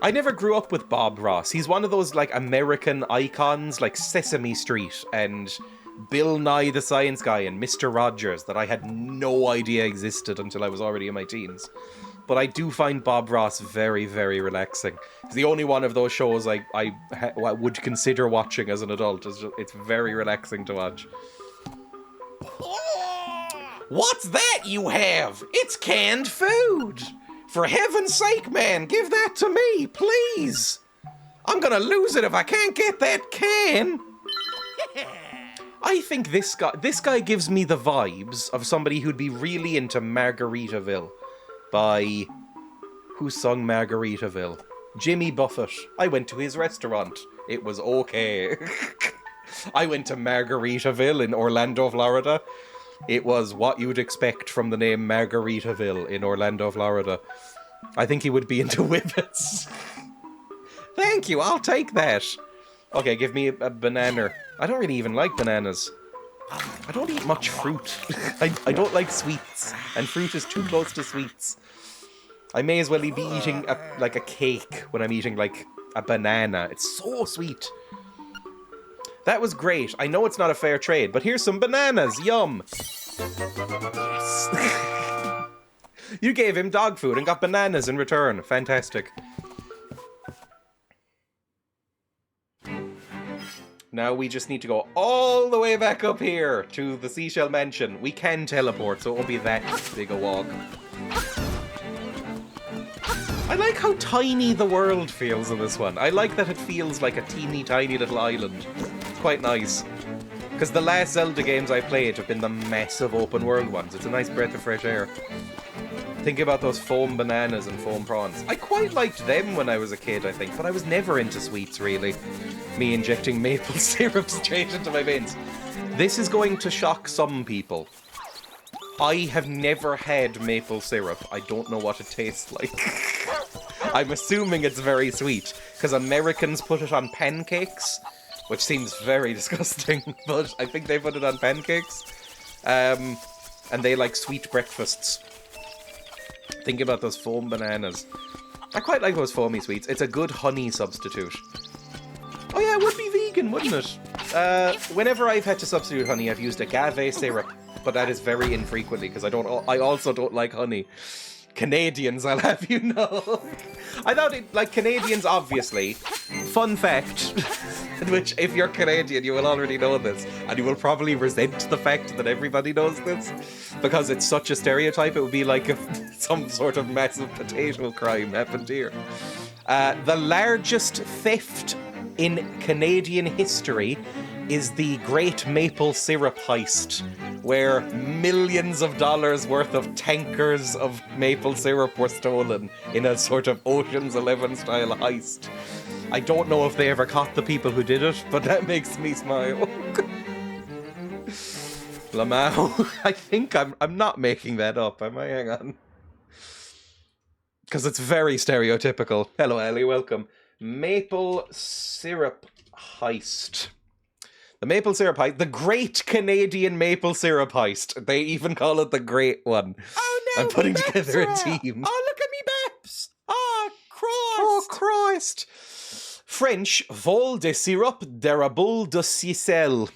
I never grew up with Bob Ross. He's one of those, like, American icons, like Sesame Street and Bill Nye the Science Guy and Mr. Rogers that I had no idea existed until I was already in my teens. But I do find Bob Ross very, very relaxing. It's the only one of those shows I would consider watching as an adult. It's very relaxing to watch. What's that you have? It's canned food. For heaven's sake, man, give that to me, please. I'm gonna lose it if I can't get that can. I think this guy gives me the vibes of somebody who'd be really into Margaritaville by... Who sung Margaritaville? Jimmy Buffett. I went to his restaurant. It was okay. I went to Margaritaville in Orlando, Florida. It was what you'd expect from the name Margaritaville in Orlando, Florida. I think he would be into whippets. Thank you, I'll take that. Okay, give me a banana. I don't really even like bananas. I don't eat much fruit. I don't like sweets, and fruit is too close to sweets. I may as well be eating like a cake when I'm eating like a banana. It's so sweet. That was great. I know it's not a fair trade, but here's some bananas. Yum. Yes. You gave him dog food and got bananas in return. Fantastic. Now we just need to go all the way back up here to the Seashell Mansion. We can teleport, so it won't be that big a walk. I like how tiny the world feels in this one. I like that it feels like a teeny tiny little island. It's quite nice. Because the last Zelda games I played have been the massive open world ones. It's a nice breath of fresh air. Think about those foam bananas and foam prawns. I quite liked them when I was a kid, I think, but I was never into sweets, really. Me injecting maple syrup straight into my veins. This is going to shock some people. I have never had maple syrup. I don't know what it tastes like. I'm assuming it's very sweet, because Americans put it on pancakes, which seems very disgusting, but I think they put it on pancakes. And they like sweet breakfasts. Think about those foam bananas. I quite like those foamy sweets. It's a good honey substitute. Oh yeah, it would be vegan, wouldn't it? Whenever I've had to substitute honey, I've used agave syrup, but that is very infrequently because I also don't like honey. Canadians, I'll have you know. I thought it, like, Canadians, obviously. Fun fact, which if you're Canadian, you will already know this, and you will probably resent the fact that everybody knows this, because it's such a stereotype. It would be like if some sort of massive potato crime happened here. The largest theft in Canadian history is the Great Maple Syrup Heist, where millions of dollars worth of tankers of maple syrup were stolen in a sort of Ocean's 11 style heist. I don't know if they ever caught the people who did it, but that makes me smile. Lamau, I think I'm not making that up, am I? Hang on. Because it's very stereotypical. Hello, Ellie, welcome. Maple Syrup Heist. The maple syrup heist. The Great Canadian Maple Syrup Heist. They even call it the Great One. Oh no! I'm putting together a team. Oh, look at me Beps! Oh, Christ! Oh, Christ! French, vol de syrup d'érable de sisel.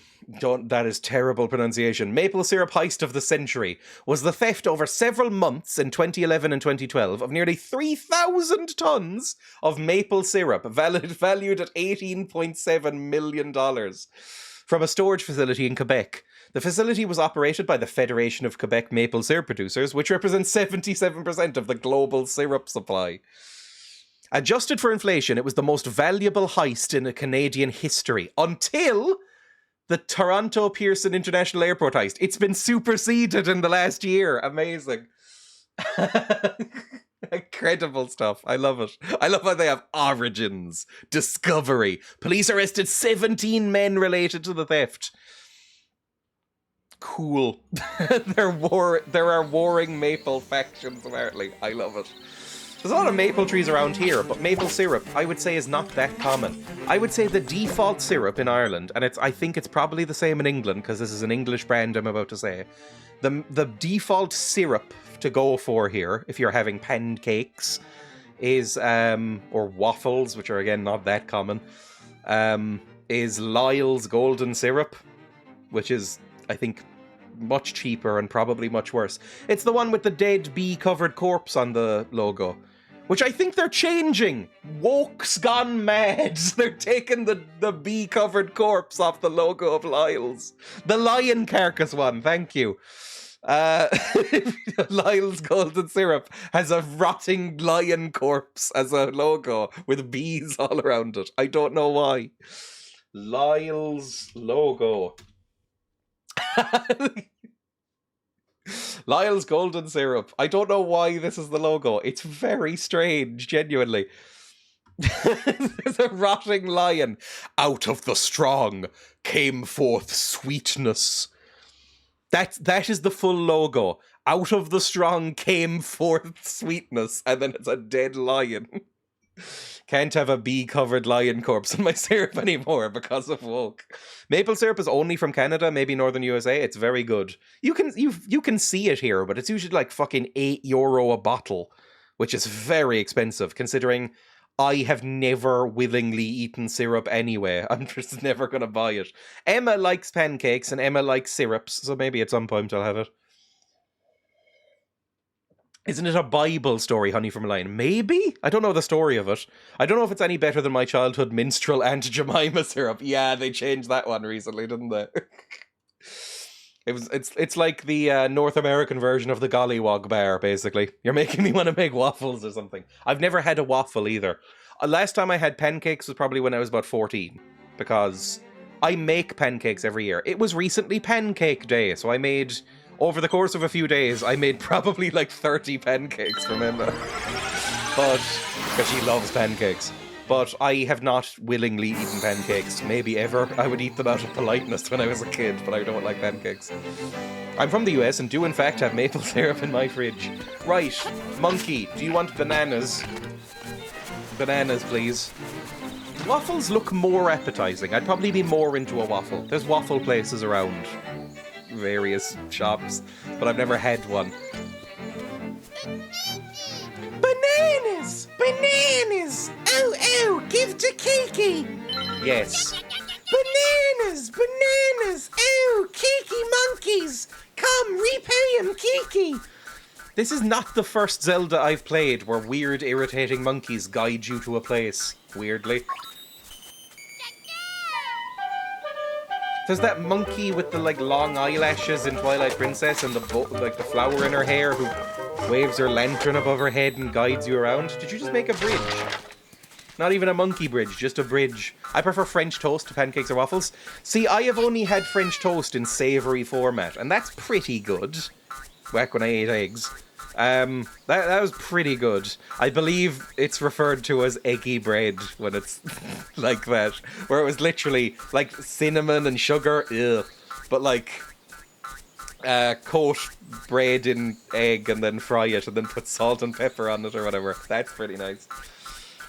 That is terrible pronunciation. Maple syrup heist of the century was the theft over several months in 2011 and 2012 of nearly 3,000 tons of maple syrup, valued at $18.7 million, from a storage facility in Quebec. The facility was operated by the Federation of Quebec Maple Syrup Producers, which represents 77% of the global syrup supply. Adjusted for inflation, it was the most valuable heist in Canadian history, until the Toronto Pearson International Airport heist. It's been superseded in the last year. Amazing. Incredible stuff. I love it. I love how they have origins, discovery. Police arrested 17 men related to the theft. Cool. There are warring maple factions, apparently. I love it. There's a lot of maple trees around here, but maple syrup, I would say, is not that common. I would say the default syrup in Ireland, and I think it's probably the same in England, because this is an English brand I'm about to say. The default syrup to go for here, if you're having pancakes, is, or waffles, which are, again, not that common, is Lyle's Golden Syrup, which is, I think, much cheaper and probably much worse. It's the one with the dead bee-covered corpse on the logo, which I think they're changing. Woke's gone mad. They're taking the bee-covered corpse off the logo of Lyle's. The lion carcass one, thank you. Lyle's Golden Syrup has a rotting lion corpse as a logo with bees all around it. I don't know why. Lyle's logo. Lyle's Golden Syrup. I don't know why this is the logo. It's very strange, genuinely. There's a rotting lion. Out of the strong came forth sweetness. That is the full logo. Out of the strong came forth sweetness, and then it's a dead lion. Can't have a bee-covered lion corpse in my syrup anymore because of woke. Maple syrup is only from Canada, maybe northern USA. It's very good. You can see it here, but it's usually like fucking €8 a bottle, which is very expensive considering I have never willingly eaten syrup anyway. I'm just never gonna buy it. Emma likes pancakes and Emma likes syrups, so maybe at some point I'll have it. Isn't it a Bible story, Honey from a Lion? Maybe? I don't know the story of it. I don't know if it's any better than my childhood minstrel Aunt Jemima syrup. Yeah, they changed that one recently, didn't they? It's like the North American version of the Gollywog bar, basically. You're making me want to make waffles or something. I've never had a waffle either. Last time I had pancakes was probably when I was about 14, because I make pancakes every year. It was recently Pancake Day, so I made... Over the course of a few days, I made probably like 30 pancakes from Emma. But, because she loves pancakes. But I have not willingly eaten pancakes, maybe ever. I would eat them out of politeness when I was a kid, but I don't like pancakes. I'm from the US and do in fact have maple syrup in my fridge. Right, Monkey, do you want bananas? Bananas, please. Waffles look more appetizing. I'd probably be more into a waffle. There's waffle places around various shops, but I've never had one. Bananas! Bananas! Oh, oh, give to Kiki! Yes. Bananas! Bananas! Oh, Kiki monkeys! Come, repay him, Kiki! This is not the first Zelda I've played where weird, irritating monkeys guide you to a place, weirdly. There's that monkey with the like long eyelashes in Twilight Princess and the flower in her hair who waves her lantern above her head and guides you around. Did you just make a bridge? Not even a monkey bridge, just a bridge. I prefer French toast to pancakes or waffles. See, I have only had French toast in savoury format, and that's pretty good. Back when I ate eggs. That was pretty good. I believe it's referred to as eggy bread when it's like that. Where it was literally like cinnamon and sugar, ugh. But like, coat bread in egg and then fry it and then put salt and pepper on it or whatever. That's pretty nice.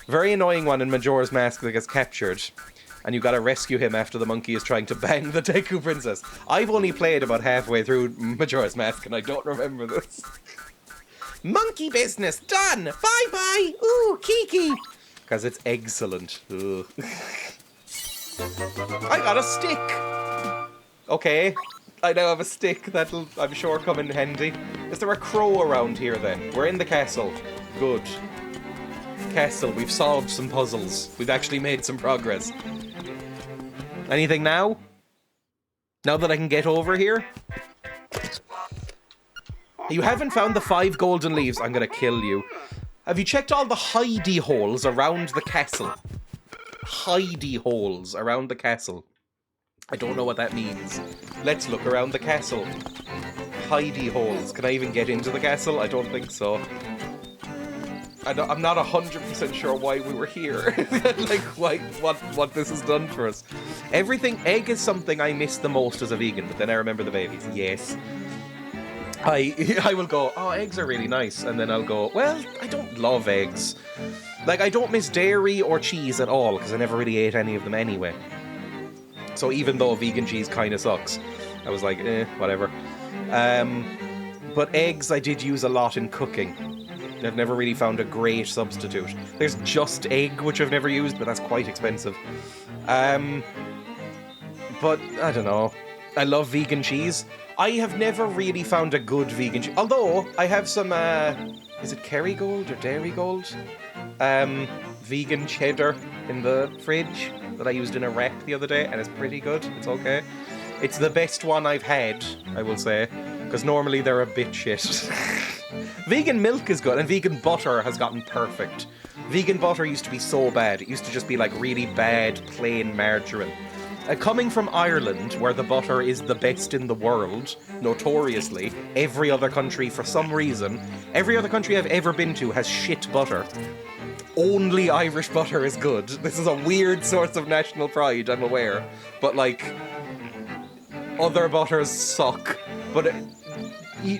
Very annoying one in Majora's Mask that gets captured. And you gotta rescue him after the monkey is trying to bang the Deku Princess. I've only played about halfway through Majora's Mask and I don't remember this. Monkey business done! Bye-bye! Ooh, Kiki! Because it's excellent. Ugh. I got a stick! Okay, I now have a stick that'll, I'm sure, come in handy. Is there a crow around here then? We're in the castle. Good. Castle, we've solved some puzzles. We've actually made some progress. Anything now? Now that I can get over here? You haven't found the 5 golden leaves. I'm gonna kill you. Have you checked all the hidey holes around the castle? Hidey holes around the castle. I don't know what that means. Let's look around the castle. Hidey holes. Can I even get into the castle? I don't think so. I'm not 100% sure why we were here. Like, what this has done for us. Egg is something I miss the most as a vegan, but then I remember the babies. Yes. I will go, oh, eggs are really nice, and then I'll go, well, I don't love eggs. Like, I don't miss dairy or cheese at all, because I never really ate any of them anyway. So even though vegan cheese kind of sucks, I was like, whatever. But eggs I did use a lot in cooking. I've never really found a great substitute. There's Just Egg, which I've never used, but that's quite expensive. But, I don't know. I love vegan cheese. I have never really found a good vegan cheese. Although, I have some, is it Kerrygold or Dairygold? Vegan cheddar in the fridge that I used in a wrap the other day, and it's pretty good. It's okay. It's the best one I've had, I will say, because normally they're a bit shit. Vegan milk is good, and vegan butter has gotten perfect. Vegan butter used to be so bad. It used to just be like really bad, plain margarine. Coming from Ireland, where the butter is the best in the world, notoriously, every other country, for some reason, every other country I've ever been to has shit butter. Only Irish butter is good. This is a weird source of national pride, I'm aware. But, like, other butters suck. But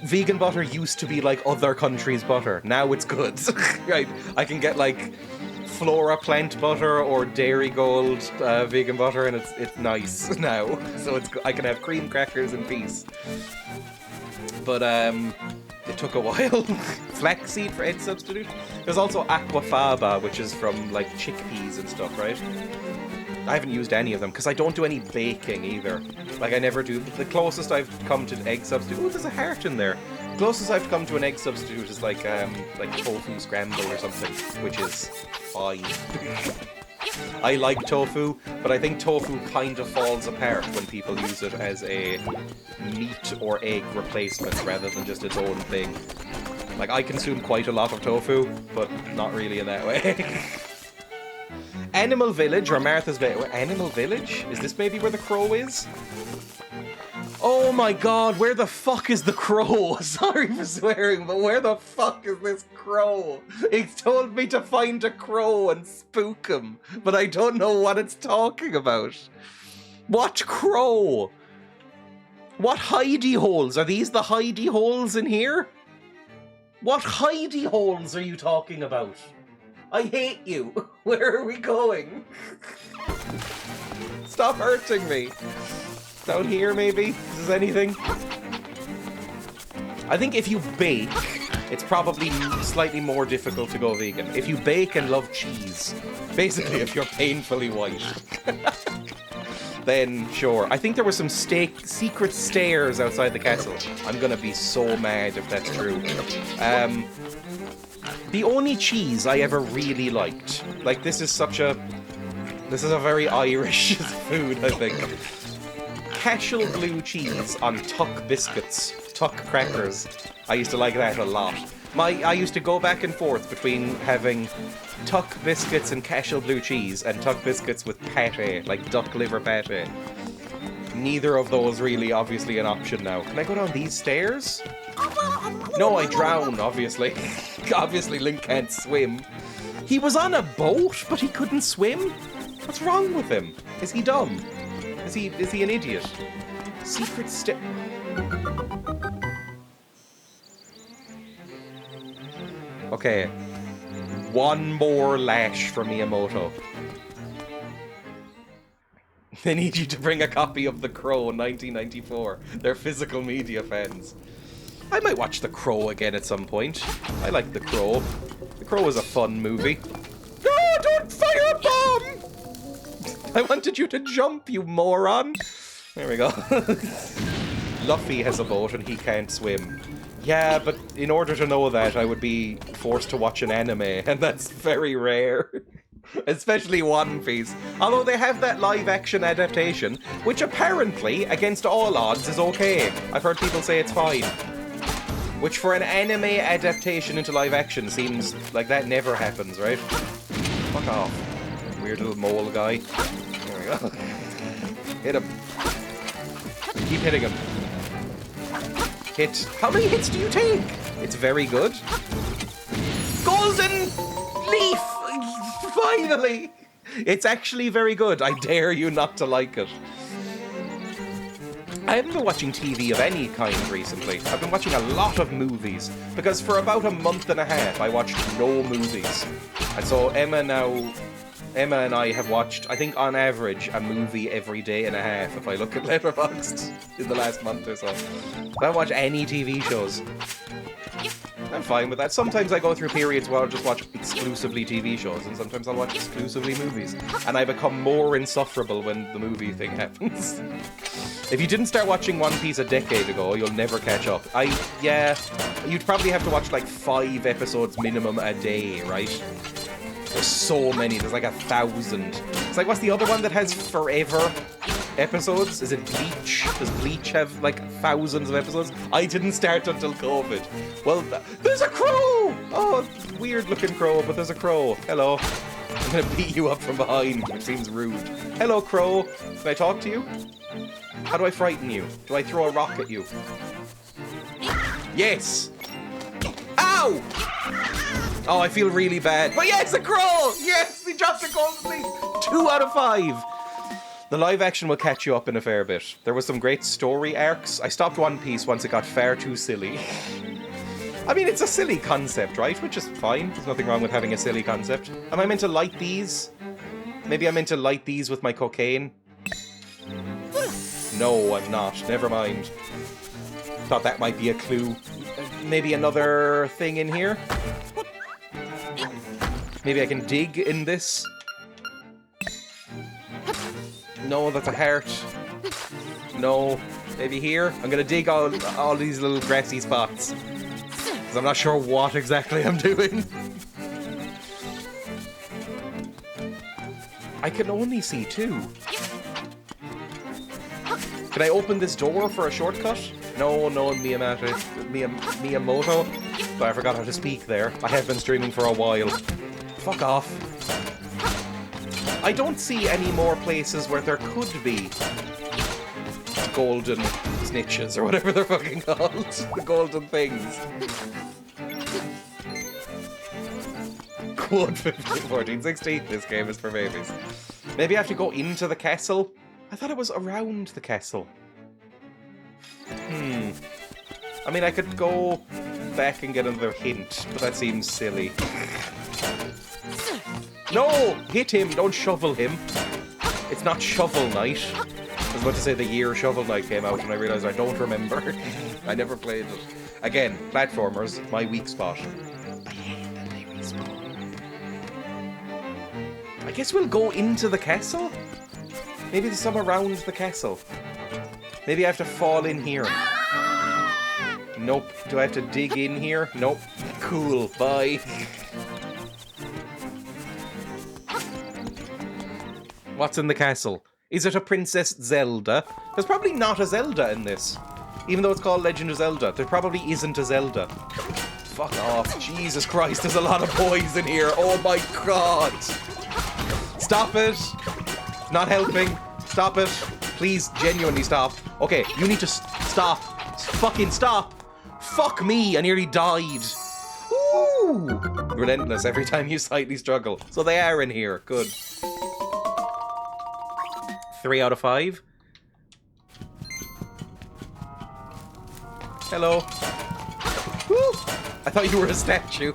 vegan butter used to be like other countries' butter. Now it's good. Right? I can get like Flora plant butter or Dairy Gold vegan butter, and it's nice now. So I can have cream crackers in peace. But it took a while. Flaxseed for egg substitute. There's also aquafaba, which is from like chickpeas and stuff, right? I haven't used any of them because I don't do any baking either. Like I never do. The closest I've come to egg substitute. Oh, there's a heart in there. The closest I've come to an egg substitute is like tofu scramble or something, which is fine. I like tofu, but I think tofu kind of falls apart when people use it as a meat or egg replacement rather than just its own thing. Like, I consume quite a lot of tofu, but not really in that way. Animal Village, or Martha's Bay. Animal Village? Is this maybe where the crow is? Oh my god, where the fuck is the crow? Sorry for swearing, but where the fuck is this crow? It's told me to find a crow and spook him, but I don't know what it's talking about. What crow? What hidey holes? Are these the hidey holes in here? What hidey holes are you talking about? I hate you. Where are we going? Stop hurting me. Down here, maybe? Is there anything? I think if you bake, it's probably slightly more difficult to go vegan. If you bake and love cheese, basically if you're painfully white, then sure. I think there were some secret stairs outside the castle. I'm gonna be so mad if that's true. The only cheese I ever really liked, like this is a very Irish food, I think. Cashel blue cheese on Tuck biscuits, Tuck crackers. I used to like that a lot. I used to go back and forth between having Tuck biscuits and Cashel blue cheese and Tuck biscuits with pate, like duck liver pate. Neither of those really obviously an option now. Can I go down these stairs? No, I drown, obviously. Obviously Link can't swim. He was on a boat, but he couldn't swim? What's wrong with him? Is he dumb? Is he an idiot? Secret stair. Okay. One more lash for Miyamoto. They need you to bring a copy of The Crow 1994. They're physical media fans. I might watch The Crow again at some point. I like The Crow. The Crow is a fun movie. No, don't fire a bomb! I wanted you to jump, you moron! There we go. Luffy has a boat and he can't swim. Yeah, but in order to know that, I would be forced to watch an anime, and that's very rare. Especially One Piece. Although they have that live-action adaptation, which apparently, against all odds, is okay. I've heard people say it's fine. Which for an anime adaptation into live-action seems like that never happens, right? Fuck off. Weird little mole guy. There we go. Hit him. Keep hitting him. Hit. How many hits do you take? It's very good. Golden leaf! Finally! It's actually very good. I dare you not to like it. I haven't been watching TV of any kind recently. I've been watching a lot of movies, because for about a month and a half I watched no movies. And so Emma and I have watched, I think on average, a movie every day and a half if I look at Letterboxd in the last month or so. I don't watch any TV shows. I'm fine with that. Sometimes I go through periods where I'll just watch exclusively TV shows, and sometimes I'll watch exclusively movies. And I become more insufferable when the movie thing happens. If you didn't start watching One Piece a decade ago, you'll never catch up. Yeah, you'd probably have to watch like 5 episodes minimum a day, right? There's so many, there's like 1,000. It's like, what's the other one that has forever episodes? Is it Bleach? Does Bleach have like thousands of episodes? I didn't start until COVID. Well, there's a crow! Oh, weird looking crow, but there's a crow. Hello. I'm gonna beat you up from behind, which seems rude. Hello, crow. Can I talk to you? How do I frighten you? Do I throw a rock at you? Yes! Ow! Oh, I feel really bad. But yes, a crow! Yes, he dropped a golden leaf! 2 out of 5. The live action will catch you up in a fair bit. There was some great story arcs. I stopped One Piece once it got far too silly. I mean, it's a silly concept, right? Which is fine. There's nothing wrong with having a silly concept. Am I meant to light these? Maybe I'm meant to light these with my cocaine? No, I'm not. Never mind. Thought that might be a clue. Maybe another thing in here? Maybe I can dig in this? No, that's a heart. No. Maybe here? I'm gonna dig all these little grassy spots. Because I'm not sure what exactly I'm doing. I can only see two. Can I open this door for a shortcut? No, Miyamoto. But I forgot how to speak there. I have been streaming for a while. Fuck off. I don't see any more places where there could be golden snitches, or whatever they're fucking called. The golden things. Quote 15, 14, 16. This game is for babies. Maybe I have to go into the castle? I thought it was around the castle. I mean, I could go back and get another hint, but that seems silly. No! Hit him, don't shovel him. It's not Shovel Knight. I was about to say the year Shovel Knight came out and I realised I don't remember. I never played it. Again, platformers, my weak spot. I hate that they respawn. I guess we'll go into the castle? Maybe there's some around the castle. Maybe I have to fall in here. Nope. Do I have to dig in here? Nope. Cool. Bye. What's in the castle? Is it a Princess Zelda? There's probably not a Zelda in this. Even though it's called Legend of Zelda, there probably isn't a Zelda. Fuck off. Jesus Christ, there's a lot of boys in here. Oh my god. Stop it. Not helping. Stop it. Please, genuinely stop. Okay, you need to stop. Fucking stop. Fuck me, I nearly died. Ooh. Relentless every time you slightly struggle. So they are in here. Good. 3 out of 5. Hello. Woo. I thought you were a statue.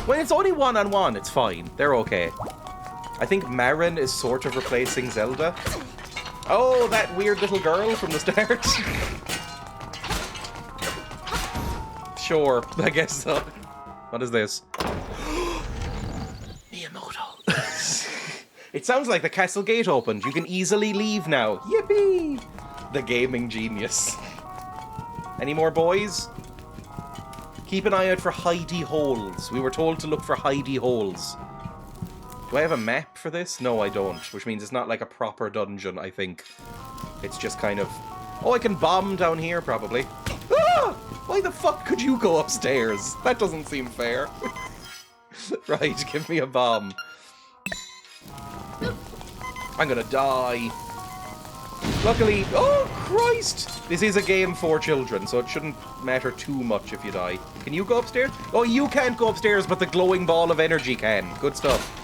When it's only one-on-one, it's fine. They're okay. I think Marin is sort of replacing Zelda. Oh, that weird little girl from the start. Sure, I guess so. What is this? Miyamoto. It sounds like the castle gate opened. You can easily leave now. Yippee! The gaming genius. Any more boys? Keep an eye out for hidey holes. We were told to look for hidey holes. Do I have a map for this? No, I don't. Which means it's not like a proper dungeon, I think. It's just kind of... Oh, I can bomb down here, probably. Ah! Why the fuck could you go upstairs? That doesn't seem fair. Right, give me a bomb. I'm gonna die. Luckily... Oh, Christ! This is a game for children, so it shouldn't matter too much if you die. Can you go upstairs? Oh, you can't go upstairs, but the glowing ball of energy can. Good stuff.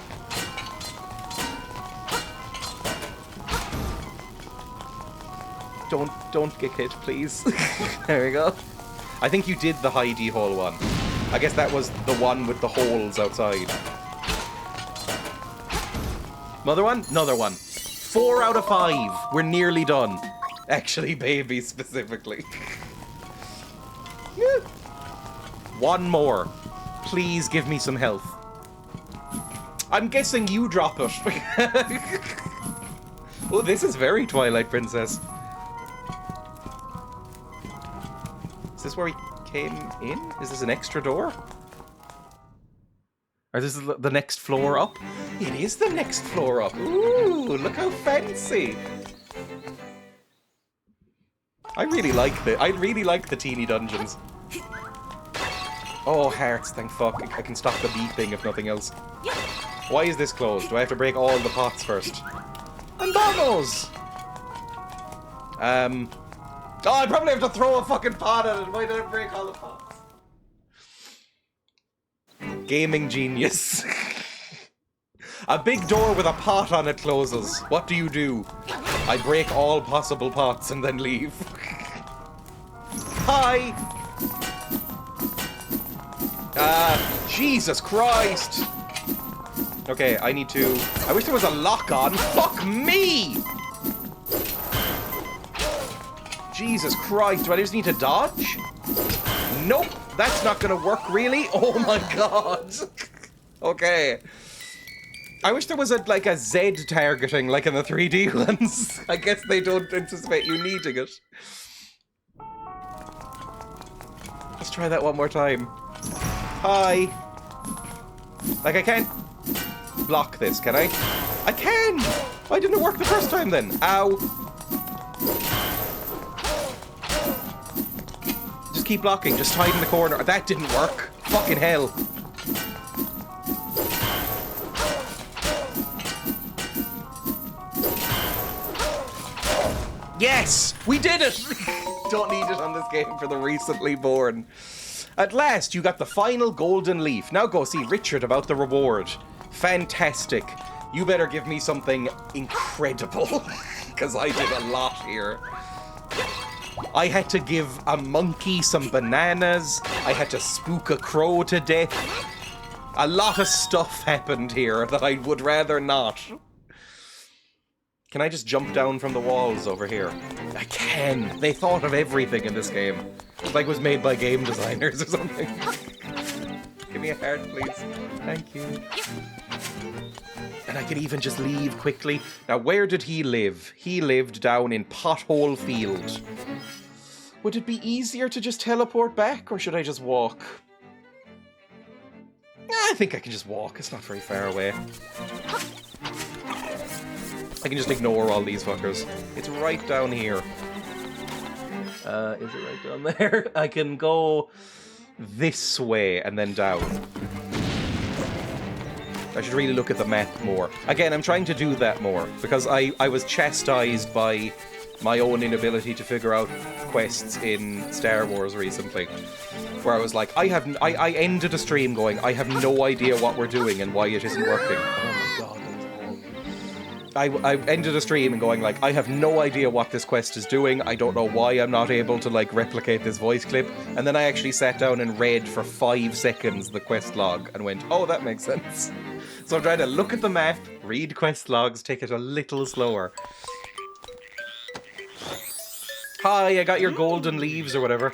Don't get hit, please. There we go. I think you did the hidey hole one. I guess that was the one with the holes outside. Another one? Another one. 4 out of 5. We're nearly done. Actually, baby, specifically. One more. Please give me some health. I'm guessing you drop it. Oh, this is very Twilight Princess. Is this where we came in? Is this an extra door? Or is this the next floor up? It is the next floor up. Ooh, look how fancy. I really like the teeny dungeons. Oh, hearts, thank fuck. I can stop the beeping if nothing else. Why is this closed? Do I have to break all the pots first? And bottles! Oh, I probably have to throw a fucking pot at it. Why did I break all the pots? Gaming genius. A big door with a pot on it closes. What do you do? I break all possible pots and then leave. Hi! Jesus Christ! Okay, I need to... I wish there was a lock on. Fuck me! Jesus Christ, do I just need to dodge? Nope, that's not gonna work, really. Oh my god. Okay. I wish there was like a Z targeting, like in the 3D ones. I guess they don't anticipate you needing it. Let's try that one more time. Hi. Like, I can't block this, can I? I can! Why didn't it work the first time then? Ow. Just keep blocking, just hide in the corner. That didn't work. Fucking hell. Yes! We did it! Don't need it on this game for the recently born. At last, you got the final golden leaf. Now go see Richard about the reward. Fantastic. You better give me something incredible. Because I did a lot here. I had to give a monkey some bananas. I had to spook a crow to death. A lot of stuff happened here that I would rather not. Can I just jump down from the walls over here? I can. They thought of everything in this game. Like it was made by game designers or something. Give me a heart, please. Thank you. And I can even just leave quickly. Now, where did he live? He lived down in Pothole Field. Would it be easier to just teleport back, or should I just walk? I think I can just walk. It's not very far away. I can just ignore all these fuckers. It's right down here. Is it right down there? I can go this way and then down. I should really look at the map more. Again, I'm trying to do that more, because I was chastised by my own inability to figure out quests in Star Wars recently. Where I was like, I ended a stream going, I have no idea what we're doing and why it isn't working. Oh my god. I ended a stream and going like, I have no idea what this quest is doing. I don't know why I'm not able to like replicate this voice clip. And then I actually sat down and read for 5 seconds the quest log and went, oh, that makes sense. So I'm trying to look at the map, read quest logs, take it a little slower. Hi, I got your golden leaves or whatever.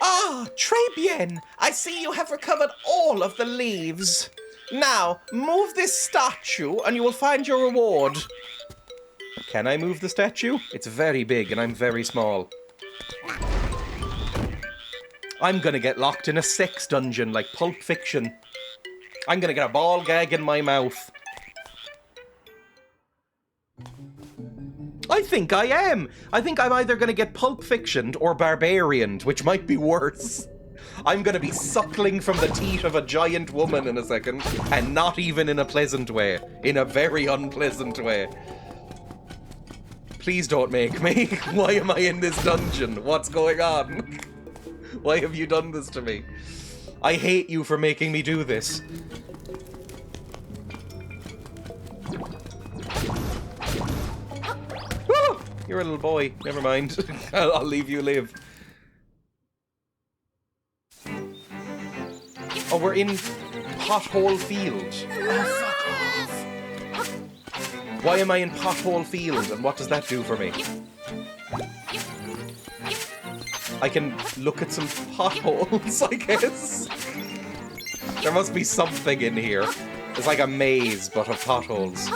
Ah, très bien. I see you have recovered all of the leaves. Now, move this statue and you will find your reward. Can I move the statue? It's very big and I'm very small. I'm gonna get locked in a sex dungeon like Pulp Fiction. I'm gonna get a ball gag in my mouth. I think I am. I think I'm either gonna get Pulp Fictioned or Barbarianed, which might be worse. I'm gonna be suckling from the teat of a giant woman in a second, and not even in a pleasant way. In a very unpleasant way. Please don't make me. Why am I in this dungeon? What's going on? Why have you done this to me? I hate you for making me do this. Woo! You're a little boy. Never mind. I'll leave you live. Oh, we're in Pothole Field. Oh, fuck off. Why am I in Pothole Field, and what does that do for me? I can look at some potholes, I guess. There must be something in here. It's like a maze, but of potholes.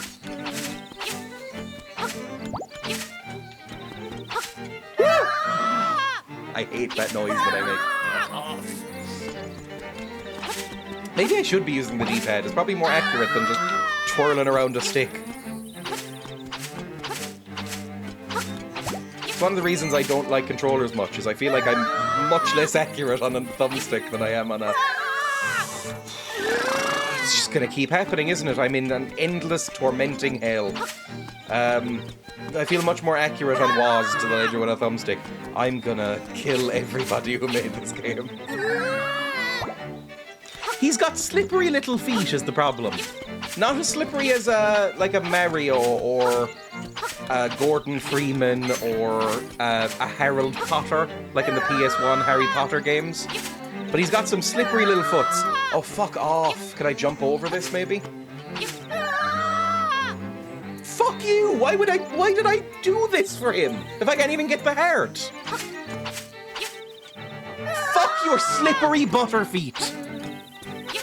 I hate that noise that I make. Maybe I should be using the D-pad. It's probably more accurate than just twirling around a stick. It's one of the reasons I don't like controllers much, is I feel like I'm much less accurate on a thumbstick than I am on a... It's just gonna keep happening, isn't it? I'm in an endless, tormenting hell. I feel much more accurate on WASD than I do on a thumbstick. I'm gonna kill everybody who made this game. He's got slippery little feet is the problem. Not as slippery as like a Mario or a Gordon Freeman or a Harold Potter, like in the PS1 Harry Potter games. But he's got some slippery little foots. Oh, fuck off. Can I jump over this, maybe? Fuck you! Why did I do this for him? If I can't even get the heart? Fuck your slippery butter feet!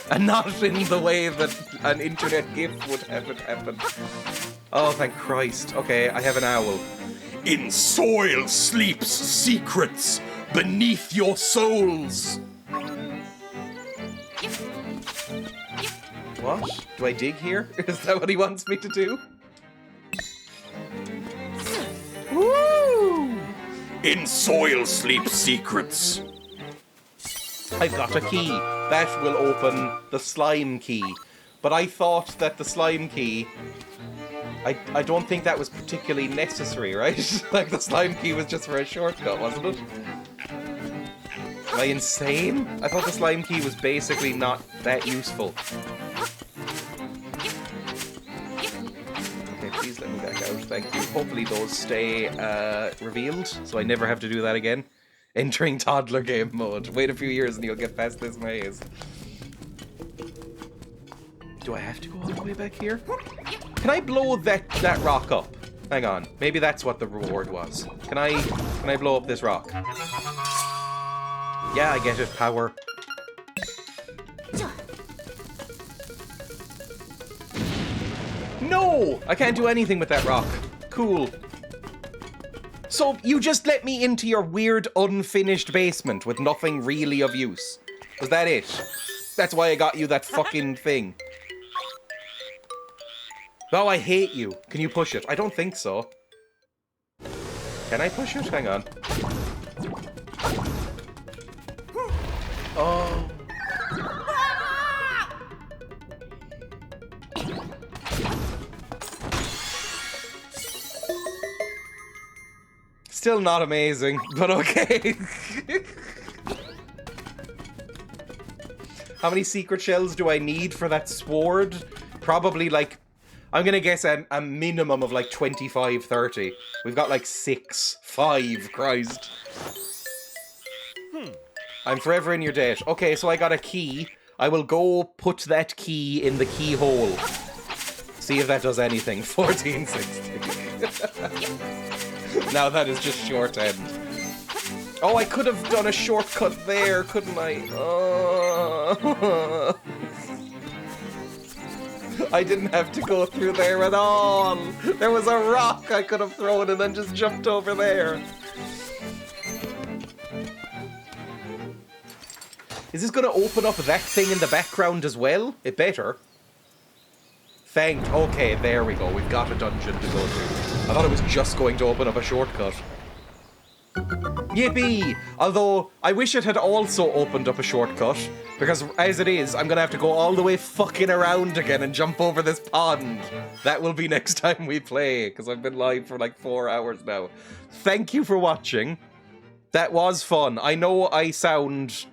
And not in the way that an internet gif would have it happen. Oh, thank Christ. Okay, I have an owl. In soil sleeps secrets beneath your souls. What? Do I dig here? Is that what he wants me to do? Woo! In soil sleep secrets. I've got a key. That will open the slime key. But I thought that the slime key... I don't think that was particularly necessary, right? Like, the slime key was just for a shortcut, wasn't it? Am I insane? I thought the slime key was basically not that useful. Okay, please let me back out, thank you. Hopefully those stay revealed, so I never have to do that again. Entering toddler game mode. Wait a few years and you'll get past this maze. Do I have to go all the way back here? Can I blow that rock up? Hang on. Maybe that's what the reward was. Can I blow up this rock? Yeah, I get it. Power. No! I can't do anything with that rock. Cool. So, you just let me into your weird, unfinished basement with nothing really of use. Was that it? That's why I got you that fucking thing. Oh, I hate you. Can you push it? I don't think so. Can I push it? Hang on. Oh. Still not amazing, but okay. How many secret shells do I need for that sword? Probably like, I'm gonna guess a minimum of like 25, 30. We've got like 6, 5, Christ. I'm forever in your debt. Okay, so I got a key. I will go put that key in the keyhole. See if that does anything. 1460. Now that is just short end. Oh, I could have done a shortcut there, couldn't I? Oh. I didn't have to go through there at all. There was a rock I could have thrown and then just jumped over there. Is this going to open up that thing in the background as well? It better. Okay, there we go. We've got a dungeon to go to. I thought it was just going to open up a shortcut. Yippee! Although, I wish it had also opened up a shortcut, because as it is, I'm gonna have to go all the way fucking around again and jump over this pond. That will be next time we play, because I've been live for like 4 hours now. Thank you for watching. That was fun. I know I sound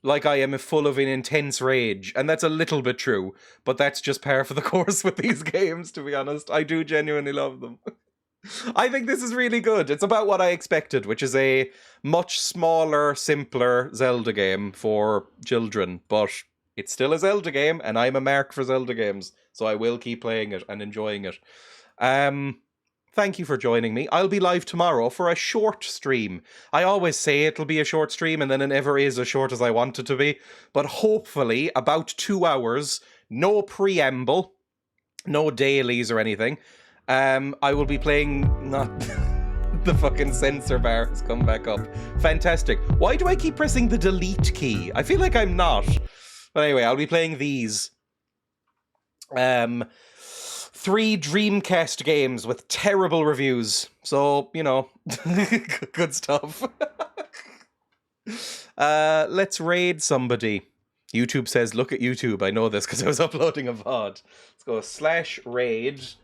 like I am full of an intense rage, and that's a little bit true, but that's just par for the course with these games, to be honest. I do genuinely love them. I think this is really good. It's about what I expected, which is a much smaller, simpler Zelda game for children, but it's still a Zelda game, and I'm a mark for Zelda games, so I will keep playing it and enjoying it. Thank you for joining me. I'll be live tomorrow for a short stream. I always say it'll be a short stream, and then it never is as short as I want it to be, but hopefully about 2 hours, no preamble, no dailies or anything. I will be playing, not the fucking censor bar has come back up. Fantastic. Why do I keep pressing the delete key? I feel like I'm not. But anyway, I'll be playing these. 3 Dreamcast games with terrible reviews. So, you know, good stuff. Let's raid somebody. YouTube says, look at YouTube. I know this because I was uploading a VOD. Let's go /raid.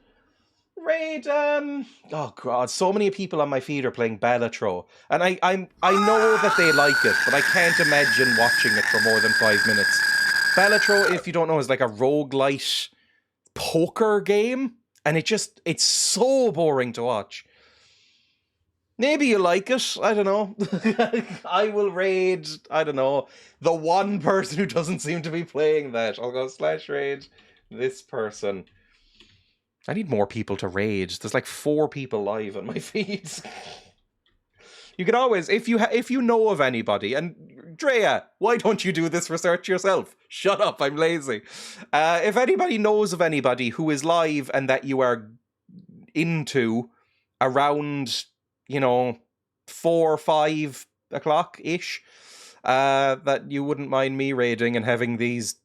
Raid, oh god, so many people on my feed are playing Balatro, and I know that they like it, but I can't imagine watching it for more than 5 minutes. Balatro, if you don't know, is like a roguelite poker game, and it's so boring to watch. Maybe you like it, I don't know. I will raid, I don't know, the one person who doesn't seem to be playing that. I'll go /raid this person. I need more people to raid. There's like 4 people live on my feeds. You can always, if you know of anybody, and Dreya, why don't you do this research yourself? Shut up, I'm lazy. If anybody knows of anybody who is live and that you are into around, 4 or 5 o'clock-ish, that you wouldn't mind me raiding and having these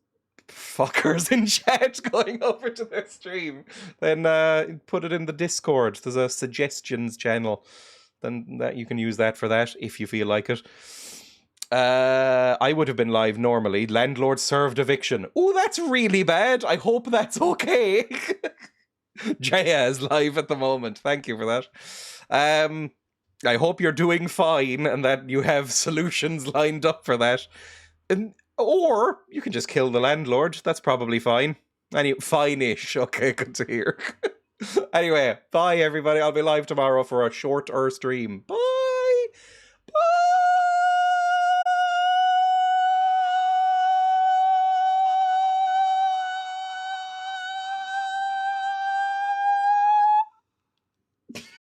fuckers in chat going over to their stream, then put it in the Discord. There's a suggestions channel. Then that you can use that for that if you feel like it. I would have been live normally. Landlord served eviction. Oh, that's really bad. I hope that's okay. Jaya is live at the moment. Thank you for that. I hope you're doing fine and that you have solutions lined up for that. Or you can just kill the landlord. That's probably fine. Fine-ish. Okay, good to hear. Anyway, bye everybody. I'll be live tomorrow for a shorter stream. Bye.